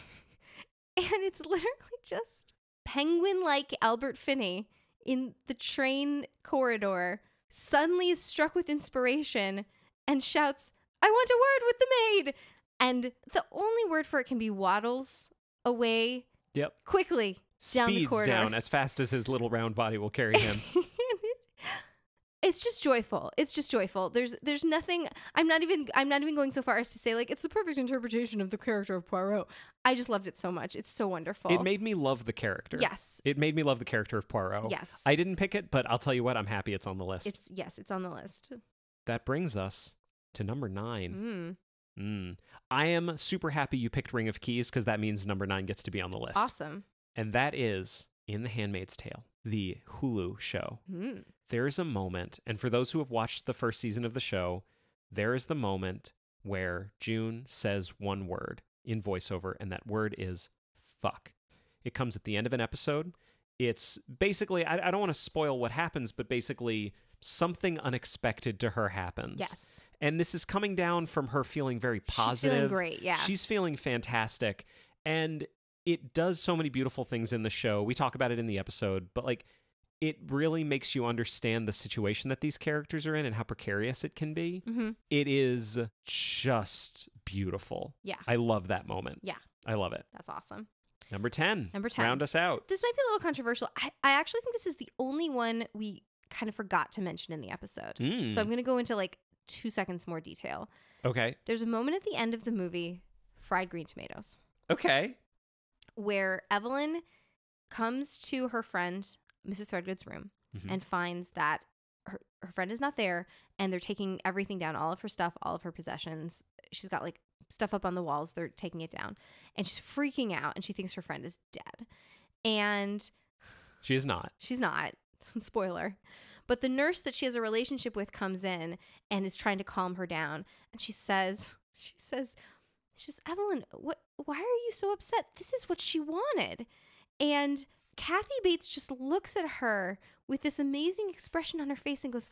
Speaker 2: And it's literally just penguin-like Albert Finney in the train corridor suddenly is struck with inspiration and shouts, "I want a word with the maid!" And the only word for it can be waddles away quickly down the
Speaker 1: Speeds
Speaker 2: corridor.
Speaker 1: down as fast as his little round body will carry him.
Speaker 2: It's just joyful. It's just joyful. There's nothing. I'm not even going so far as to say it's the perfect interpretation of the character of Poirot. I just loved it so much. It's so wonderful.
Speaker 1: It made me love the character.
Speaker 2: Yes.
Speaker 1: It made me love the character of Poirot.
Speaker 2: Yes.
Speaker 1: I didn't pick it, but I'll tell you what, I'm happy it's on the list.
Speaker 2: It's on the list.
Speaker 1: That brings us to number 9. I am super happy you picked Ring of Keys, because that means number 9 gets to be on the list.
Speaker 2: Awesome.
Speaker 1: And that is In the Handmaid's Tale, the Hulu show. There's a moment, and for those who have watched the first season of the show, there is the moment where June says one word in voiceover, and that word is fuck. It comes at the end of an episode. It's basically, I don't want to spoil what happens, but basically something unexpected to her happens.
Speaker 2: Yes.
Speaker 1: And this is coming down from her feeling very positive.
Speaker 2: She's feeling great, yeah.
Speaker 1: She's feeling fantastic. And it does so many beautiful things in the show. We talk about it in the episode, but it really makes you understand the situation that these characters are in and how precarious it can be. It is just beautiful.
Speaker 2: Yeah.
Speaker 1: I love that moment.
Speaker 2: Yeah.
Speaker 1: I love it.
Speaker 2: That's awesome.
Speaker 1: Number 10.
Speaker 2: Number 10.
Speaker 1: Round us out.
Speaker 2: This might be a little controversial. I actually think this is the only one we kind of forgot to mention in the episode. So I'm going to go into 2 seconds more detail.
Speaker 1: Okay.
Speaker 2: There's a moment at the end of the movie, Fried Green Tomatoes.
Speaker 1: Okay.
Speaker 2: Where Evelyn comes to her friend Mrs. Threadgood's room
Speaker 1: Mhm.
Speaker 2: and finds that her friend is not there, and they're taking everything down, all of her stuff, all of her possessions. She's got like stuff up on the walls. They're taking it down, and she's freaking out, and she thinks her friend is dead. And
Speaker 1: She is not.
Speaker 2: she's not. Spoiler. But the nurse that she has a relationship with comes in and is trying to calm her down. And she says, Evelyn, why are you so upset? This is what she wanted. And Kathy Bates just looks at her with this amazing expression on her face and goes,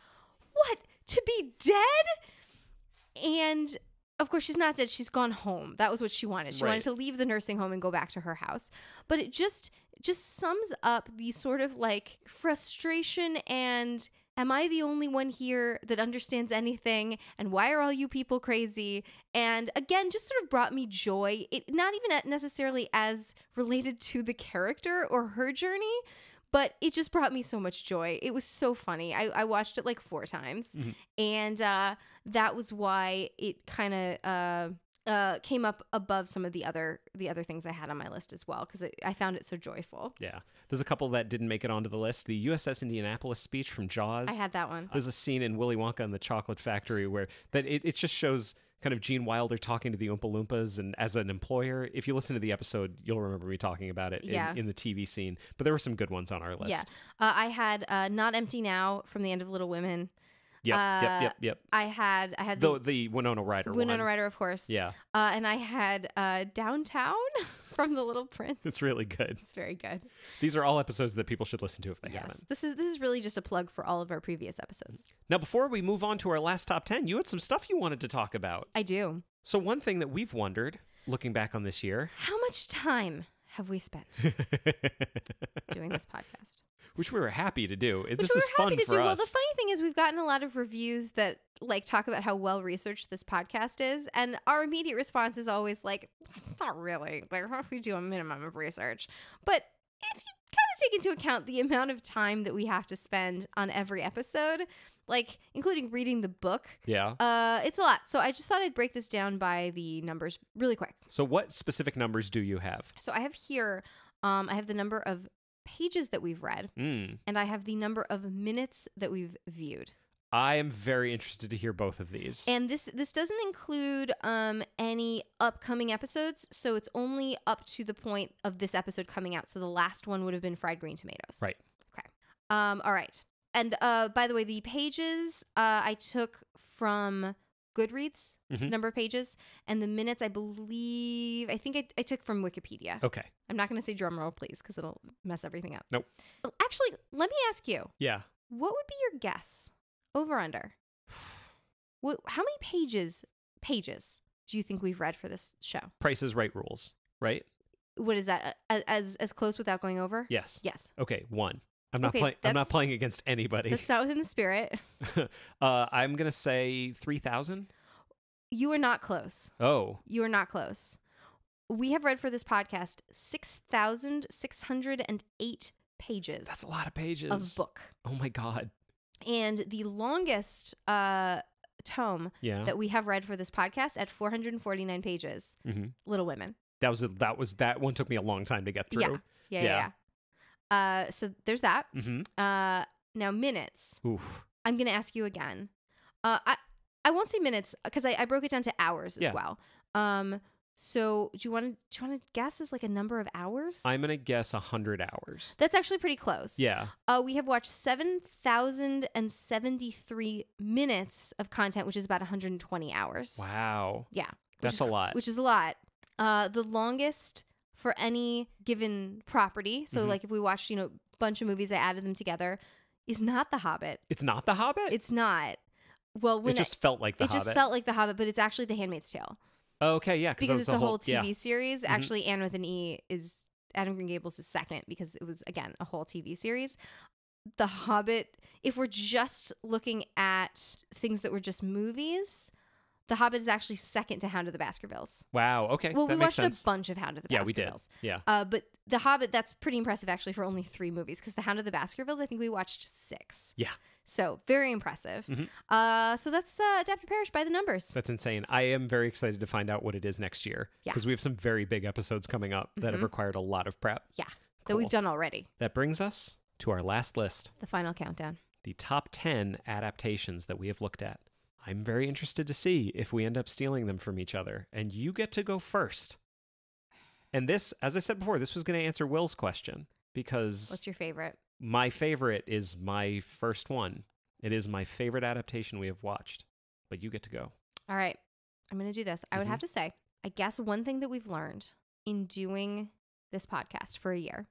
Speaker 2: what? To be dead? And of course, she's not dead. She's gone home. That was what she wanted. She
Speaker 1: Right.
Speaker 2: wanted to leave the nursing home and go back to her house. But it just sums up the sort of like frustration and am I the only one here that understands anything? And why are all you people crazy? And again, just sort of brought me joy. It not even necessarily as related to the character or her journey, but it just brought me so much joy. It was so funny. I watched it like 4 times.
Speaker 1: Mhm.
Speaker 2: And that was why it kind of came up above some of the other things I had on my list as well, because I found it so joyful.
Speaker 1: Yeah. There's a couple that didn't make it onto the list. The USS Indianapolis speech from Jaws.
Speaker 2: I had that one.
Speaker 1: There's a scene in Willy Wonka and the Chocolate Factory where it just shows kind of Gene Wilder talking to the Oompa Loompas, and as an employer, if you listen to the episode, you'll remember me talking about it
Speaker 2: Yeah.
Speaker 1: in the TV scene. But there were some good ones on our list.
Speaker 2: Yeah. I had Not Empty Now from the end of Little Women.
Speaker 1: Yep.
Speaker 2: I had
Speaker 1: The Winona Ryder
Speaker 2: Winona
Speaker 1: one.
Speaker 2: Ryder, of course.
Speaker 1: Yeah,
Speaker 2: And I had Downtown from The Little Prince.
Speaker 1: it's really good.
Speaker 2: It's very good.
Speaker 1: These are all episodes that people should listen to if they
Speaker 2: Yes.
Speaker 1: haven't.
Speaker 2: This is really just a plug for all of our previous episodes.
Speaker 1: Now, before we move on to our last top 10, you had some stuff you wanted to talk about.
Speaker 2: I do.
Speaker 1: So one thing that we've wondered, looking back on this year,
Speaker 2: How much time have we spent doing this podcast?
Speaker 1: which we were happy to do. This
Speaker 2: Which we
Speaker 1: is
Speaker 2: were
Speaker 1: fun
Speaker 2: happy to
Speaker 1: for
Speaker 2: do.
Speaker 1: us.
Speaker 2: Well, the funny thing is we've gotten a lot of reviews that like talk about how well researched this podcast is, and our immediate response is always like, not really. Like, we do a minimum of research. But if you kind of take into account the amount of time that we have to spend on every episode, like including reading the book,
Speaker 1: Yeah.
Speaker 2: it's a lot. So I just thought I'd break this down by the numbers really quick.
Speaker 1: So what specific numbers do you have?
Speaker 2: So I have here, I have the number of pages that we've read, and I have the number of minutes that we've viewed.
Speaker 1: I am very interested to hear both of these.
Speaker 2: And this doesn't include any upcoming episodes, so it's only up to the point of this episode coming out. So the last one would have been Fried Green Tomatoes.
Speaker 1: Right.
Speaker 2: Okay. All right. And by the way, the pages I took from Goodreads,
Speaker 1: Mhm.
Speaker 2: number of pages, and the minutes I think I took from Wikipedia.
Speaker 1: Okay.
Speaker 2: I'm not going to say drum roll, please, because it'll mess everything up.
Speaker 1: Nope.
Speaker 2: Actually, let me ask you,
Speaker 1: Yeah.
Speaker 2: what would be your guess? Over under. How many pages do you think we've read for this show?
Speaker 1: Price is Right rules, right?
Speaker 2: What is that? As close without going over?
Speaker 1: Yes.
Speaker 2: Yes.
Speaker 1: Okay, 1. I'm not
Speaker 2: Okay,
Speaker 1: playing. I'm not
Speaker 2: that's-
Speaker 1: playing against anybody.
Speaker 2: That's not within the spirit.
Speaker 1: I'm gonna say 3,000.
Speaker 2: You are not close.
Speaker 1: Oh,
Speaker 2: You are not close. We have read for this podcast 6,608 pages
Speaker 1: that's a lot of pages.
Speaker 2: of book.
Speaker 1: Oh my god.
Speaker 2: And the longest tome
Speaker 1: Yeah.
Speaker 2: that we have read for this podcast at 449 pages,
Speaker 1: Mm-hmm.
Speaker 2: Little Women.
Speaker 1: That one took me a long time to get through.
Speaker 2: Yeah. So there's that.
Speaker 1: Mm-hmm.
Speaker 2: Now minutes.
Speaker 1: Oof.
Speaker 2: I'm going to ask you again. I won't say minutes because I broke it down to hours as
Speaker 1: Yeah.
Speaker 2: well. So do you want to guess as like a number of hours?
Speaker 1: I'm gonna guess 100 hours.
Speaker 2: That's actually pretty close.
Speaker 1: Yeah.
Speaker 2: We have watched 7,073 minutes of content, which is about 120 hours.
Speaker 1: Wow.
Speaker 2: Yeah.
Speaker 1: That's a lot.
Speaker 2: Which is a lot. The longest for any given property. So
Speaker 1: Mhm.
Speaker 2: like if we watched, a bunch of movies, I added them together, is not The Hobbit.
Speaker 1: It's not The Hobbit.
Speaker 2: It's not. Well, when
Speaker 1: it just felt like The
Speaker 2: it
Speaker 1: Hobbit.
Speaker 2: just felt like The Hobbit, but it's actually The Handmaid's Tale.
Speaker 1: Oh, okay, yeah,
Speaker 2: Because
Speaker 1: it's
Speaker 2: it's a whole TV
Speaker 1: yeah.
Speaker 2: series. Actually, Anne with an E is Adam Green Gables is second because it was, again, a whole TV series. The Hobbit, if we're just looking at things that were just movies, The Hobbit is actually second to Hound of the Baskervilles.
Speaker 1: Wow. Okay.
Speaker 2: Well,
Speaker 1: that
Speaker 2: we
Speaker 1: makes
Speaker 2: watched
Speaker 1: sense.
Speaker 2: a bunch of Hound of the
Speaker 1: Yeah, we did.
Speaker 2: Baskervilles.
Speaker 1: Yeah.
Speaker 2: But The Hobbit, that's pretty impressive actually for only 3 movies because The Hound of the Baskervilles, I think we watched 6.
Speaker 1: Yeah.
Speaker 2: So very impressive.
Speaker 1: Mhm.
Speaker 2: So that's Adapt or Perish by the numbers.
Speaker 1: That's insane. I am very excited to find out what it is next year
Speaker 2: Yeah.
Speaker 1: because we have some very big episodes coming up that have
Speaker 2: Mhm.
Speaker 1: required a lot of prep.
Speaker 2: Yeah. That
Speaker 1: Cool.
Speaker 2: we've done already.
Speaker 1: That brings us to our last list,
Speaker 2: The final countdown.
Speaker 1: the top 10 adaptations that we have looked at. I'm very interested to see if we end up stealing them from each other, and you get to go first. And this, as I said before, this was going to answer Will's question, because
Speaker 2: What's your favorite?
Speaker 1: my favorite is my first one. It is my favorite adaptation we have watched, but you get to go.
Speaker 2: All right. I'm going to do this. I would have to say, I guess one thing that we've learned in doing this podcast for a year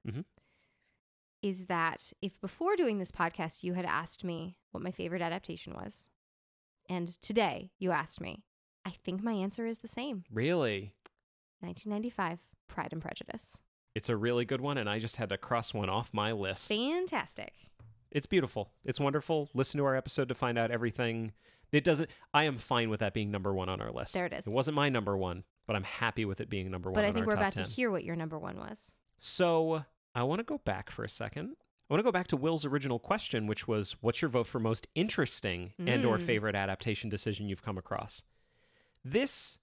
Speaker 2: is that if before doing this podcast, you had asked me what my favorite adaptation was, and today you asked me, I think my answer is the same.
Speaker 1: Really?
Speaker 2: 1995, Pride and Prejudice.
Speaker 1: It's a really good one, and I just had to cross one off my list.
Speaker 2: Fantastic.
Speaker 1: It's beautiful. It's wonderful. Listen to our episode to find out everything. I am fine with that being number one on our list.
Speaker 2: There it is.
Speaker 1: It wasn't my number one, but I'm happy with it being number one on our top 10.
Speaker 2: But I think we're about to hear what your number one was.
Speaker 1: So I want to go back for a second. I want to go back to Will's original question, which was, what's your vote for most interesting and or favorite adaptation decision you've come across? This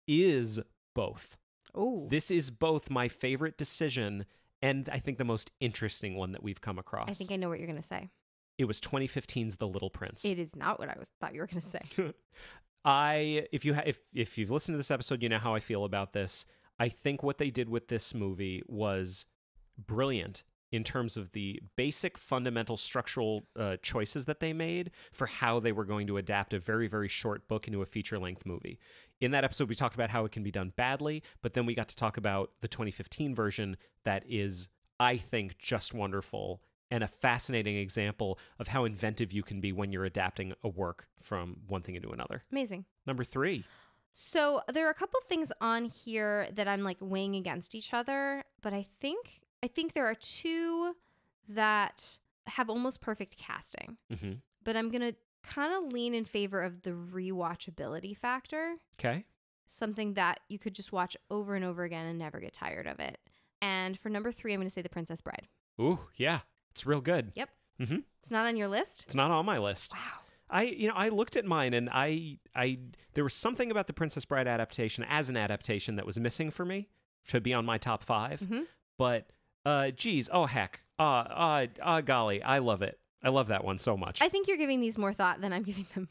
Speaker 1: is both.
Speaker 2: Oh.
Speaker 1: This is both my favorite decision and I think the most interesting one that we've come across.
Speaker 2: I think I know what you're going to say.
Speaker 1: It was 2015's The Little Prince.
Speaker 2: It is not what I thought you were going to say.
Speaker 1: If you've listened to this episode, you know how I feel about this. I think what they did with this movie was brilliant in terms of the basic fundamental structural choices that they made for how they were going to adapt a very, very short book into a feature-length movie. In that episode, we talked about how it can be done badly, but then we got to talk about the 2015 version that is, I think, just wonderful and a fascinating example of how inventive you can be when you're adapting a work from one thing into another.
Speaker 2: Amazing.
Speaker 1: Number 3.
Speaker 2: So there are a couple things on here that I'm like weighing against each other, but I think there are two that have almost perfect casting.
Speaker 1: Mm-hmm.
Speaker 2: But I'm going to kind of lean in favor of the rewatchability factor.
Speaker 1: Okay.
Speaker 2: Something that you could just watch over and over again and never get tired of it. And for number 3, I'm going to say The Princess Bride.
Speaker 1: Ooh, yeah. It's real good.
Speaker 2: Yep.
Speaker 1: Mm-hmm.
Speaker 2: It's not on your list?
Speaker 1: It's not on my list.
Speaker 2: Wow.
Speaker 1: I looked at mine and I there was something about the Princess Bride adaptation as an adaptation that was missing for me to be on my top 5.
Speaker 2: Mm-hmm.
Speaker 1: But geez, oh heck, golly, I love it. I love that one so much.
Speaker 2: I think you're giving these more thought than I'm giving them.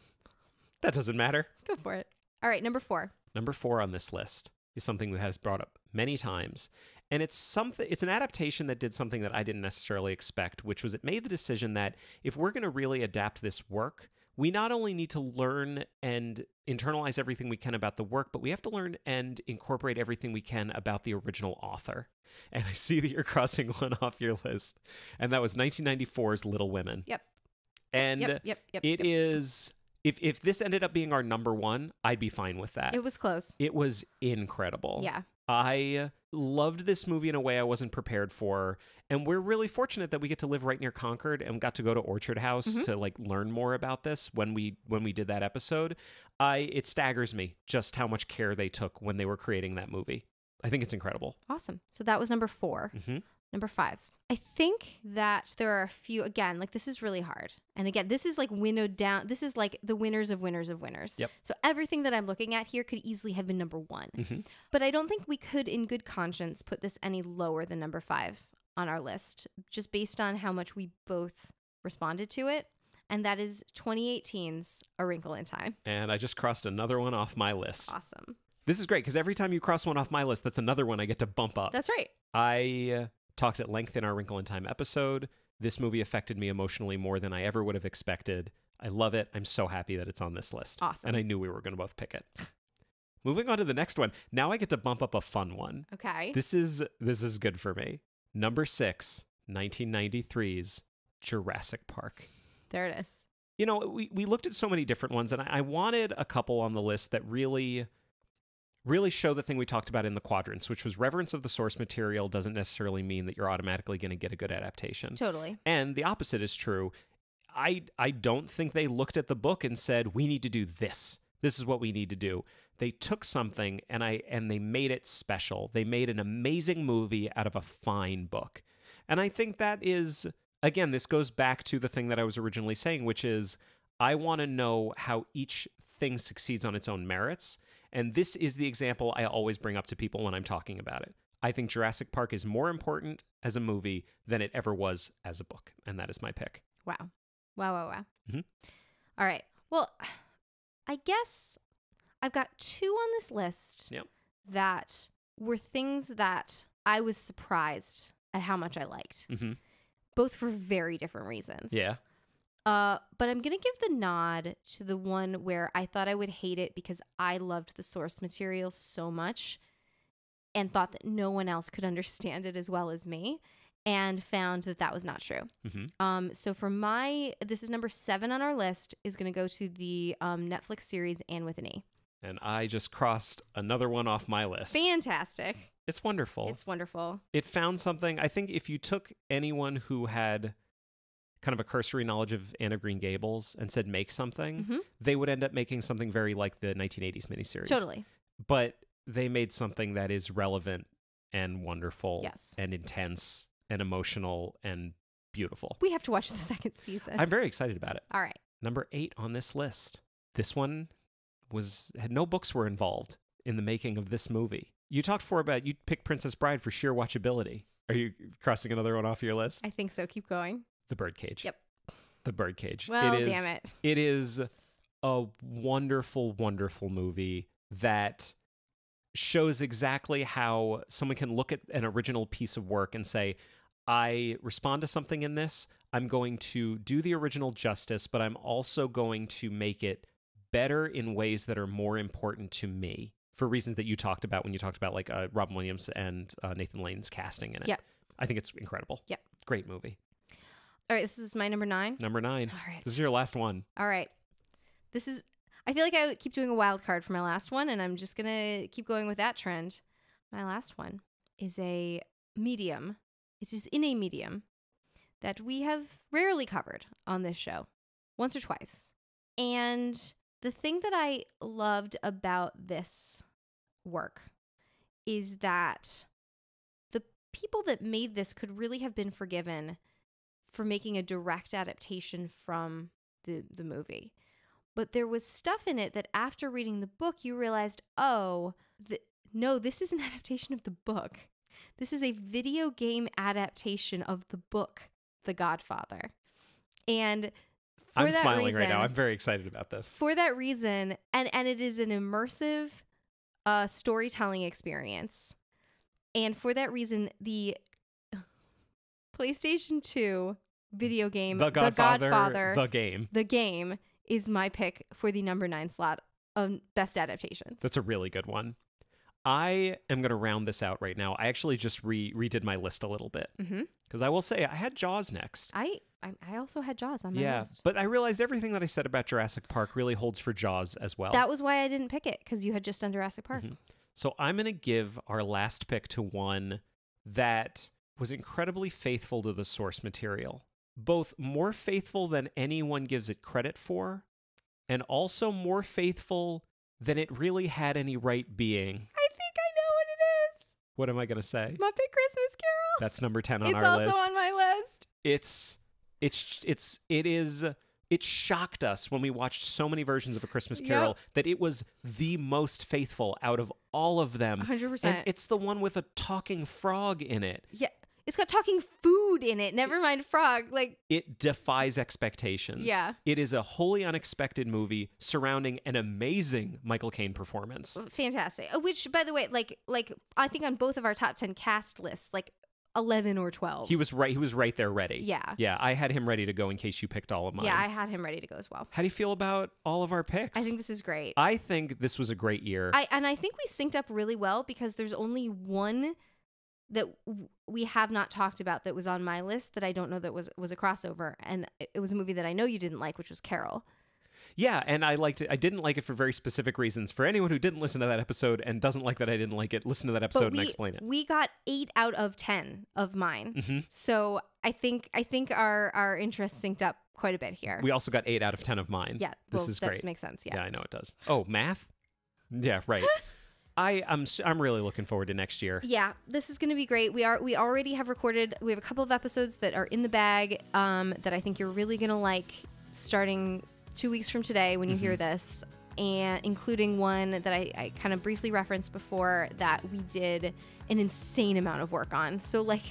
Speaker 1: That doesn't matter.
Speaker 2: Go for it. All right, number 4.
Speaker 1: Number 4 on this list is something that has brought up many times. And it's an adaptation that did something that I didn't necessarily expect, which was it made the decision that if we're going to really adapt this work, we not only need to learn and internalize everything we can about the work, but we have to learn and incorporate everything we can about the original author. And I see that you're crossing one off your list. And that was 1994's Little Women.
Speaker 2: Yep.
Speaker 1: And
Speaker 2: yep.
Speaker 1: It is... If this ended up being our number 1, I'd be fine with that.
Speaker 2: It was close.
Speaker 1: It was incredible.
Speaker 2: Yeah.
Speaker 1: I loved this movie in a way I wasn't prepared for. And we're really fortunate that we get to live right near Concord and got to go to Orchard House to like learn more about this when we did that episode. It staggers me just how much care they took when they were creating that movie. I think it's incredible.
Speaker 2: Awesome. So that was number 4.
Speaker 1: Mm-hmm.
Speaker 2: Number 5. I think that there are a few, again, like this is really hard. And again, this is like winnowed down. This is like the winners of winners of winners.
Speaker 1: Yep.
Speaker 2: So everything that I'm looking at here could easily have been number 1.
Speaker 1: Mm-hmm.
Speaker 2: But I don't think we could, in good conscience, put this any lower than number 5 on our list, just based on how much we both responded to it. And that is 2018's A Wrinkle in Time.
Speaker 1: And I just crossed another one off my list.
Speaker 2: Awesome.
Speaker 1: This is great because every time you cross one off my list, that's another one I get to bump up.
Speaker 2: That's right.
Speaker 1: I talked at length in our Wrinkle in Time episode. This movie affected me emotionally more than I ever would have expected. I love it. I'm so happy that it's on this list.
Speaker 2: Awesome.
Speaker 1: And I knew we were going to both pick it. Moving on to the next one. Now I get to bump up a fun one.
Speaker 2: Okay.
Speaker 1: This is good for me. Number 6, 1993's Jurassic Park.
Speaker 2: There it is.
Speaker 1: You know, we looked at so many different ones, and I wanted a couple on the list that really show the thing we talked about in the quadrants, which was reverence of the source material doesn't necessarily mean that you're automatically going to get a good adaptation.
Speaker 2: Totally.
Speaker 1: And the opposite is true. I don't think they looked at the book and said, we need to do this. This is what we need to do. They took something and they made it special. They made an amazing movie out of a fine book. And I think that is, again, this goes back to the thing that I was originally saying, which is I want to know how each thing succeeds on its own merits. And this is the example I always bring up to people when I'm talking about it. I think Jurassic Park is more important as a movie than it ever was as a book. And that is my pick.
Speaker 2: Wow. Wow.
Speaker 1: Mhm.
Speaker 2: All right. Well, I guess I've got 2 on this list
Speaker 1: Yep.
Speaker 2: that were things that I was surprised at how much I liked,
Speaker 1: Mm-hmm.
Speaker 2: both for very different reasons.
Speaker 1: Yeah.
Speaker 2: But I'm going to give the nod to the one where I thought I would hate it because I loved the source material so much and thought that no one else could understand it as well as me, and found that that was not true.
Speaker 1: Mm-hmm.
Speaker 2: So for this is number 7 on our list, is going to go to the Netflix series Anne with an E.
Speaker 1: And I just crossed another one off my list.
Speaker 2: Fantastic.
Speaker 1: It's wonderful.
Speaker 2: It's wonderful.
Speaker 1: It found something. I think if you took anyone who had kind of a cursory knowledge of Anne of Green Gables and said make something,
Speaker 2: Mhm.
Speaker 1: they would end up making something very like the 1980s miniseries.
Speaker 2: Totally.
Speaker 1: But they made something that is relevant and wonderful
Speaker 2: Yes.
Speaker 1: and intense and emotional and beautiful.
Speaker 2: We have to watch the second season.
Speaker 1: I'm very excited about it.
Speaker 2: All right.
Speaker 1: Number 8 on this list. This one had no books were involved in the making of this movie. You talked before about you picked Princess Bride for sheer watchability. Are you crossing another one off your list?
Speaker 2: I think so. Keep going.
Speaker 1: The Birdcage.
Speaker 2: Yep.
Speaker 1: The Birdcage.
Speaker 2: Well, damn it.
Speaker 1: It is a wonderful, wonderful movie that shows exactly how someone can look at an original piece of work and say, I respond to something in this. I'm going to do the original justice, but I'm also going to make it better in ways that are more important to me for reasons that you talked about when you talked about like Robin Williams and Nathan Lane's casting in it.
Speaker 2: Yep.
Speaker 1: I think it's incredible.
Speaker 2: Yep.
Speaker 1: Great movie.
Speaker 2: All right. This is my number 9.
Speaker 1: Number 9.
Speaker 2: All right.
Speaker 1: This is your last one.
Speaker 2: All right. I feel like I keep doing a wild card for my last one, and I'm just going to keep going with that trend. My last one is a medium. It is in a medium that we have rarely covered on this show, once or twice. And the thing that I loved about this work is that the people that made this could really have been forgiven for making a direct adaptation from the movie. But there was stuff in it that after reading the book, you realized, no, this is an adaptation of the book. This is a video game adaptation of the book, The Godfather. And
Speaker 1: I'm smiling right now. I'm very excited about this.
Speaker 2: For that reason, and it is an immersive storytelling experience. And for that reason, the PlayStation 2 video game,
Speaker 1: The Godfather,
Speaker 2: the game, is my pick for the number 9 slot of best adaptations.
Speaker 1: That's a really good one. I am going to round this out right now. I actually just redid my list a little bit because I will say I had Jaws next.
Speaker 2: I also had Jaws on my list.
Speaker 1: But I realized everything that I said about Jurassic Park really holds for Jaws as well.
Speaker 2: That was why I didn't pick it, because you had just done Jurassic Park.
Speaker 1: So I'm going to give our last pick to one that was incredibly faithful to the source material. Both more faithful than anyone gives it credit for, and also more faithful than it really had any right being.
Speaker 2: I think I know what it is.
Speaker 1: What am I going to say?
Speaker 2: Muppet Christmas Carol.
Speaker 1: That's number 10 on
Speaker 2: it's
Speaker 1: our list.
Speaker 2: It's also on my list.
Speaker 1: It shocked us when we watched so many versions of A Christmas Carol that it was the most faithful out of all of them.
Speaker 2: 100%.
Speaker 1: And it's the one with a talking frog in it.
Speaker 2: Yeah. It's got talking food in it. Never mind frog. Like,
Speaker 1: it defies expectations.
Speaker 2: Yeah.
Speaker 1: It is a wholly unexpected movie surrounding an amazing Michael Caine performance.
Speaker 2: Fantastic. Which, by the way, like I think on both of our top 10 cast lists, like 11 or 12.
Speaker 1: He was right there ready.
Speaker 2: Yeah.
Speaker 1: Yeah, I had him ready to go in case you picked all of mine.
Speaker 2: Yeah, I had him ready to go as well.
Speaker 1: How do you feel about all of our picks?
Speaker 2: I think this is great.
Speaker 1: I think this was a great year.
Speaker 2: I think we synced up really well because there's only one that we have not talked about that was on my list that I don't know that was a crossover, and it was a movie that I know you didn't like, which was Carol.
Speaker 1: Yeah, and I liked it. I didn't like it for very specific reasons. For anyone who didn't listen to that episode and doesn't like that I didn't like it, listen to that episode and explain it.
Speaker 2: We got 8 out of 10 of mine. So I think our interests synced up quite a bit here.
Speaker 1: We also got 8 out of 10 of mine.
Speaker 2: Yeah,
Speaker 1: this is great.
Speaker 2: Makes sense. Yeah,
Speaker 1: I know it does. Oh, math? Yeah, right. I'm really looking forward to next year.
Speaker 2: Yeah, this is going to be great. We already have recorded. We have a couple of episodes that are in the bag that I think you're really going to like starting 2 weeks from today when you hear this. and including one that I kind of briefly referenced before that we did an insane amount of work on. So like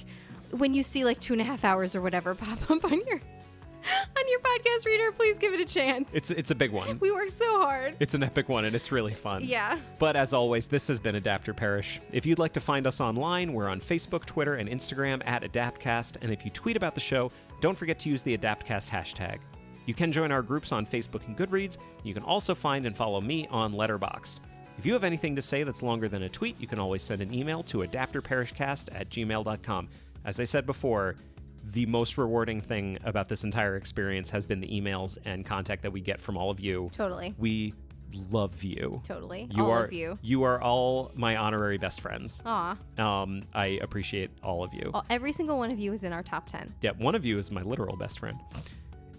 Speaker 2: when you see like 2.5 hours or whatever pop up on your podcast reader, please give it a chance.
Speaker 1: It's a big one.
Speaker 2: We worked so hard.
Speaker 1: It's an epic one, and it's really fun.
Speaker 2: Yeah.
Speaker 1: But as always, this has been Adapter Parish. If you'd like to find us online, we're on Facebook, Twitter, and Instagram at AdaptCast. And if you tweet about the show, don't forget to use the AdaptCast hashtag. You can join our groups on Facebook and Goodreads. You can also find and follow me on Letterboxd. If you have anything to say that's longer than a tweet, you can always send an email to adapterparishcast@gmail.com. As I said before, the most rewarding thing about this entire experience has been the emails and contact that we get from all of you.
Speaker 2: Totally.
Speaker 1: We love you.
Speaker 2: Totally.
Speaker 1: You
Speaker 2: all
Speaker 1: are,
Speaker 2: of you.
Speaker 1: You are all my honorary best friends.
Speaker 2: Aw.
Speaker 1: I appreciate all of you.
Speaker 2: Every single one of you is in our top 10.
Speaker 1: Yeah, one of you is my literal best friend.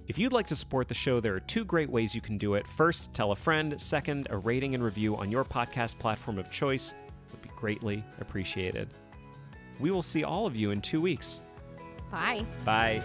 Speaker 1: If you'd like to support the show, there are 2 great ways you can do it. First, tell a friend. Second, a rating and review on your podcast platform of choice would be greatly appreciated. We will see all of you in 2 weeks.
Speaker 2: Bye.
Speaker 1: Bye.